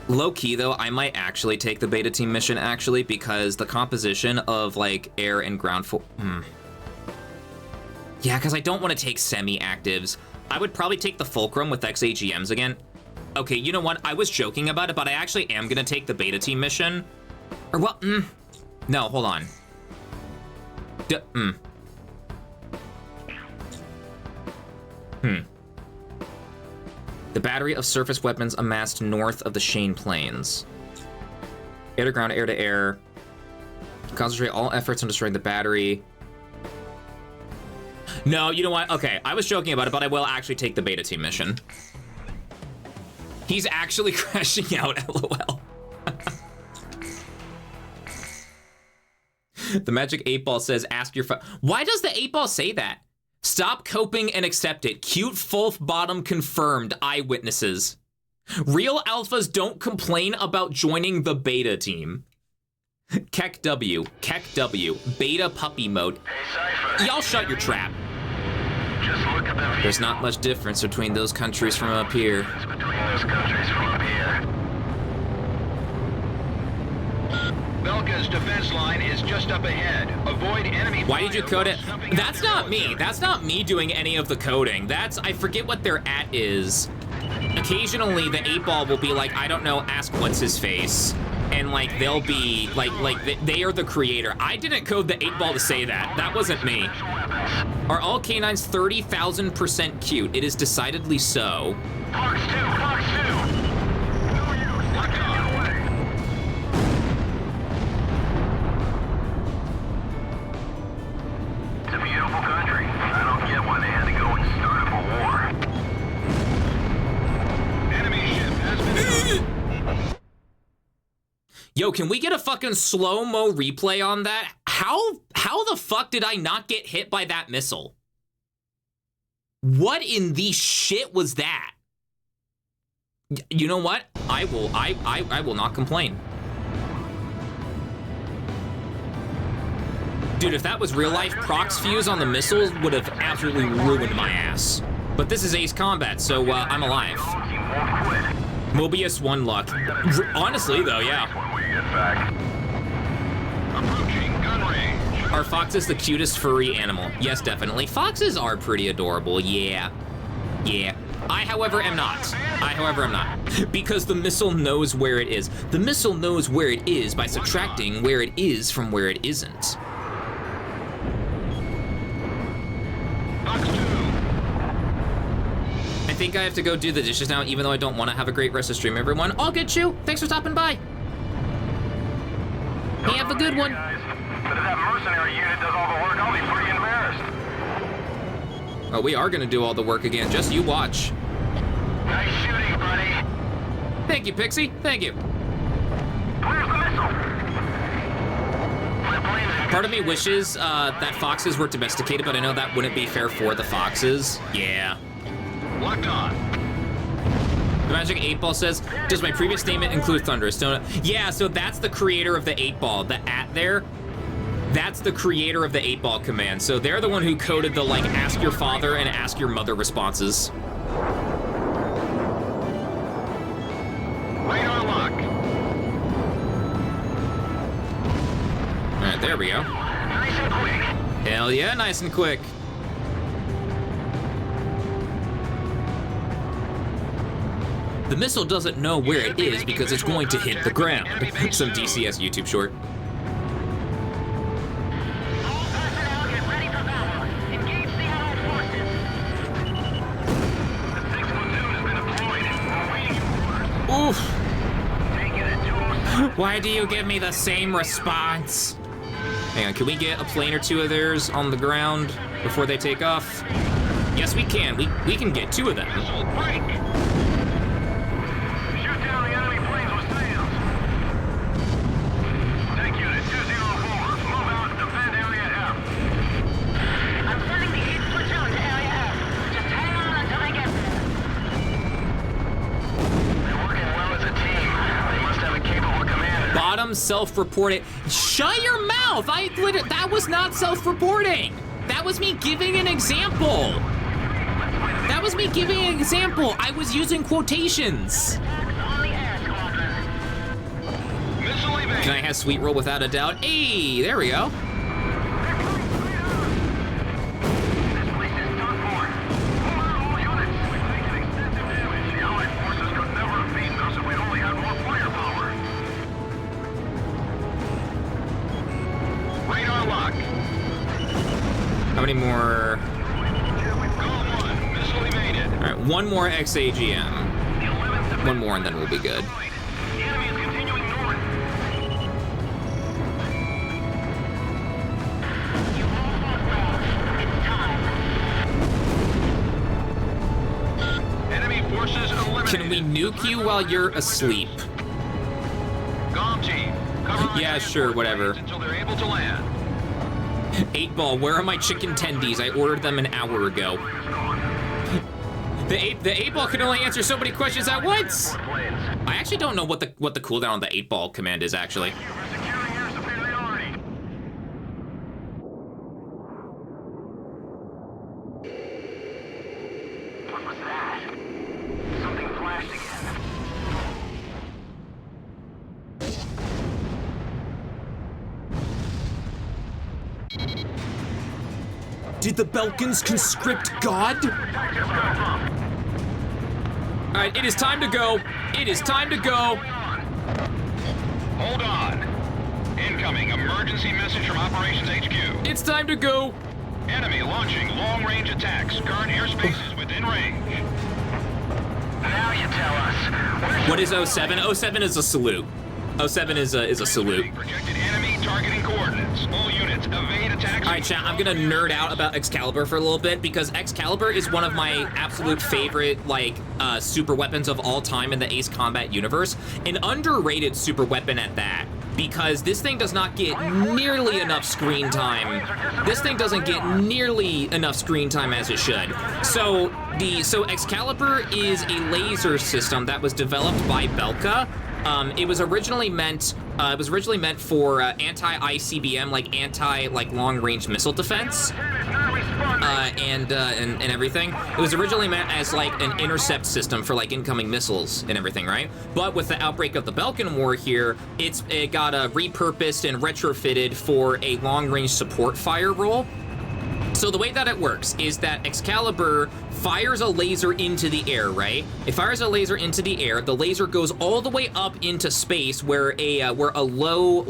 Low-key, though, I might actually take the Beta Team mission, actually, because the composition of, like, air and ground Yeah, because I don't want to take semi-actives. I would probably take the Fulcrum with XAGMs again. Okay, you know what? I was joking about it, but I actually am going to take the Beta Team mission. Or, well, no, hold on. The battery of surface weapons amassed north of the Shane Plains. Air to ground, air to air. Concentrate all efforts on destroying the battery. No, you know what? Okay, I was joking about it, but I will actually take the Beta Team mission. He's actually crashing out, LOL. The Magic 8-Ball says, ask your Why does the 8-Ball say that? Stop coping and accept it. Cute Fulf bottom confirmed. Eyewitnesses. Real alphas don't complain about joining the Beta Team. Keck W. Beta puppy mode. Y'all shut your trap. There's not much difference between those countries from up here. Belka's defense line is just up ahead. Avoid enemy. Why did you code it? That's not me. That's not me doing any of the coding. I forget what their at is. Occasionally, the 8-Ball will be like, I don't know, ask what's his face. And like, they'll be like they are the creator. I didn't code the 8-Ball to say that. That wasn't me. Are all canines 30,000% cute? It is decidedly so. Fox 2. Yo, can we get a fucking slow-mo replay on that? How the fuck did I not get hit by that missile? What in the shit was that? You know what? I will not complain. Dude, if that was real life, prox fuse on the missiles would have absolutely ruined my ass. But this is Ace Combat, so I'm alive. Mobius 1 luck. Honestly, though, yeah. Are foxes the cutest furry animal? Yes, definitely. Foxes are pretty adorable, yeah. I, however, am not. Because the missile knows where it is. The missile knows where it is by subtracting where it is from where it isn't. I think I have to go do the dishes now, even though I don't want to have a great rest of stream, everyone. All good, Chew. Thanks for stopping by. Hey, have a good one. But if that mercenary unit does all the work, I'll be pretty embarrassed. Oh, we are gonna do all the work again. Just you watch. Nice shooting, buddy. Thank you, Pixie. Thank you. Where's the missile? Part of me wishes that foxes were domesticated, but I know that wouldn't be fair for the foxes. Yeah. Locked on. The Magic 8-Ball says, does my previous statement include Thunderstone? Yeah, so that's the creator of the 8-Ball. The @ there, that's the creator of the 8-Ball command. So they're the one who coded the, like, ask your father and ask your mother responses. Radar lock. All right, there we go. Nice and quick. Hell yeah, nice and quick. The missile doesn't know where it is because it's going to hit the ground. Some DCS YouTube short. All personnel get ready for battle. Engage the Allied forces. The 6 platoon has been deployed. We're waiting for orders. Oof. Take it at 207. Why do you give me the same response? Hang on, can we get a plane or two of theirs on the ground before they take off? Yes, we can. We can get 2 of them. Missile break. Shoot down the enemy planes with SAMs. Take unit 204. Move out and defend area F. I'm sending the 8th platoon to area F. Just hang on until I get there. They're working well as a team. They must have a capable commander. Bottom self-reported. Shut your mouth! That was not self-reporting. That was me giving an example. That was me giving an example. I was using quotations. Missile evade. Can I have sweet roll without a doubt? Hey, there we go. This place is done for. Pull out all units. We've taken extensive damage. The Allied forces could never have beaten us if we'd only had more firepower. Radar lock. How many more? Call 1. Missile evaded. All right, one more XAGM. The 11th One more and then we'll be good. The enemy is continuing north. You all fought well. It's time. Enemy forces eliminated. Can we nuke you while you're asleep? Comm team, cover my Yeah, sure, whatever. until they're able to land. 8-Ball, where are my chicken tendies? I ordered them an hour ago. The 8-Ball can only answer so many questions at once. Planes. I actually don't know what the cooldown on the 8-Ball command is actually. Thank you for securing your superiority. What was that? Something flashed again. Did the Belkans conscript God? All right, it is time to go. It is time to go. Hold on. Incoming emergency message from Operations HQ. It's time to go. Enemy launching long-range attacks. Current airspace is within range. Now you tell us. What is 07? 07 is a salute. 07 is a salute. Projected enemy targeting coordinates. All units evade attacks. All right, chat, I'm gonna nerd out about Excalibur for a little bit because Excalibur is one of my absolute favorite, like, super weapons of all time in the Ace Combat universe. An underrated super weapon at that, because this thing does not get nearly enough screen time. This thing doesn't get nearly enough screen time as it should. So Excalibur is a laser system that was developed by Belka. It was originally meant for anti-ICBM, like long-range missile defense, and everything. It was originally meant as like an intercept system for like incoming missiles and everything, right? But with the outbreak of the Belkan War here, it got repurposed and retrofitted for a long-range support fire role. So the way that it works is that Excalibur fires a laser into the air, right? It fires a laser into the air. The laser goes all the way up into space where a low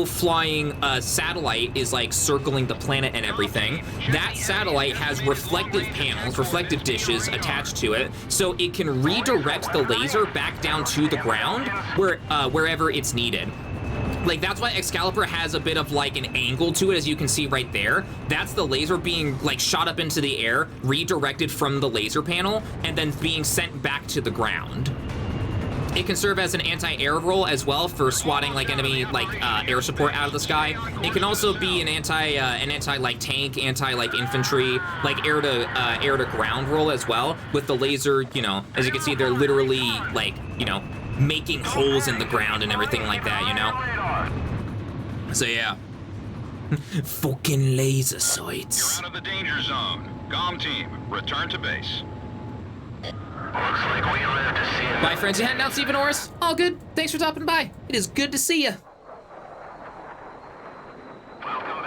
flying satellite is like circling the planet and everything. That satellite has reflective panels, reflective dishes attached to it, so it can redirect the laser back down to the ground wherever it's needed. Like, that's why Excalibur has a bit of like an angle to it, as you can see right there. That's the laser being like shot up into the air, redirected from the laser panel, and then being sent back to the ground. It can serve as an anti-air role as well for swatting like enemy like air support out of the sky. It can also be an anti like tank, anti like infantry, like air to ground role as well. With the laser, you know, as you can see, they're literally like, you know, making holes in the ground and everything like that, you know. So yeah. Fucking laser sights. You're out of the danger zone. Comm team, return to base. Looks like we live to see it. Bye, friends. You heading out, Stephen Norris? All good. Thanks for stopping by. It is good to see you.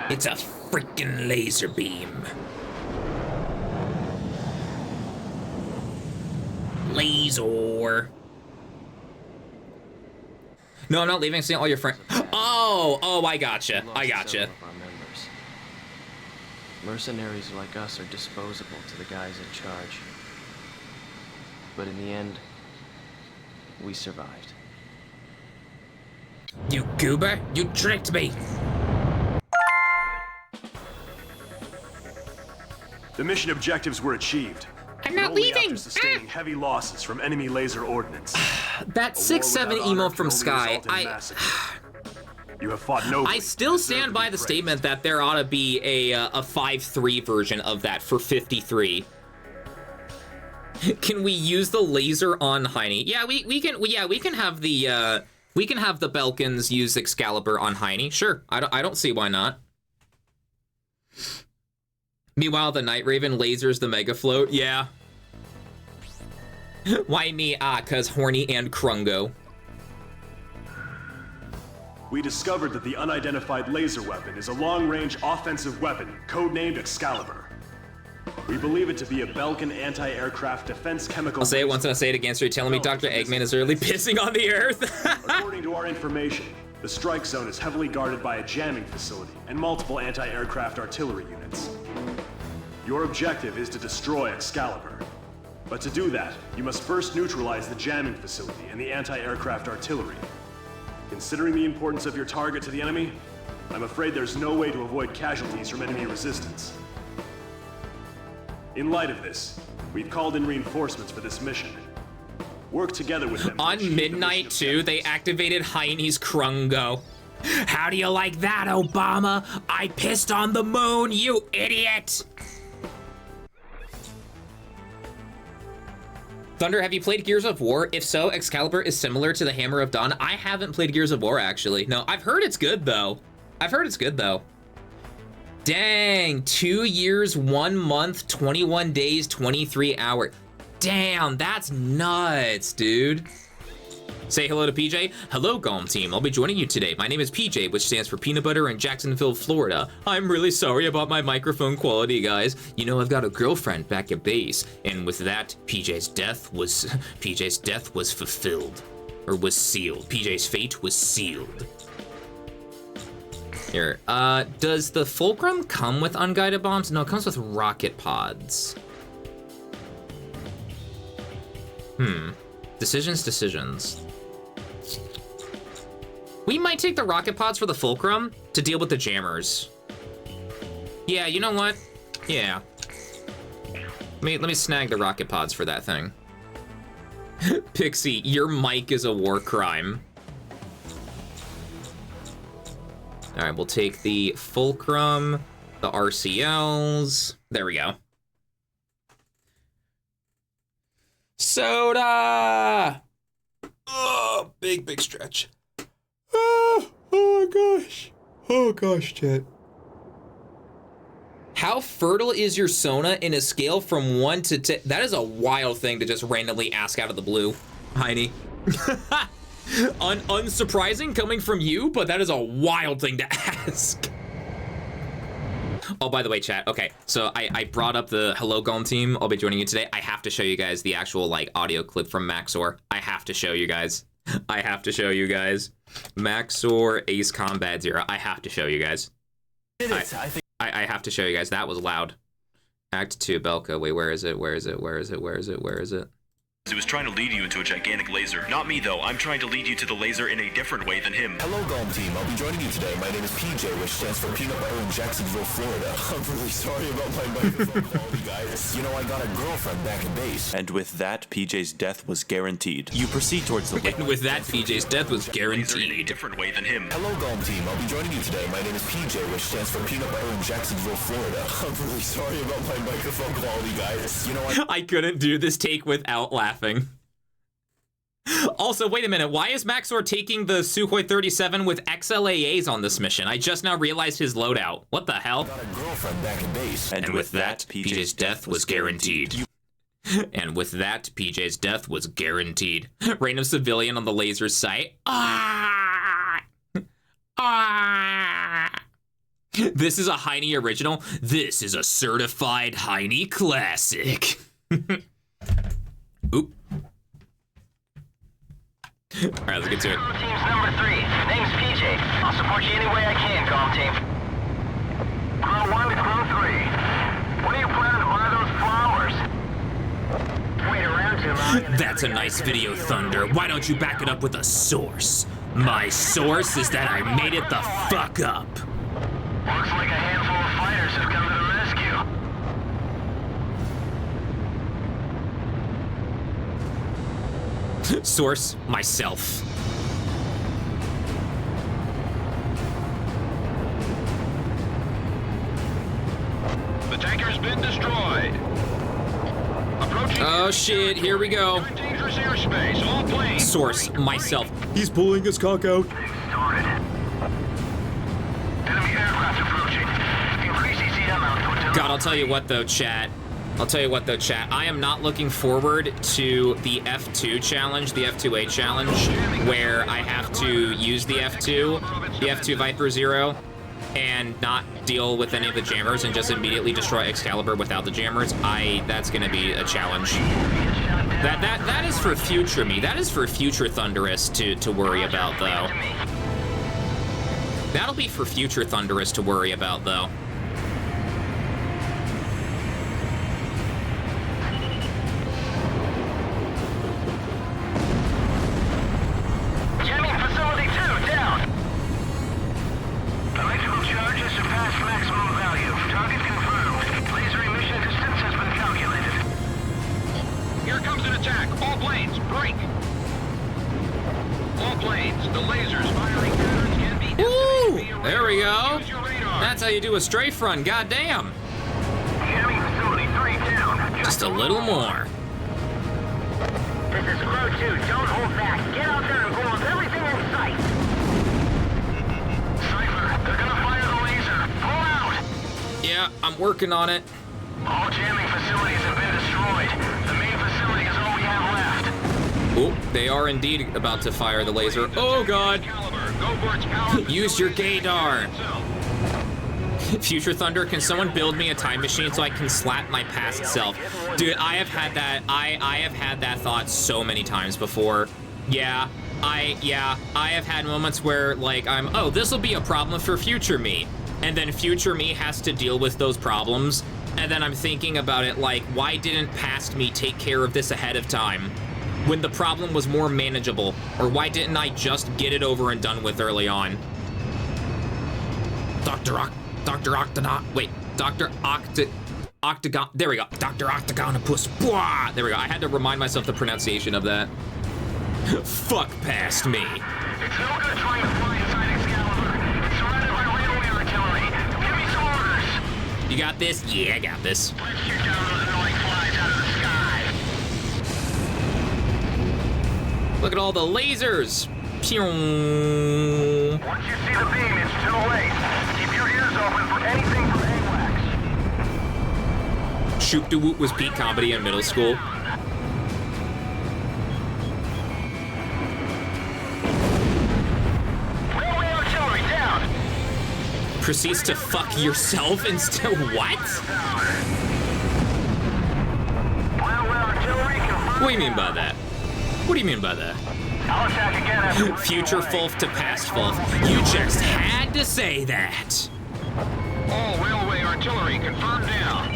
It's a freaking laser beam. Laser. No, I'm not leaving. Seeing all your friends. Oh, I gotcha. I gotcha. Mercenaries like us are disposable to the guys in charge. But in the end, we survived. You goober, you tricked me. The mission objectives were achieved. I'm not only leaving. After sustaining heavy losses from enemy laser ordnance. That 6-7 emo from Sky, You have fought nobly. I still stand by the statement that there ought to be a 5-3 version of that for 53. Can we use the laser on Heine? Yeah, we can have the Belkans use Excalibur on Heine. Sure, I don't see why not. Meanwhile, the Night Raven lasers the Mega Float. Yeah. Why me? Cause horny and Krungo. We discovered that the unidentified laser weapon is a long-range offensive weapon, codenamed Excalibur. We believe it to be a Belkan anti-aircraft defense chemical. I'll say it once and I'll say it again, so you're telling me Dr. Eggman is early pissing on the Earth? According to our information, the strike zone is heavily guarded by a jamming facility and multiple anti-aircraft artillery units. Your objective is to destroy Excalibur. But to do that, you must first neutralize the jamming facility and the anti-aircraft artillery. Considering the importance of your target to the enemy, I'm afraid there's no way to avoid casualties from enemy resistance. In light of this, we've called in reinforcements for this mission. Work together with them. On Midnight 2, they activated Heine's Krungo. How do you like that, Obama? I pissed on the moon, you idiot! Thunder, have you played Gears of War? If so, Excalibur is similar to the Hammer of Dawn. I haven't played Gears of War, actually. No, I've heard it's good, though. Dang, 2 years, 1 month, 21 days, 23 hours. Damn, that's nuts, dude. Say hello to PJ. Hello, Golem team. I'll be joining you today. My name is PJ, which stands for Peanut Butter in Jacksonville, Florida. I'm really sorry about my microphone quality, guys. You know, I've got a girlfriend back at base, and with that, PJ's death was fulfilled, or was sealed. PJ's fate was sealed. Here, does the Fulcrum come with unguided bombs? No, it comes with rocket pods. Decisions. We might take the rocket pods for the Fulcrum to deal with the jammers. Yeah, you know what? Yeah. Let me snag the rocket pods for that thing. Pixie, your mic is a war crime. All right, we'll take the Fulcrum, the RCLs. There we go. Soda! Oh, big stretch. Oh my gosh. Oh gosh, chat. How fertile is your Sona in a scale from 1 to 10? That is a wild thing to just randomly ask out of the blue, Heine. Unsurprising coming from you, but that is a wild thing to ask. Oh, by the way, chat. Okay, so I brought up the Hello Golem team. I'll be joining you today. I have to show you guys the actual like audio clip from Maxor. I have to show you guys. Maxor Ace Combat Zero. I have to show you guys. I have to show you guys. That was loud. Act 2, Belka. Wait, where is it? He was trying to lead you into a gigantic laser. Not me, though. I'm trying to lead you to the laser in a different way than him. Hello, Golem Team. I'll be joining you today. My name is PJ, which stands for Peanut Butter in Jacksonville, Florida. I'm really sorry about my microphone quality, guys. You know, I got a girlfriend back in base. And with that, PJ's death was guaranteed. You proceed towards the And with that, PJ's death was in a guaranteed. different way than him. Hello, Golem Team. I'll be joining you today. My name is PJ, which stands for Peanut Butter in Jacksonville, Florida. I'm really sorry about my microphone quality, guys. You know, I couldn't do this take without laughing. Also, wait a minute. Why is Maxor taking the Sukhoi 37 with XLAAs on this mission? I just now realized his loadout. What the hell? got a girlfriend back in base. And with that, PJ's death was guaranteed. And with that, PJ's death was guaranteed. Random civilian on the laser site. Ah! Ah! This is a Heine original. This is a certified Heine classic. Oop. All right, let's get to it. Team's number 3. Name's PJ. I'll support you any way I can, Golem Team. Crew 1 to Crew 3. When are you planning to buy those flowers? Wait around too long. That's a nice video, Thunder. Why don't you back it up with a source? My source is that I made it the fuck up. Looks like a handful of fighters have come to the rescue. Source, myself. The tanker's been destroyed. Approaching. Oh shit, here we go. Dangerous airspace. All planes. Source, myself. He's pulling his cock out. Started. Enemy aircraft approaching. Increase ECM output to... God, I'll tell you what though, chat. I am not looking forward to the F2 challenge, the F2A challenge, where I have to use the F2 Viper Zero, and not deal with any of the jammers and just immediately destroy Excalibur without the jammers. That's gonna be a challenge. That is for future me. That is for future Thunderous to worry about though. That'll be for future Thunderous to worry about though. Jamming facility 2 down. Electrical charge has surpassed maximum value. Target confirmed. Laser emission distance has been calculated. Here comes an attack. All planes, break. All planes, the lasers firing patterns can be... Ooh, there we go. That's how you do a strafe run, goddamn. Jamming facility 3 down. Just a little more. This is Crow 2. Don't hold back. Get out there and blow up everything in sight. Cypher, they're gonna fire the laser. Pull out. Yeah, I'm working on it. All jamming facilities have been destroyed. The main facility is all we have left. Oh, they are indeed about to fire the laser. Oh god. Use your gaydar. Future Thunder, can someone build me a time machine so I can slap my past self? Dude, I have had that. I have had that thought so many times before. I have had moments where like oh, this will be a problem for future me. And then future me has to deal with those problems. And then I'm thinking about it like, why didn't past me take care of this ahead of time when the problem was more manageable? Or why didn't I just get it over and done with early on? Octagon, there we go. Dr. Octagonopus. Blah! There we go. I had to remind myself the pronunciation of that. Fuck past me. It's no good trying to fly inside Excalibur. It's surrounded by railway artillery. Give me some orders. You got this? Yeah, I got this. Let's shoot down those annoying flies out of the sky. Look at all the lasers. Pew. Once you see the beam, it's too late. Keep your ears open for anything from AWACS. Shoot the Woot was peak comedy in middle school. Railway artillery down. Proceeds to fuck yourself instead. What? What do you mean by that? What do you mean by that? I'll attack again after Future Fulf to past Fulf. You just had to say that. all railway artillery confirmed down.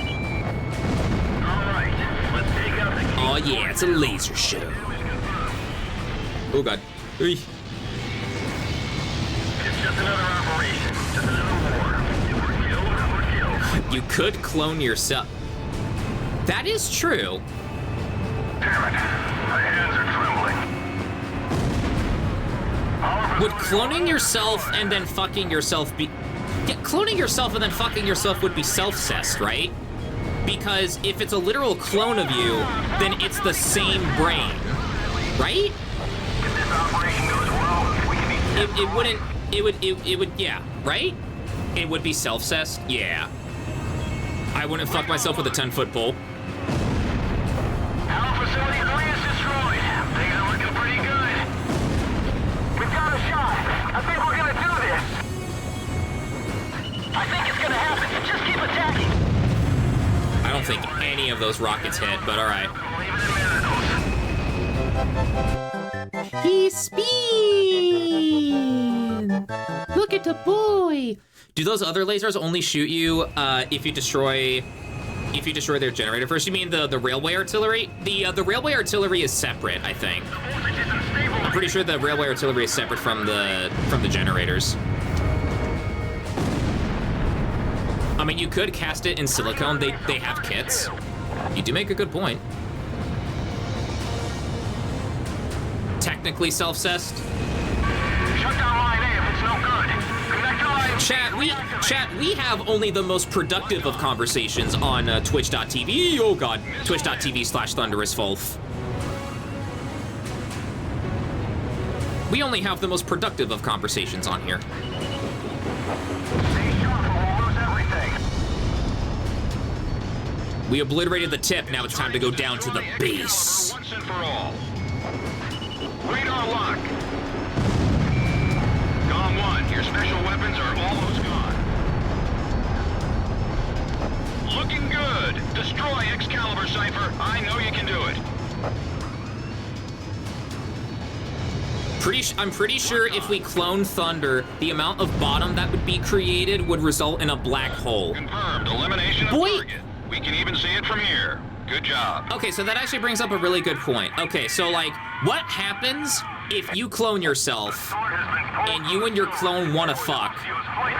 All right, let's take out the Oh yeah, it's a laser show. Oh god. Oy. It's just another operation. Just another war. If we're killed, we're killed. You could clone yourself. That is true. Damn it. My hands are trembling. Would cloning yourself and then fucking yourself be... Yeah, cloning yourself and then fucking yourself would be self-cessed, right? Because if it's a literal clone of you, then it's the same brain, right? If this operation goes well, we can be It would, yeah, right? It would be self-cessed, yeah. I wouldn't fuck myself with a 10-foot pole. Our facility 3 is destroyed. Things are looking pretty good. We've got a shot. I think we're gonna do this. I think it's gonna happen. Just keep attacking. I don't think any of those rockets hit, but alright. He's speed! Look at the boy! Do those other lasers only shoot you if you destroy their generator first? You mean the railway artillery? The railway artillery is separate, I think. I'm pretty sure the railway artillery is separate from the generators. I mean, you could cast it in silicone. They have kits. You do make a good point. Technically self-cessed. Shut down line A if it's no good. Connect to line Chat, we have only the most productive of conversations on twitch.tv. Oh god, twitch.tv/ThunderousFolf. We only have the most productive of conversations on here. We obliterated the tip, now it's time to go down to the base. Once and for all. Radar lock. Gone 1, your special weapons are almost gone. Looking good. Destroy Excalibur, Cypher. I know you can do it. I'm pretty sure if we clone Thunder, the amount of bottom that would be created would result in a black hole. Confirmed. Elimination of target. We can even see it from here. Good job. Okay, so that actually brings up a really good point. Okay, so like, what happens if you clone yourself and you and your clone want to fuck,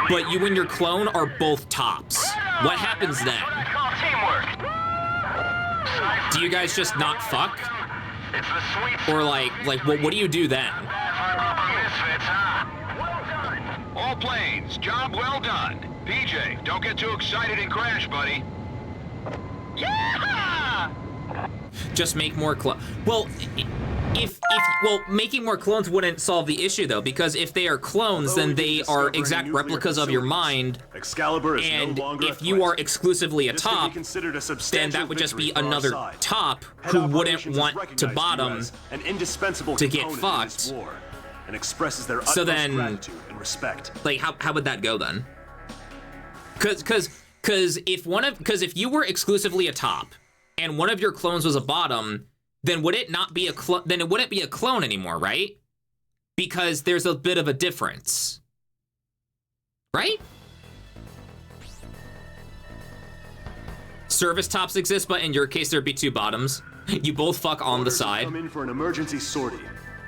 but you and your clone are both tops? What happens then? Do you guys just not fuck? Or like what do you do then? All planes, job well done. PJ, don't get too excited and crash, buddy. Yeah! Just make more well, well, making more clones wouldn't solve the issue though, because if they are clones, then they are exact replicas of your mind. Excalibur is and no longer if you are exclusively a top, then that would just be another top who wouldn't want to bottom an indispensable to get fucked. War, and expresses their so utmost then, gratitude and respect. Like, how would that go then? Because if you were exclusively a top and one of your clones was a bottom, then would it not be a clone? Then it wouldn't be a clone anymore, right? Because there's a bit of a difference, right? Service tops exist, but in your case there'd be two bottoms. You both fuck on the side. Come in for an emergency sortie.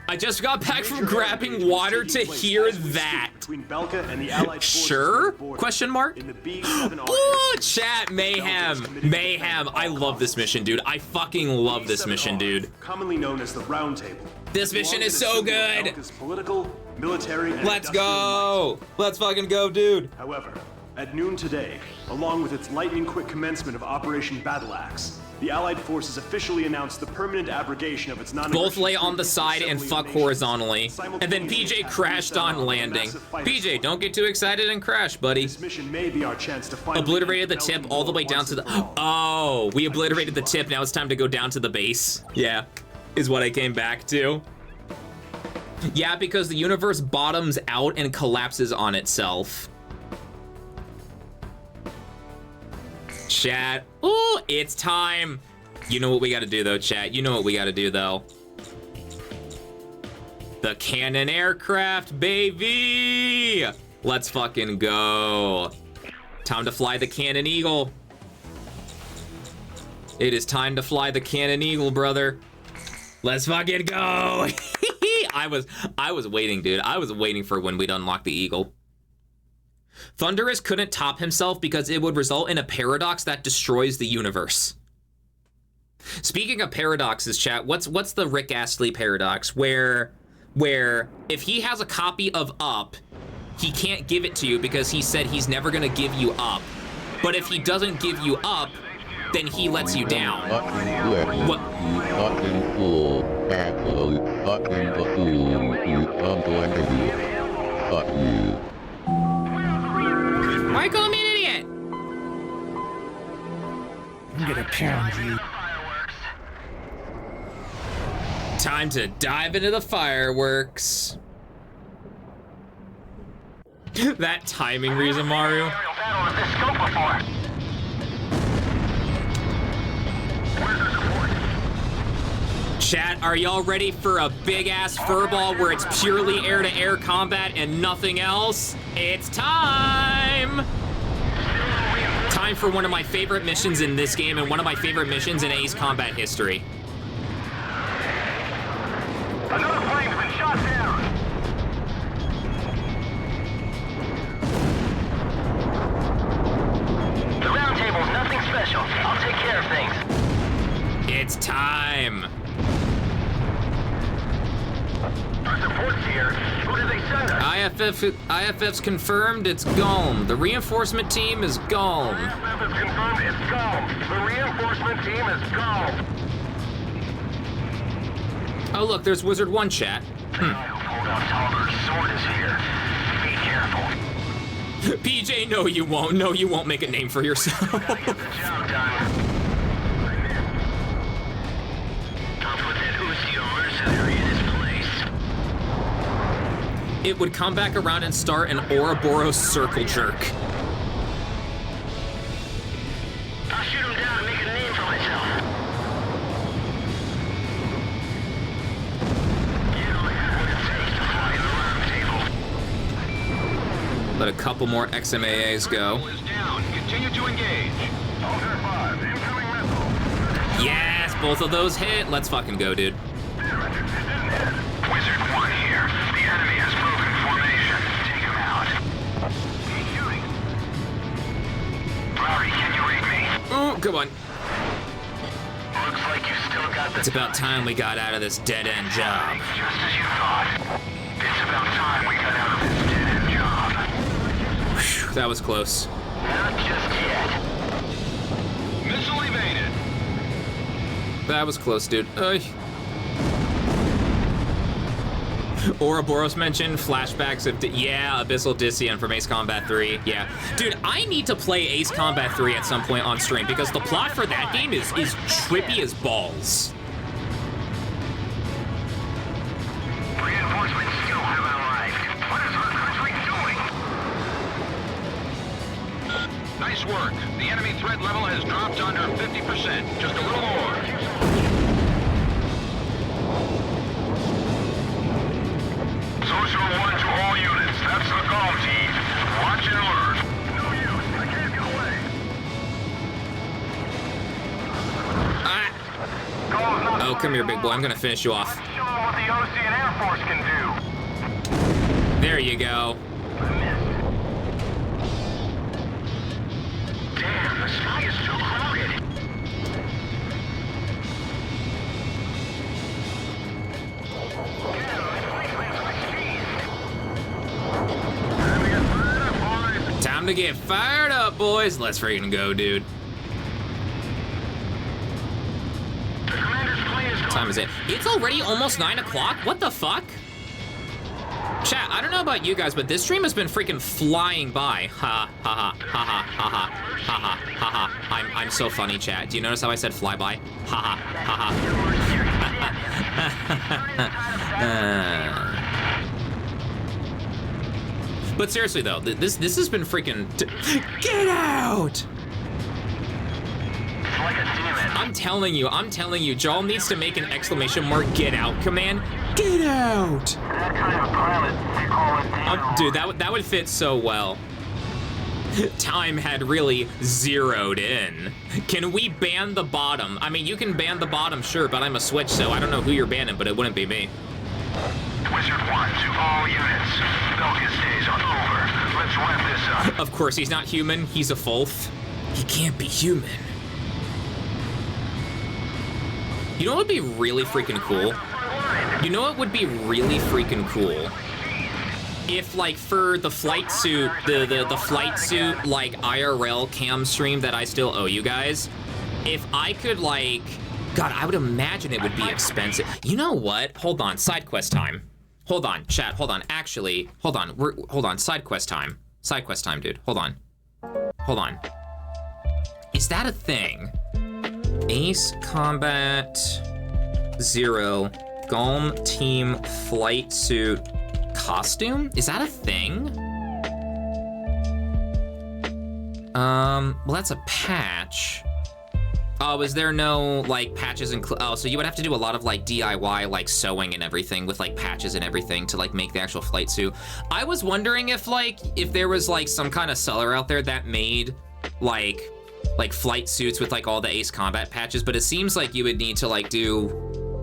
I just got back from grabbing water to hear that. Belkan and the Allied sure? Question mark? Ooh, chat, mayhem. Mayhem. I love this mission, dude. I fucking love this mission, dude. Commonly known as the Round Table. This mission is so good. Political, military, and let's go. Let's fucking go, dude. However, at noon today, along with its lightning-quick commencement of Operation Battle Axe, the Allied forces officially announced the permanent abrogation of its both lay on the side and fuck horizontally. And then PJ crashed on landing. PJ, don't get too excited and crash, buddy. This mission may be our chance to finally obliterated the tip all the way down to the... Oh, we obliterated the tip. Now it's time to go down to the base. Yeah, is what I came back to. Yeah, because the universe bottoms out and collapses on itself. Chat. Ooh, it's time. You know what we gotta do though, chat. You know what we gotta do though. The cannon aircraft, baby. Let's fucking go. Time to fly the Cannon Eagle. It is time to fly the Cannon Eagle, brother. Let's fucking go. I was waiting, dude. I was waiting for when we'd unlock the Eagle. Thunderous couldn't top himself because it would result in a paradox that destroys the universe. Speaking of paradoxes, chat, what's the Rick Astley paradox where if he has a copy of Up, he can't give it to you because he said he's never gonna give you Up. But if he doesn't give you Up, then he lets you down. What? Fucking fool, asshole, fucking buffoon, you humble entity. Fuck you. Why you calling me an idiot? I'm gonna pound you. Time to dive into the fireworks. That timing reason, Mario. Chat, are y'all ready for a big-ass furball where it's purely air-to-air combat and nothing else? It's time! Time for one of my favorite missions in this game and one of my favorite missions in Ace Combat history. Another plane's been shot down. The round table's nothing special. I'll take care of things. It's time. Our support's here. Who did they send us? IFF's confirmed it's gone. The reinforcement team is gone. IFF is confirmed it's gone. The reinforcement team is gone. Oh look, there's Wizard 1 chat. The guy who pulled out Talberg's sword is here. Be careful. PJ, no you won't. No, you won't make a name for yourself. Gotta get the job done. I'll put that Ucio mercenary in his place. It would come back around and start an Ouroboros circle jerk. I'll shoot him down and make a name for myself. You know, I have what it takes to fly in the round table. Let a couple more XMAAs go. Is down. Continue to engage. Alter 5, incoming missile. Yes, both of those hit. Let's fucking go, dude. Damn it, it didn't hit. Wizard 1 here. The enemy has broken formation. Take him out. He's shooting. Rory, can you read me? Oh, come on. Looks like you still got the... It's about time we got out of this dead-end job. Just as you thought. It's about time we got out of this dead-end job. Whew, that was close. Not just yet. Missile evaded. That was close, dude. Ouroboros mentioned flashbacks of, yeah, Abyssal Disian from Ace Combat 3. Yeah. Dude, I need to play Ace Combat 3 at some point on stream because the plot for that game is trippy as balls. Reinforcements still haven't arrived. What is our country doing? Nice work. The enemy threat level has dropped under 50%. Just a little more. Social 1 to all units. That's the golf team. Watch and learn. No use. I can't get away. Oh, come here, big boy. I'm gonna finish you off. Show them what the Ocean Air Force can do. There you go. Damn, the sky is too crowded. Time to get fired up, boys. Let's freaking go, dude. What time is it? It's already almost 9 o'clock? What the fuck? Chat, I don't know about you guys, but this stream has been freaking flying by. Ha ha ha ha ha ha ha ha ha ha. I'm so funny, chat. Do you notice how I said fly by? Ha ha ha ha. But seriously though, this has been freaking. Get out! I'm telling you, Joel needs to make an exclamation mark get out command. Get out! That kind of pilot, they call it Dude, that would fit so well. Time had really zeroed in. Can we ban the bottom? I mean, you can ban the bottom, sure, but I'm a Switch, so I don't know who you're banning, but it wouldn't be me. Wizard 1 to all units. Belkan's days are over. Let's wrap this up. Of course, he's not human. He's a Fulf. He can't be human. You know what would be really freaking cool? You know what would be really freaking cool? If, like, for the flight suit, the flight suit, like, IRL cam stream that I still owe you guys, if I could, like, God, I would imagine it would be expensive. You know what? Hold on, side quest time. Hold on, chat, hold on. Actually, hold on, hold on, side quest time. Side quest time, dude, hold on. Hold on. Is that a thing? Ace Combat 0 Golem Team Flight Suit costume? Is that a thing? Well, that's a patch. Oh, is there no, like, patches and, oh, so you would have to do a lot of, like, DIY, like, sewing and everything with, like, patches and everything to, like, make the actual flight suit. I was wondering if, like, if there was, like, some kind of seller out there that made, like flight suits with, like, all the Ace Combat patches, but it seems like you would need to, like, do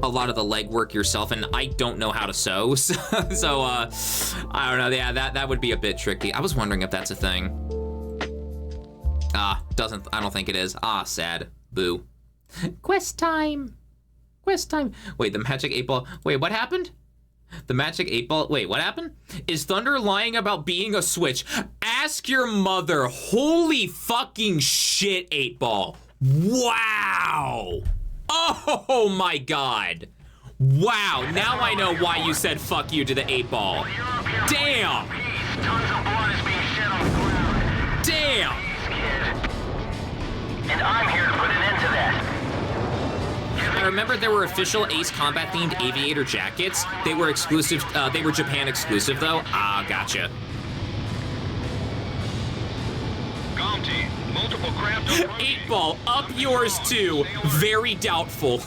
a lot of the legwork yourself, and I don't know how to sew, so I don't know, yeah, that would be a bit tricky. I was wondering if that's a thing. I don't think it is. Sad. Boo. Quest time. Quest time. Wait, the magic 8-ball. Wait, what happened? The magic 8-ball. Wait, what happened? Is Thunder lying about being a Switch? Ask your mother. Holy fucking shit, 8-ball. Wow. Oh my God. Wow, now I know why you said fuck you to the 8-ball. Damn. Damn. And I'm here to put an end to that. I remember there were official Ace Combat themed aviator jackets. They were exclusive, they were Japan exclusive though. Ah, gotcha. Comty, multiple craft 8-ball, up yours too. Very doubtful.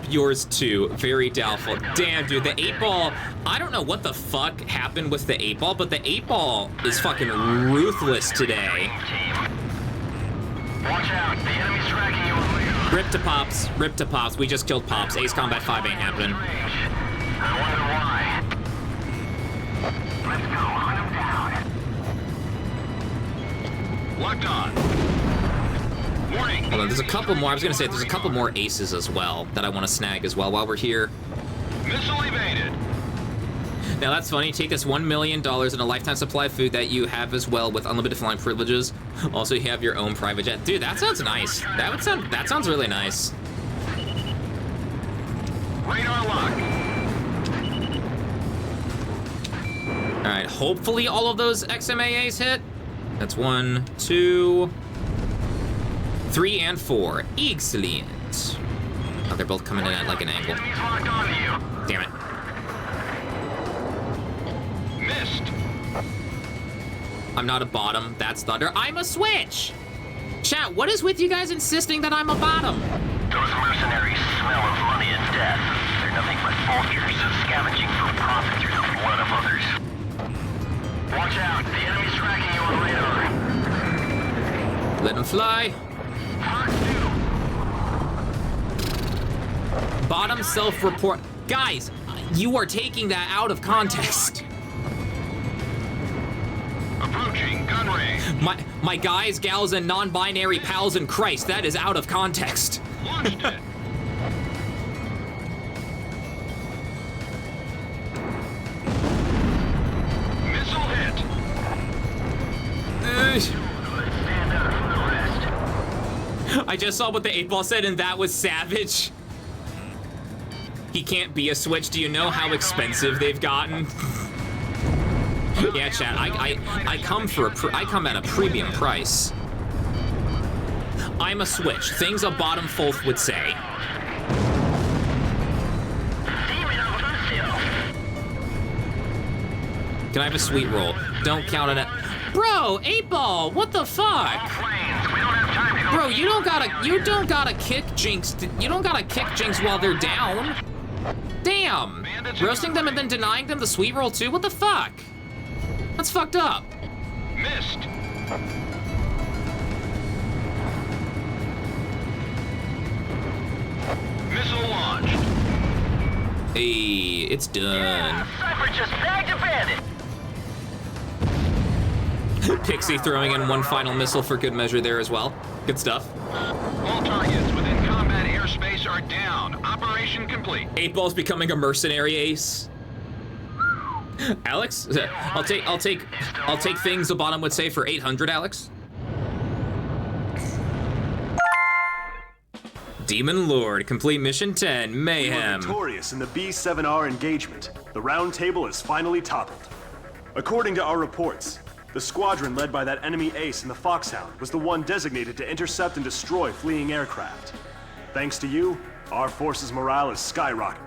Yours too, very doubtful. Damn, dude, the 8-ball, I don't know what the fuck happened with the 8-ball, but the 8-ball is fucking ruthless today. Watch out, the enemy's tracking you. Rip to Pops, rip to Pops. We just killed Pops. Ace Combat 5 ain't happening. I wonder why. Let's go, hunt him down. Locked on. Warning. Hold on, there's a couple more. I was gonna say there's a couple more aces as well that I want to snag as well while we're here. Missile evaded. Now that's funny. Take this $1 million and a lifetime supply of food that you have as well with unlimited flying privileges. Also, you have your own private jet. Dude, that sounds nice. That sounds really nice. Radar lock. All right. Hopefully, all of those XMAAs hit. That's 1, 2, 3, and 4. Excellent. Oh, they're both coming in at like an angle. Damn it. Missed. I'm not a bottom. That's Thunder. I'm a Switch. Chat, what is with you guys insisting that I'm a bottom? Those mercenaries smell of money and death. They're nothing but vultures, scavenging for profit through the blood of others. Watch out. The enemy's tracking you on radar. Let him fly. Bottom self-report. Guys, you are taking that out of context. Approaching gun range. My guys, gals, and non-binary pals in Christ, that is out of context. Launched it. Missile hit. Stand out from the rest. I just saw what the 8-ball said, and that was savage. He can't be a Switch. Do you know how expensive they've gotten? Yeah, chat. I come at a premium price. I'm a Switch. Things a bottom Fulth would say. Can I have a sweet roll? Don't count on it. Bro, 8-Ball, what the fuck? Bro, you don't gotta kick Jinx. You don't gotta kick Jinx while they're down. Damn. Roasting them and then denying them the sweet roll too? What the fuck? That's fucked up. Missed. Missile launched. Hey, it's done. Cypher just bagged a bandit. Pixie throwing in one final missile for good measure there as well. Good stuff. All targets within combat airspace are down. Operation complete. 8-Ball's becoming a mercenary ace. Alex, I'll take things the bottom would say for 800, Alex. Demon Lord, complete mission 10, We were Mayhem. victorious in the B7R engagement. The round table is finally toppled. According to our reports, the squadron led by that enemy ace in the Foxhound was the one designated to intercept and destroy fleeing aircraft. Thanks to you, our forces' morale is skyrocketing.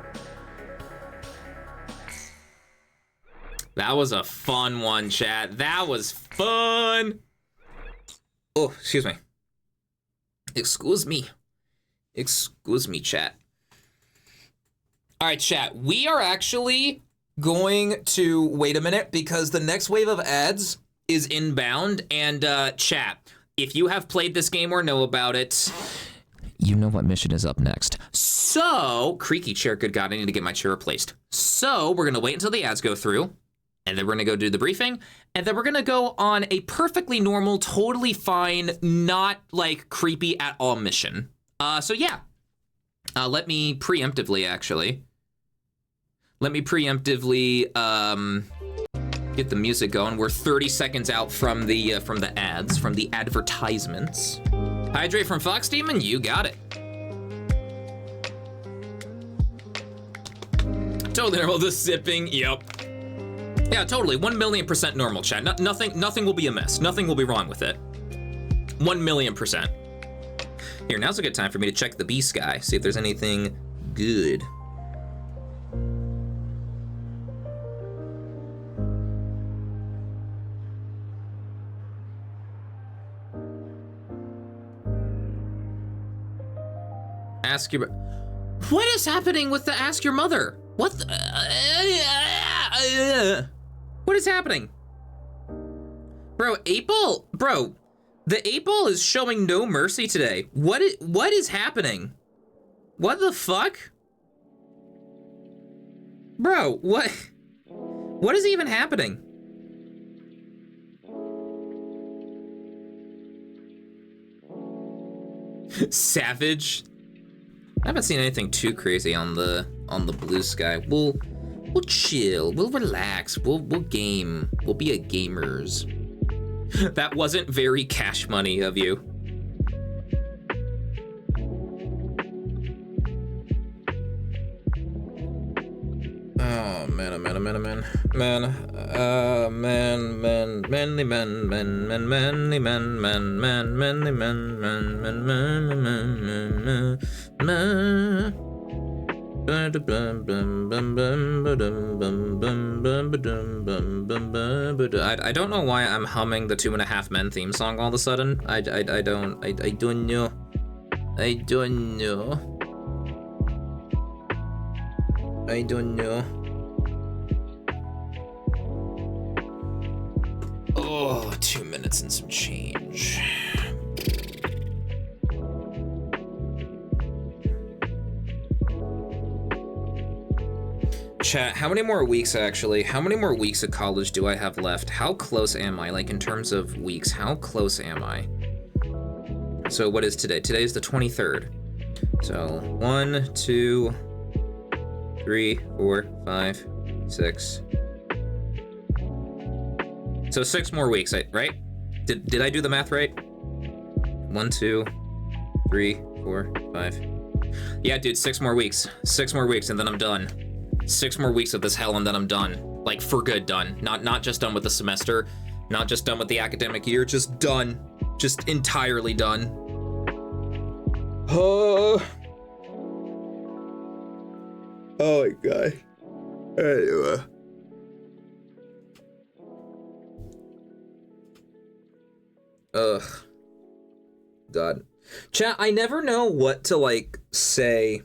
That was a fun one, chat. That was fun. Oh, excuse me. Excuse me. Excuse me, chat. All right, chat. We are actually going to wait a minute because the next wave of ads is inbound. And chat, if you have played this game or know about it, You know what mission is up next. so creaky chair. Good God, I need to get my chair replaced. So we're gonna wait until the ads go through, and then we're gonna go do the briefing, and then we're gonna go on a perfectly normal, totally fine, not like creepy at all mission. So yeah, let me preemptively get the music going. We're 30 seconds out from the ads, from the advertisements. Hydrate from Fox Demon, you got it. Totally normal, the sipping, yep. Yeah, totally, 1,000,000% normal, chat. Nothing will be amiss. Nothing will be wrong with it. 1,000,000%. Here, now's a good time for me to check the B Sky, see if there's anything good. Ask your... What is happening with the Ask Your Mother? What the... What is happening? Bro, 8-Ball... Bro, the 8-Ball is showing no mercy today. What is happening? What the fuck? Bro, what is even happening? Savage. I haven't seen anything too crazy on the blue sky. We'll chill. We'll relax. We'll game. We'll be a gamers. That wasn't very cash money of you. Oh man, oh man, oh man, oh man, man, manly man, manly man, manly man. I don't know why I'm humming the 2.5 Men theme song all of a sudden. I don't know. I don't know. Oh, 2 minutes and some change. Chat, how many more weeks actually? How many more weeks of college do I have left? How close am I? Like in terms of weeks, how close am I? So what is today? Today is the 23rd. So 1, 2, 3, 4, 5, 6. So 6 more weeks, right? Did I do the math right? 1, 2, 3, 4, 5, Yeah, dude, 6 more weeks. 6 more weeks and then I'm done. 6 more weeks of this hell and then I'm done. Like, for good done. Not just done with the semester, not just done with the academic year, just done. Just entirely done. Oh my god. Anyway. Ugh. God. Chat, I never know what to, like, say.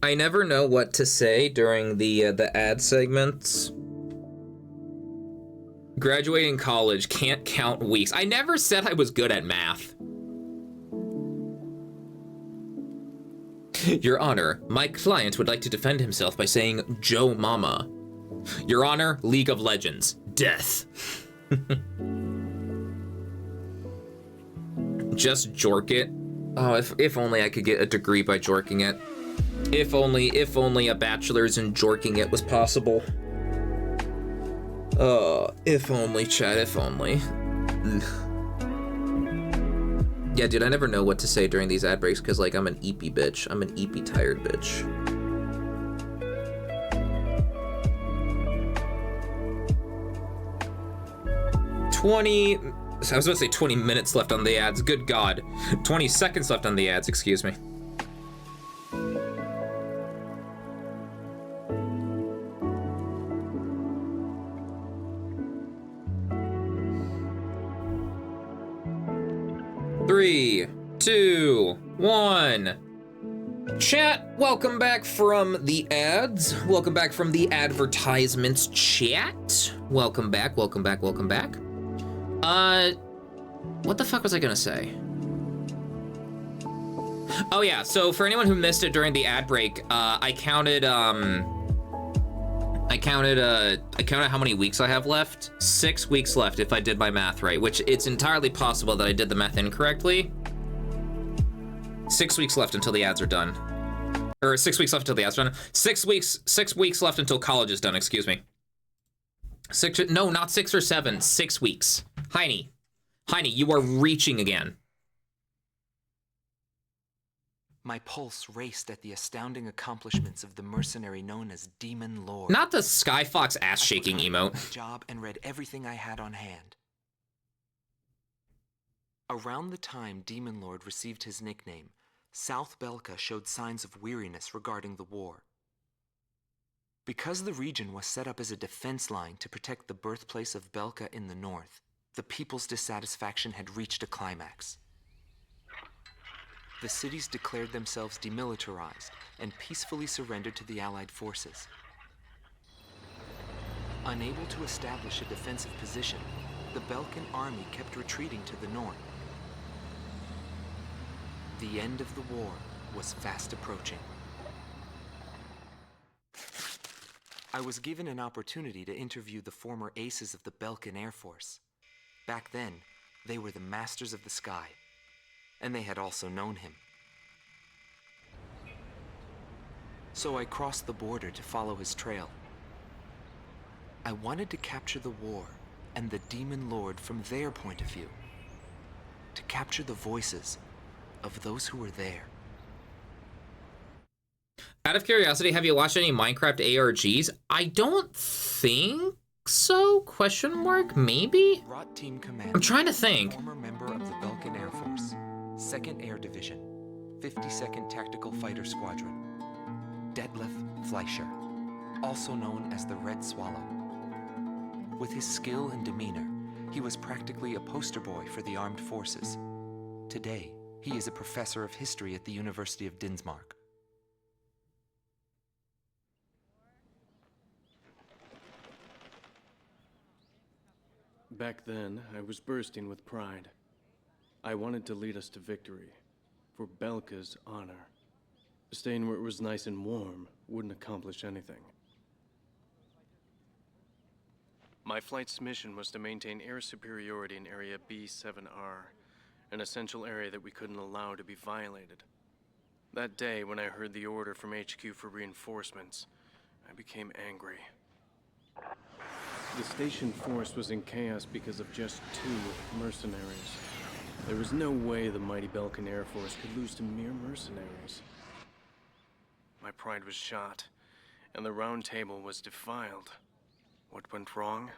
I never know what to say during the ad segments. Graduating college, can't count weeks. I never said I was good at math. Your Honor, my client would like to defend himself by saying Joe Mama. Your Honor, League of Legends. Death. Just jork it. Oh, if only I could get a degree by jorking it. If only a bachelor's in jorking it was possible. If only, chat, if only. Ugh. Yeah, dude, I never know what to say during these ad breaks because, like, I'm an eepy bitch. I'm an eepy tired bitch. I was about to say 20 minutes left on the ads. Good God. 20 seconds left on the ads, excuse me. Three, two, one. Chat, welcome back from the ads. Welcome back from the advertisements, chat. Welcome back, welcome back, welcome back. What the fuck was I gonna say? Oh yeah, so for anyone who missed it during the ad break, I counted how many weeks I have left. 6 weeks left if I did my math right, which it's entirely possible that I did the math incorrectly. 6 weeks left until the ads are done. Or 6 weeks left until the ads are done. 6 weeks left until college is done, excuse me. No, not 6 or 7, 6 weeks. Heine, you are reaching again. My pulse raced at the astounding accomplishments of the mercenary known as Demon Lord. Not the Skyfox ass-shaking emote. My job and read everything I had on hand. Around the time Demon Lord received his nickname, South Belka showed signs of weariness regarding the war. Because the region was set up as a defense line to protect the birthplace of Belka in the north, the people's dissatisfaction had reached a climax. The cities declared themselves demilitarized and peacefully surrendered to the Allied forces. Unable to establish a defensive position, the Belkan army kept retreating to the north. The end of the war was fast approaching. I was given an opportunity to interview the former aces of the Belkan Air Force. Back then, they were the masters of the sky, and they had also known him. So I crossed the border to follow his trail. I wanted to capture the war and the Demon Lord from their point of view, to capture the voices of those who were there. Out of curiosity, have you watched any Minecraft ARGs? I don't think so? Question mark? Maybe? Rot Team Commander. I'm trying to think. Former member of the Belkan Air Force, 2nd Air Division, 52nd Tactical Fighter Squadron. Detlef Fleischer, also known as the Red Swallow. With his skill and demeanor, he was practically a poster boy for the armed forces. Today, he is a professor of history at the University of Dinsmark. Back then, I was bursting with pride. I wanted to lead us to victory, for Belka's honor. Staying where it was nice and warm wouldn't accomplish anything. My flight's mission was to maintain air superiority in Area B7R, an essential area that we couldn't allow to be violated. That day, when I heard the order from HQ for reinforcements, I became angry. The station force was in chaos because of just 2 mercenaries. There was no way the mighty Belkan Air Force could lose to mere mercenaries. My pride was shot, and the round table was defiled. What went wrong?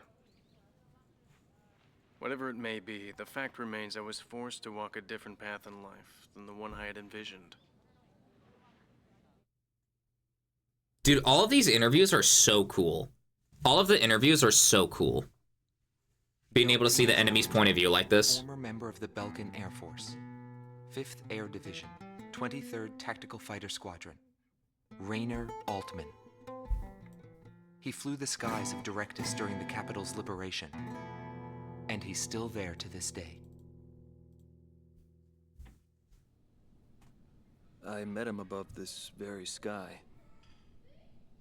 Whatever it may be, the fact remains I was forced to walk a different path in life than the one I had envisioned. Dude, all of these interviews are so cool. All of the interviews are so cool. Being able to see the enemy's point of view like this. Former member of the Belkan Air Force, 5th Air Division, 23rd Tactical Fighter Squadron, Rainer Altman. He flew the skies of Directus during the capital's liberation, and he's still there to this day. I met him above this very sky.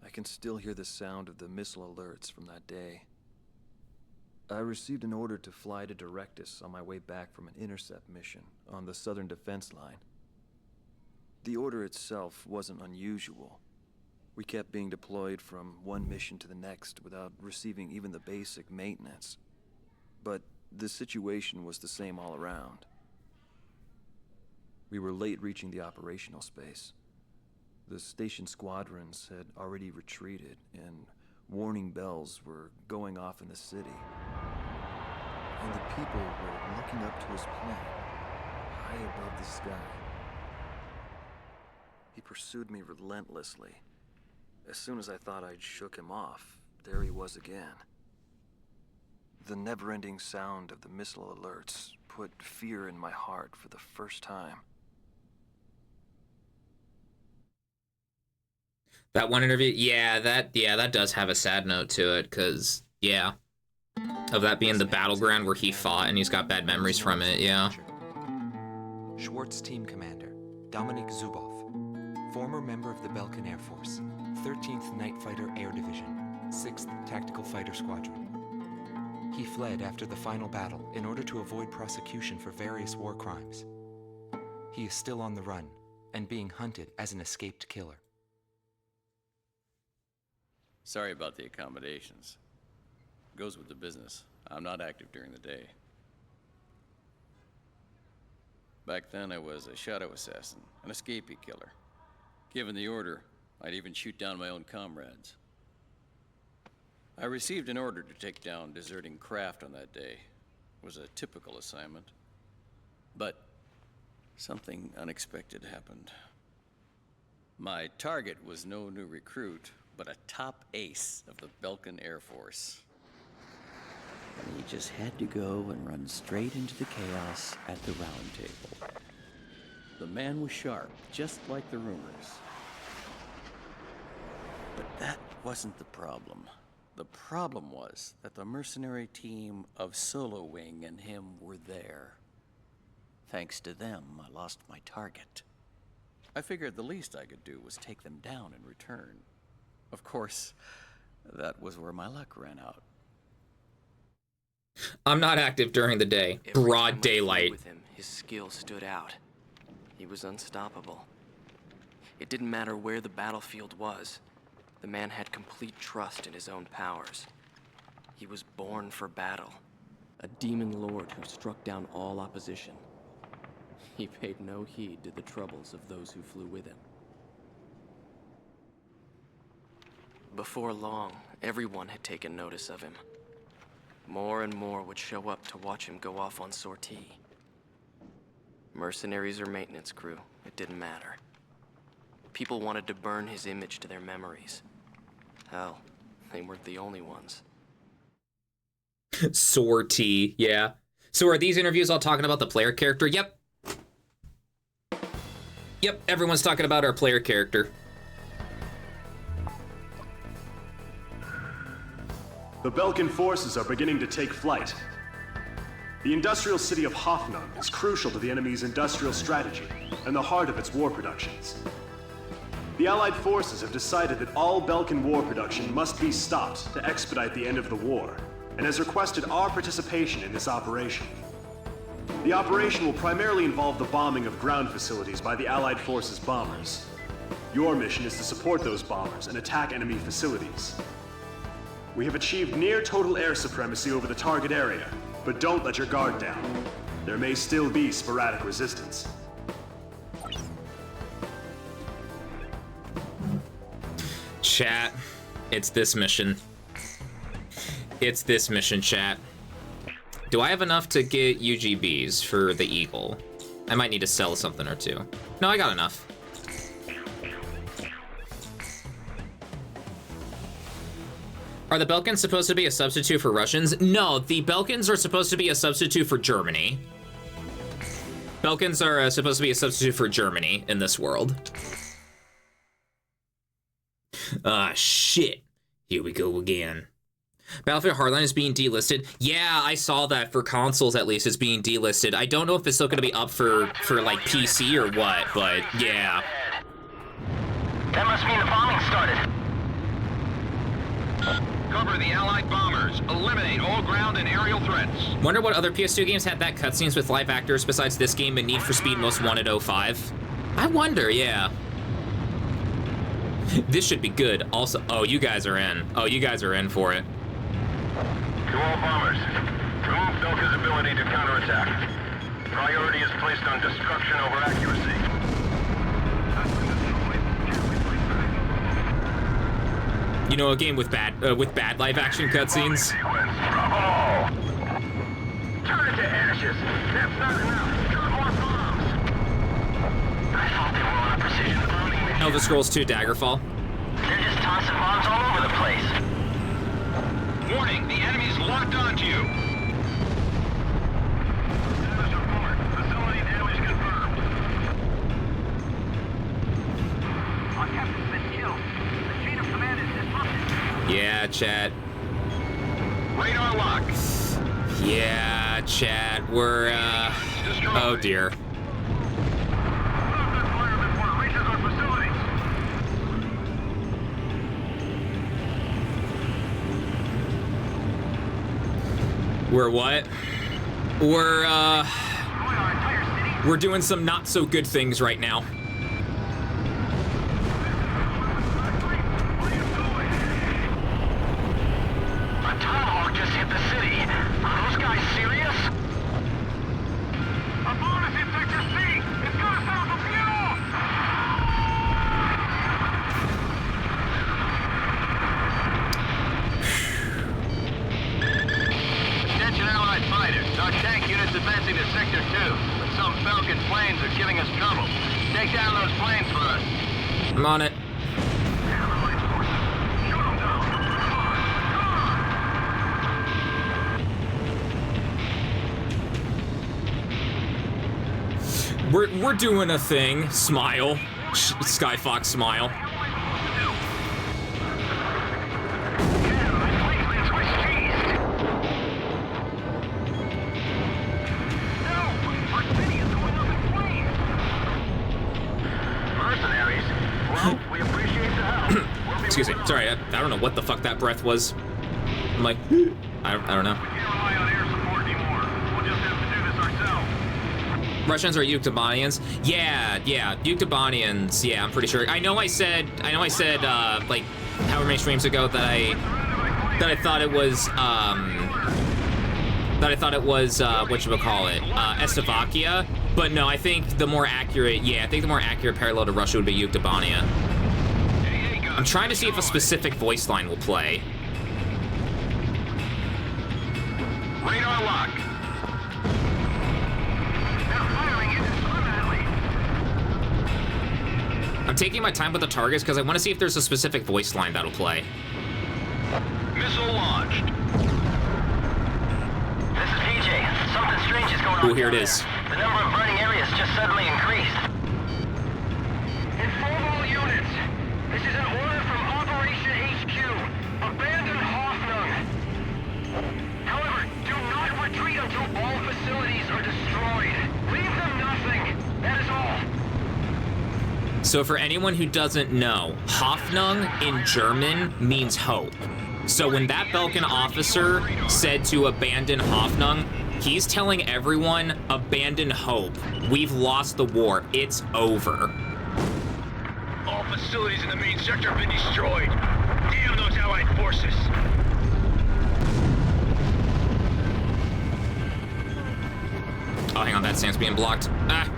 I can still hear the sound of the missile alerts from that day. I received an order to fly to Directus on my way back from an intercept mission on the southern defense line. The order itself wasn't unusual. We kept being deployed from one mission to the next without receiving even the basic maintenance. But the situation was the same all around. We were late reaching the operational space. The station squadrons had already retreated, and warning bells were going off in the city. And the people were looking up to his plane, high above the sky. He pursued me relentlessly. As soon as I thought I'd shook him off, there he was again. The never-ending sound of the missile alerts put fear in my heart for the first time. That one interview, yeah, that does have a sad note to it, cause yeah, of that being the battleground where he fought and he's got bad memories from it, yeah. Schwartz Team Commander, Dominik Zubov, former member of the Belkan Air Force, 13th Night Fighter Air Division, 6th Tactical Fighter Squadron. He fled after the final battle in order to avoid prosecution for various war crimes. He is still on the run and being hunted as an escaped killer. Sorry about the accommodations. Goes with the business. I'm not active during the day. Back then, I was a shadow assassin, an escapee killer. Given the order, I'd even shoot down my own comrades. I received an order to take down deserting craft on that day. It was a typical assignment. But something unexpected happened. My target was no new recruit, but a top ace of the Belkan Air Force. And he just had to go and run straight into the chaos at the round table. The man was sharp, just like the rumors. But that wasn't the problem. The problem was that the mercenary team of Solo Wing and him were there. Thanks to them, I lost my target. I figured the least I could do was take them down in return. Of course, that was where my luck ran out. I'm not active during the day. Broad daylight. With him, his skill stood out. He was unstoppable. It didn't matter where the battlefield was. The man had complete trust in his own powers. He was born for battle. A demon lord who struck down all opposition. He paid no heed to the troubles of those who flew with him. Before long, everyone had taken notice of him. More and more would show up to watch him go off on sortie. Mercenaries or maintenance crew, it didn't matter. People wanted to burn his image to their memories. Hell, they weren't the only ones. Sortie, yeah. So are these interviews all talking about the player character? Yep. Yep, everyone's talking about our player character. The Belkan forces are beginning to take flight. The industrial city of Hoffnung is crucial to the enemy's industrial strategy and the heart of its war productions. The Allied forces have decided that all Belkan war production must be stopped to expedite the end of the war, and has requested our participation in this operation. The operation will primarily involve the bombing of ground facilities by the Allied forces' bombers. Your mission is to support those bombers and attack enemy facilities. We have achieved near total air supremacy over the target area, but don't let your guard down. There may still be sporadic resistance. Chat, it's this mission. It's this mission, chat. Do I have enough to get UGBs for the Eagle? I might need to sell something or two. No, I got enough. Are the Belkans supposed to be a substitute for Russians? No, the Belkans are supposed to be a substitute for Germany. Belkans are supposed to be a substitute for Germany in this world. Ah, shit. Here we go again. Battlefield Hardline is being delisted. Yeah, I saw that for consoles at least it's being delisted. I don't know if it's still going to be up for like PC or what, but yeah. That must mean the bombing started. Cover the Allied bombers. Eliminate all ground and aerial threats. Wonder what other PS2 games had that cutscenes with live actors besides this game and Need for Speed Most Wanted 05. I wonder, yeah. This should be good. Also, oh, you guys are in. Oh, you guys are in for it. To all bombers, remove Belka's ability to counterattack. Priority is placed on destruction over accuracy. You know, a game with bad live action cutscenes. Bravo! Turn it to ashes. That's not enough. Drop more bombs. I thought they were on a precision bombing mission. Elder Scrolls 2 Daggerfall. They're just tossing bombs all over the place. Warning, the enemy's locked onto you. Status report. Facility damage confirmed. Our captain's been killed. The chain of command is disrupted. Yeah, chat. Radar lock. Yeah, chat. We're oh dear. We're what? We're doing some not so good things right now. A tomahawk just hit the city. Are those guys serious? A bonus in Sector C! It's gonna stop the fuel! Attention Allied fighters. Our tank unit's advancing to Sector 2, but some Belkan planes are giving us trouble. Take down those planes for us. I'm on it. We're doing a thing. Smile. Skyfox smile. Mercenaries, well, we appreciate the help. Excuse me. Sorry, I don't know what the fuck that breath was. I'm like, I don't know. Russians are Yuktobanians? Yeah, Yuktobanians. Yeah, I'm pretty sure. I know I said like however many streams ago that I thought it was whatchamacallit, Slovakia. But no, I think the more accurate parallel to Russia would be Yuktobania. I'm trying to see if a specific voice line will play. Radar lock. I'm taking my time with the targets because I want to see if there's a specific voice line that'll play. Missile launched. This is PJ. Something strange is going on. Ooh, here it is. The number of burning areas just suddenly increased. Inform all units. This is an order from Operation HQ. Abandon Hoffnung. However, do not retreat until all facilities are destroyed. Leave them nothing. That is all. So for anyone who doesn't know, Hoffnung in German means hope. So when that Belkan officer said to abandon Hoffnung, he's telling everyone, abandon hope. We've lost the war. It's over. All facilities in the main sector have been destroyed. Damn those Allied forces. Oh, hang on, that stand's being blocked. Ah.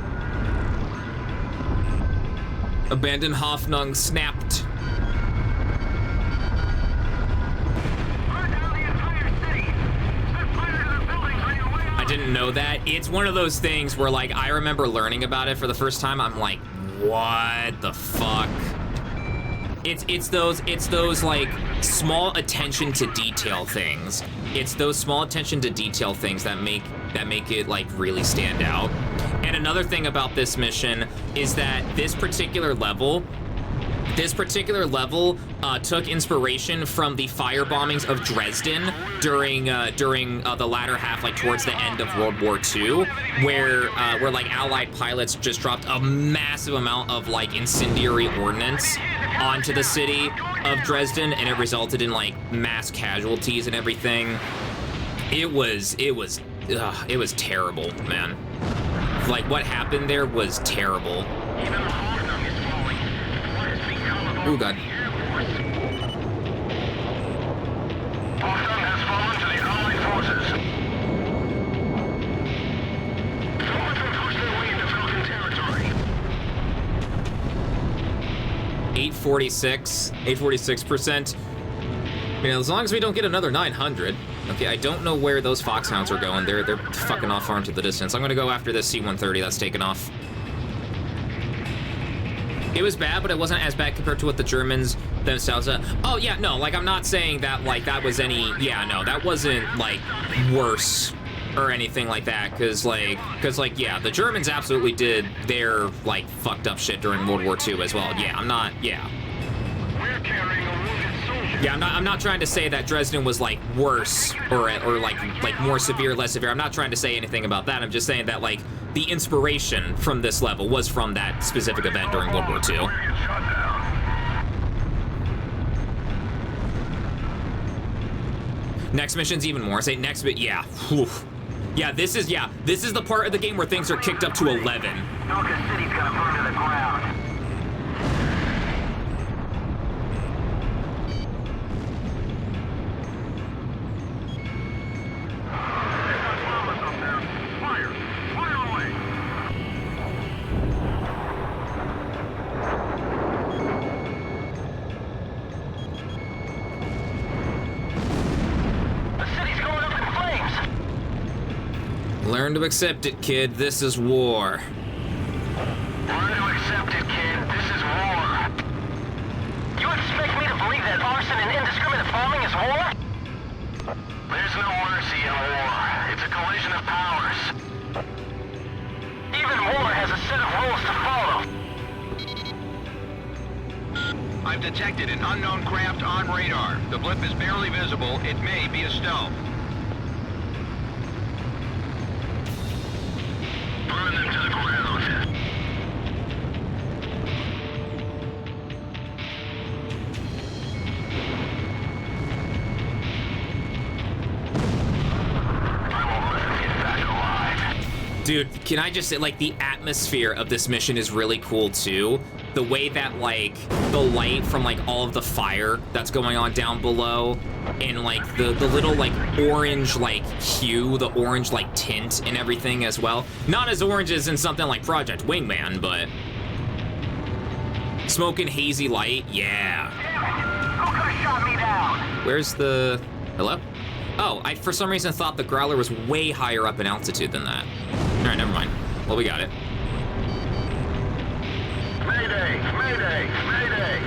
Abandoned Hoffnung snapped. I didn't know that. It's one of those things where, like, I remember learning about it for the first time. I'm like, what the fuck? It's those like small attention to detail things. It's those small attention to detail things that make it like really stand out. And another thing about this mission is that this particular level took inspiration from the fire bombings of Dresden during the latter half, like towards the end of World War II, where like Allied pilots just dropped a massive amount of like incendiary ordnance onto the city of Dresden, and it resulted in like mass casualties and everything. It was terrible, man. Like what happened there was terrible. Oh god. Hoffnung has fallen to the Allied forces. Don't let them push their way into Belkan territory. 846%. You know, as long as we don't get another 900. Okay, I don't know where those foxhounds are going. They're fucking off far into the distance. I'm gonna go after this C-130 that's taken off. It was bad, but it wasn't as bad compared to what the Germans themselves. Oh yeah, no, like I'm not saying that like that was any. Yeah, no, that wasn't like worse or anything like that. Cause like yeah, the Germans absolutely did their like fucked up shit during World War II as well. Yeah, I'm not. Yeah. We're carrying a wounded soldier. Yeah, I'm not trying to say that Dresden was like worse or like more severe, less severe. I'm not trying to say anything about that. I'm just saying that like the inspiration from this level was from that specific event during World War II. Next mission's even more. Say next bit, yeah. Whew. Yeah, this is the part of the game where things are kicked up to 11. Belkan City's gonna burn to the ground. Learn to accept it, kid. This is war. Learn to accept it, kid. This is war. You expect me to believe that arson and indiscriminate bombing is war? There's no mercy in war. It's a collision of powers. Even war has a set of rules to follow. I've detected an unknown craft on radar. The blip is barely visible. It may be a stealth. Burn them to the ground. Dude, can I just say, like, the atmosphere of this mission is really cool, too. The way that, like, the light from, like, all of the fire that's going on down below, and, like, the little, like, orange, like, hue, the orange, like, tint and everything as well. Not as orange as in something like Project Wingman, but... Smoke and hazy light, yeah. Who could have shot me down? Where's the... Hello? Oh, I for some reason thought the Growler was way higher up in altitude than that. Alright, never mind. Well, we got it. Mayday! Mayday! Mayday!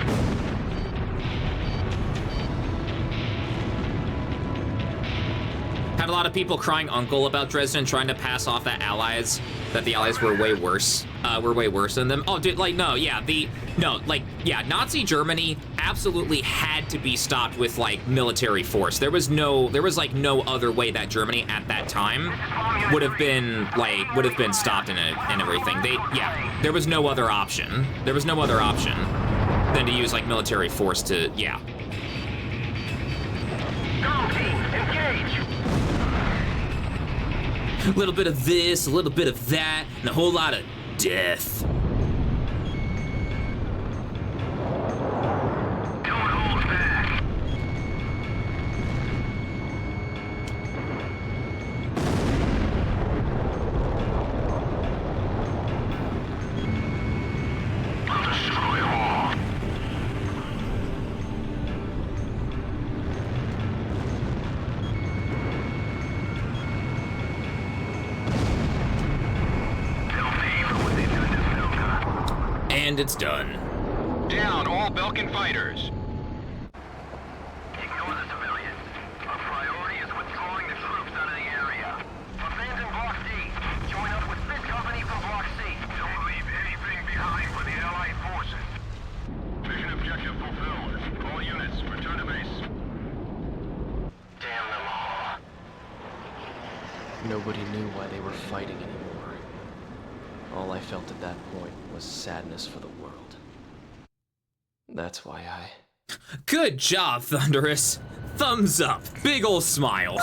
Had a lot of people crying uncle about Dresden, trying to pass off that the Allies were way worse than them. Oh, dude, like, no, yeah, Nazi Germany absolutely had to be stopped with, like, military force. There was like no other way that Germany at that time would have been stopped and everything. There was no other option. There was no other option than to use, like, military force to, yeah. Go team, engage! A little bit of this, a little bit of that, and a whole lot of death. Don't hold back. And it's done. Down all Belkan fighters. Ignore the civilians. Our priority is withdrawing the troops out of the area. Abandon Block D. Join up with 5th Company from Block C. Don't leave anything behind for the Allied forces. Mission objective fulfilled. All units, return to base. Damn them all. Nobody knew why they were fighting anymore. All I felt at that point was sadness for the world. That's why I... Good job, Thunderous. Thumbs up. Big ol' smile.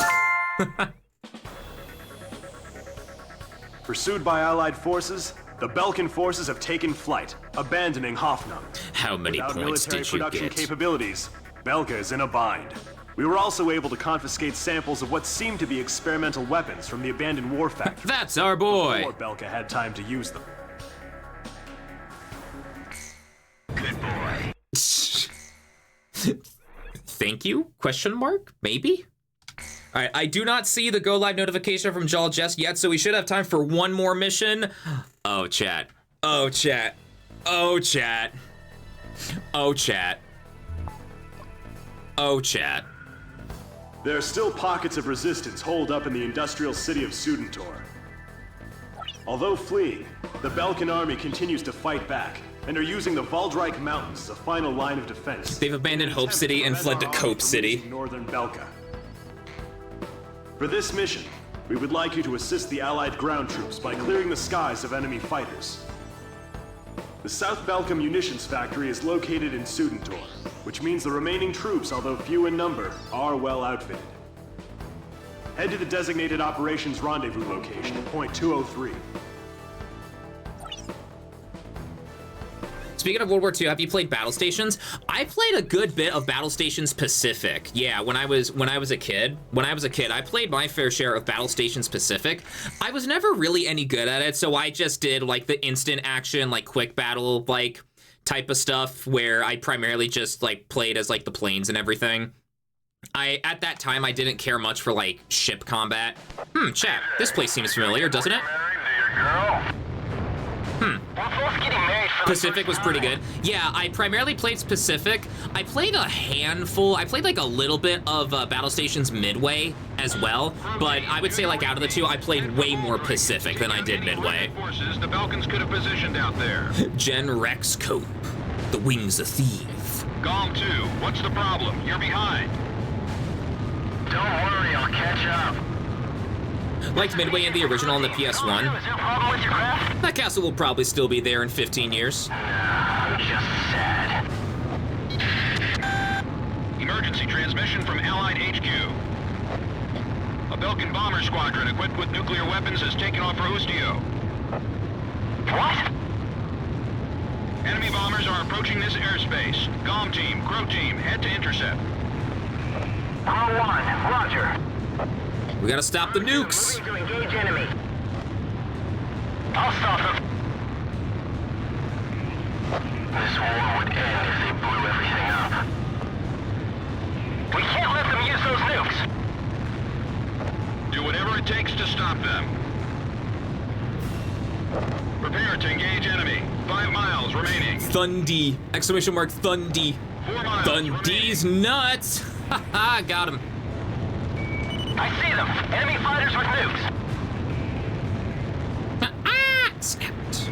Pursued by Allied forces, the Belkan forces have taken flight, abandoning Hoffnung. How many Without points military did you production get? capabilities, Belka is in a bind. We were also able to confiscate samples of what seemed to be experimental weapons from the abandoned war factory. That's our boy. Before Belka had time to use them. Good boy. Thank you? Question mark? Maybe? All right, I do not see the go live notification from Jal just yet, so we should have time for one more mission. Oh, chat. Oh, chat. Oh, chat. Oh, chat. Oh, chat. There are still pockets of resistance holed up in the industrial city of Sudentor. Although fleeing, the Belkan army continues to fight back, and are using the Valdreich Mountains as a final line of defense. They've abandoned Hope City and fled to Cope City. Northern Belka. For this mission, we would like you to assist the Allied ground troops by clearing the skies of enemy fighters. The South Belka munitions factory is located in Sudentor, which means the remaining troops, although few in number, are well outfitted. Head to the designated operations rendezvous location at point 203. Speaking of World War II, have you played Battle Stations? I played a good bit of Battle Stations Pacific. Yeah, when I was a kid, I played my fair share of Battle Stations Pacific. I was never really any good at it, so I just did like the instant action, like quick battle, like type of stuff where I primarily just like played as like the planes and everything. At that time, I didn't care much for like ship combat. Chat, this place seems familiar, doesn't it? Pacific was pretty good. Yeah, I primarily played Pacific. I played a handful. I played like a little bit of Battle Stations Midway as well, but I would say like out of the two, I played way more Pacific than I did Midway. Forces the Belkans could have positioned out there. Gen Rex Cope, the wings of thief. Gom 2, what's the problem? You're behind. Don't worry, I'll catch up. Liked Midway in the original on the PS1. Is there a problem with your craft? That castle will probably still be there in 15 years. I'm just sad. Emergency transmission from Allied HQ. A Belkan bomber squadron equipped with nuclear weapons has taken off for Ustio. What? Enemy bombers are approaching this airspace. Gom team, Crow team, head to intercept. All one, roger. We gotta stop the nukes. Moving to engage enemy. I'll stop them. This war would end if they blew everything up. We can't let them use those nukes. Do whatever it takes to stop them. Prepare to engage enemy. 5 miles remaining. Thundy! Exclamation mark Thundy. 4 miles Thundy's nuts! Haha, got him. I see them! Enemy fighters with nukes! Snapped.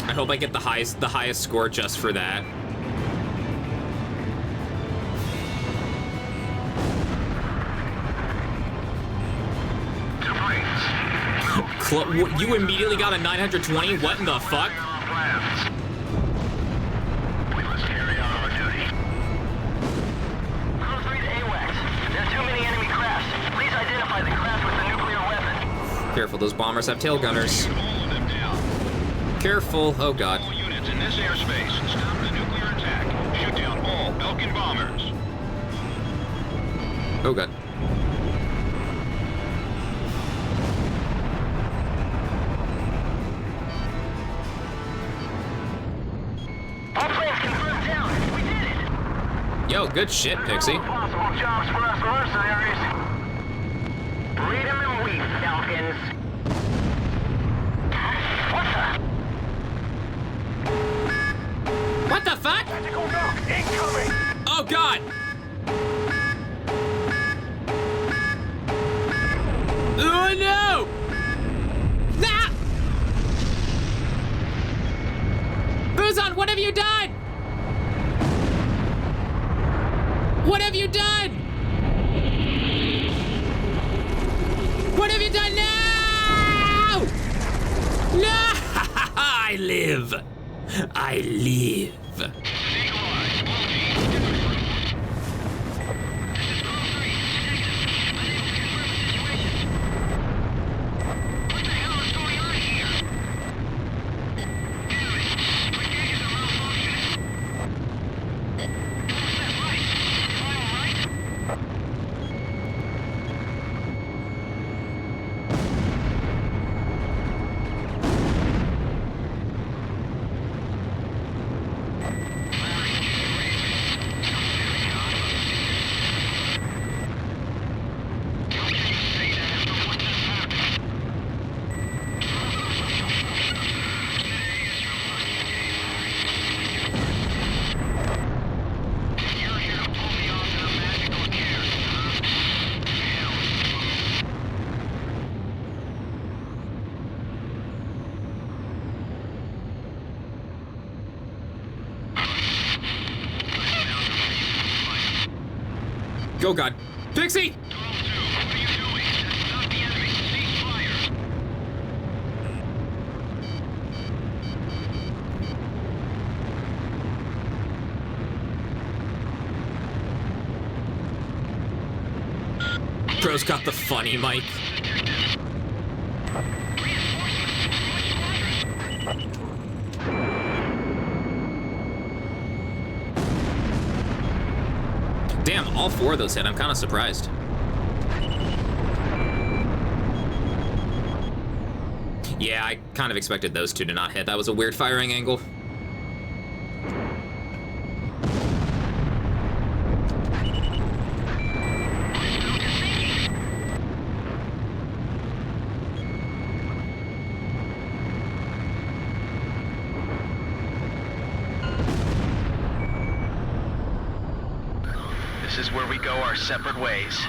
I hope I get the highest score just for that. You immediately got a 920? What in the fuck? We must carry out our duty. Crew 3 to AWACS. There are too many enemy crafts. Please identify the craft with the nuclear weapon. Careful, those bombers have tail gunners. Careful, oh god. All units in this airspace, stop the nuclear attack. Shoot down all Belkan bombers. Oh god. All planes confirmed down. We did it. Yo, good shit, Pixie. Possible jobs for us mercenaries. Read 'em and weep, Falcons. What the fuck? Tactical knock incoming. Oh god! Oh no! Nah! Buzan, what have you done? What have you done? What have you done now? No! I live. I live. Oh god. Pixie! Bro's got the funny mic. Damn, all four of those hit. I'm kind of surprised. Yeah, I kind of expected those two to not hit. That was a weird firing angle. This is where we go our separate ways.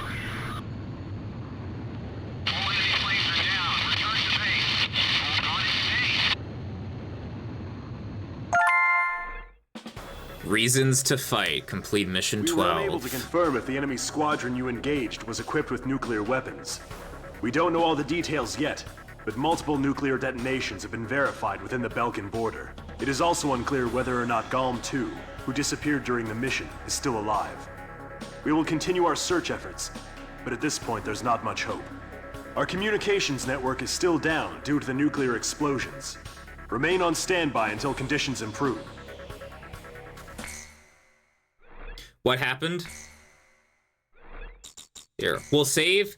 Reasons to fight. Complete mission 12. We were unable to confirm if the enemy squadron you engaged was equipped with nuclear weapons. We don't know all the details yet, but multiple nuclear detonations have been verified within the Belkan border. It is also unclear whether or not Galm 2, who disappeared during the mission, is still alive. We will continue our search efforts, but at this point there's not much hope. Our communications network is still down due to the nuclear explosions. Remain on standby until conditions improve. What happened? Here, we'll save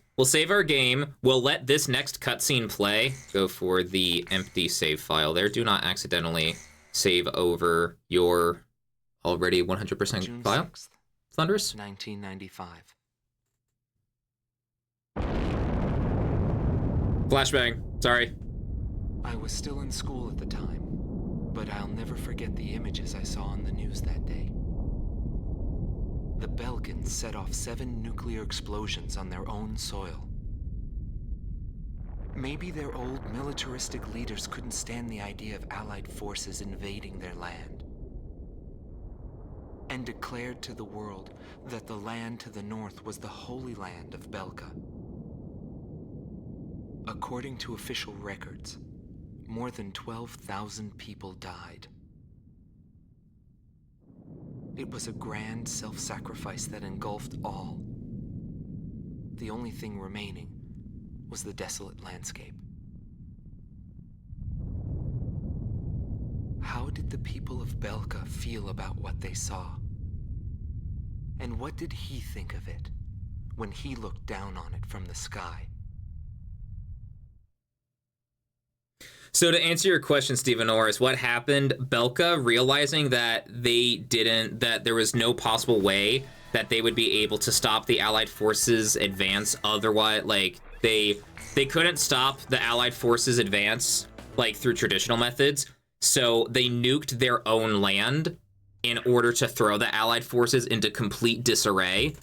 our game. We'll let this next cutscene play. Go for the empty save file there. Do not accidentally save over your already 100% file. Thunderous? 1995. Flashbang. Sorry. I was still in school at the time, but I'll never forget the images I saw on the news that day. The Belkans set off 7 nuclear explosions on their own soil. Maybe their old militaristic leaders couldn't stand the idea of Allied forces invading their land, and declared to the world that the land to the north was the Holy Land of Belka. According to official records, more than 12,000 people died. It was a grand self-sacrifice that engulfed all. The only thing remaining was the desolate landscape. How did the people of Belka feel about what they saw? And what did he think of it when he looked down on it from the sky? So to answer your question, Stephen Norris, what happened? Belka realizing that that there was no possible way that they would be able to stop the Allied forces advance. Otherwise, like they couldn't stop the Allied forces advance like through traditional methods. So they nuked their own land in order to throw the Allied forces into complete disarray.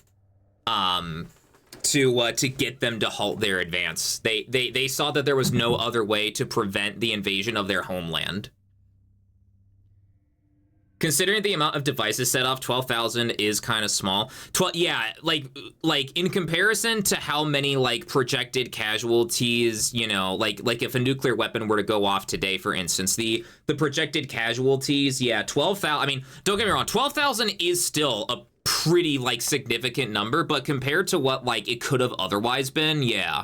To get them to halt their advance. They saw that there was no other way to prevent the invasion of their homeland. Considering the amount of devices set off, 12,000 is kind of small. Yeah, like in comparison to how many like projected casualties, you know, like if a nuclear weapon were to go off today, for instance, the projected casualties, yeah, 12,000. I mean, don't get me wrong, 12,000 is still a pretty like significant number, but compared to what like it could have otherwise been, yeah.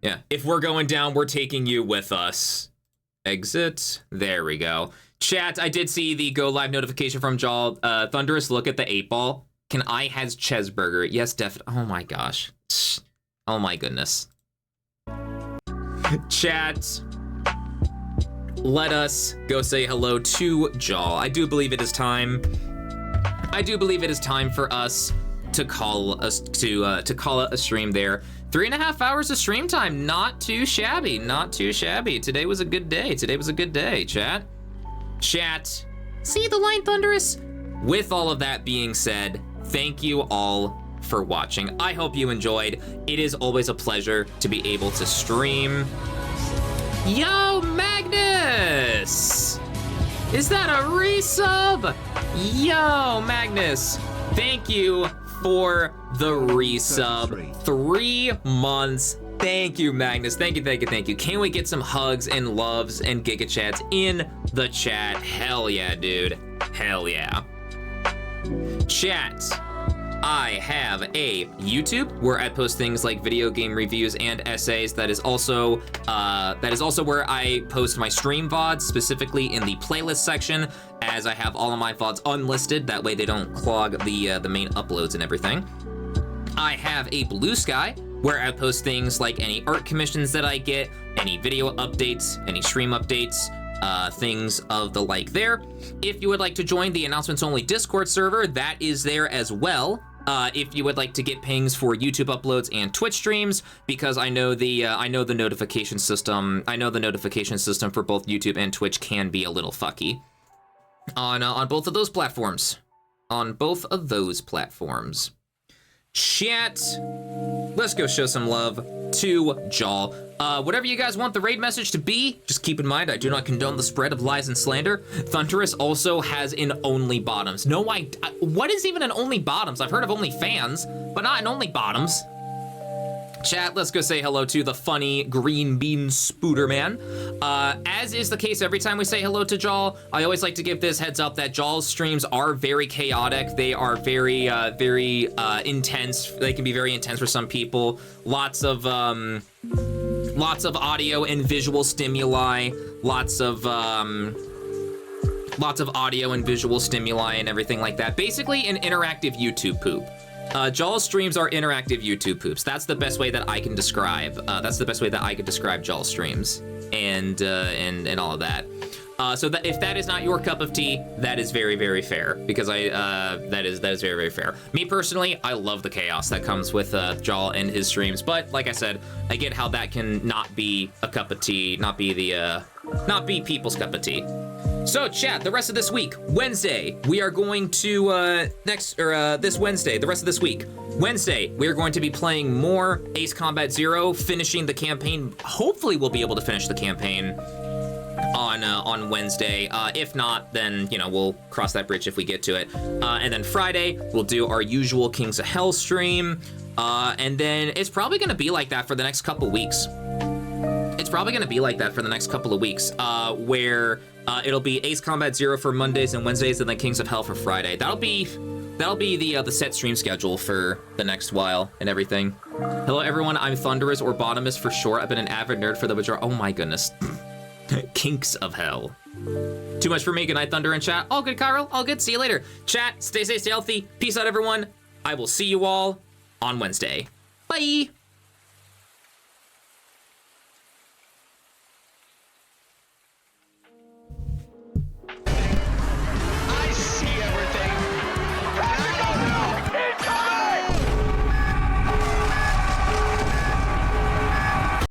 Yeah, if we're going down, we're taking you with us. Exit. There we go. Chat, I did see the go live notification from Jaw. Thunderous, look at the 8-ball. Can I has Chesburger? Yes, definitely. Oh my gosh. Oh my goodness. Chat, let us go say hello to Jaw. I do believe it is time. I do believe it is time for us to call us to call it a stream there. 3.5 hours of stream time, not too shabby, not too shabby. Today was a good day. Today was a good day, chat. Chat, see the line, Thunderous? With all of that being said, thank you all for watching. I hope you enjoyed. It is always a pleasure to be able to stream. Yo, Magnus! Is that a resub? Yo, Magnus, thank you for the resub. 3 months. Thank you, Magnus. Thank you, thank you, thank you. Can't we get some hugs and loves and Giga Chats in the chat? Hell yeah, dude. Hell yeah. Chat, I have a YouTube where I post things like video game reviews and essays. That is also where I post my stream VODs, specifically in the playlist section, as I have all of my VODs unlisted. That way they don't clog the main uploads and everything. I have a Blue Sky where I post things like any art commissions that I get, any video updates, any stream updates, things of the like there. If you would like to join the announcements only Discord server, that is there as well. If you would like to get pings for YouTube uploads and Twitch streams, because I know the notification system. I know the notification system for both YouTube and Twitch can be a little fucky on both of those platforms. On both of those platforms. Chat, let's go show some love to Jaw. Whatever you guys want the raid message to be, just keep in mind I do not condone the spread of lies and slander. Thunderous also has an Only Bottoms. No, what is even an Only Bottoms? I've heard of Only Fans, but not an Only Bottoms. Chat, let's go say hello to the funny green bean spooter man. As is the case every time we say hello to Jaw, I always like to give this heads up that Jaw's streams are very chaotic. They are very intense. They can be very intense for some people. Lots of audio and visual stimuli. Lots of audio and visual stimuli and everything like that. Basically an interactive YouTube poop. Jaw's streams are interactive YouTube poops. That's the best way that I can describe. That's the best way that I could describe Jaw's streams and all of that. So that if that is not your cup of tea, that is very, very fair, because that is very, very fair. Me personally, I love the chaos that comes with Jaw and his streams, but like I said, I get how that can not be a cup of tea, not be people's cup of tea. So chat, the rest of this week, Wednesday, we are going to, this Wednesday, the rest of this week, Wednesday, we are going to be playing more Ace Combat Zero, finishing the campaign. Hopefully we'll be able to finish the campaign on Wednesday. If not, then, you know, we'll cross that bridge if we get to it. And then Friday, we'll do our usual Kings of Hell stream. And then it's probably gonna be like that for the next couple weeks. It's probably gonna be like that for the next couple of weeks, where it'll be Ace Combat Zero for Mondays and Wednesdays, and then Kings of Hell for Friday. That'll be the set stream schedule for the next while and everything. Hello everyone, I'm Thunderous, or Bottomist for short. I've been an avid nerd for the majority. Oh my goodness. Kinks of Hell. Too much for me. Good night, Thunder and chat. All good, Kyle. All good. See you later. Chat, stay safe, stay healthy. Peace out, everyone. I will see you all on Wednesday. Bye.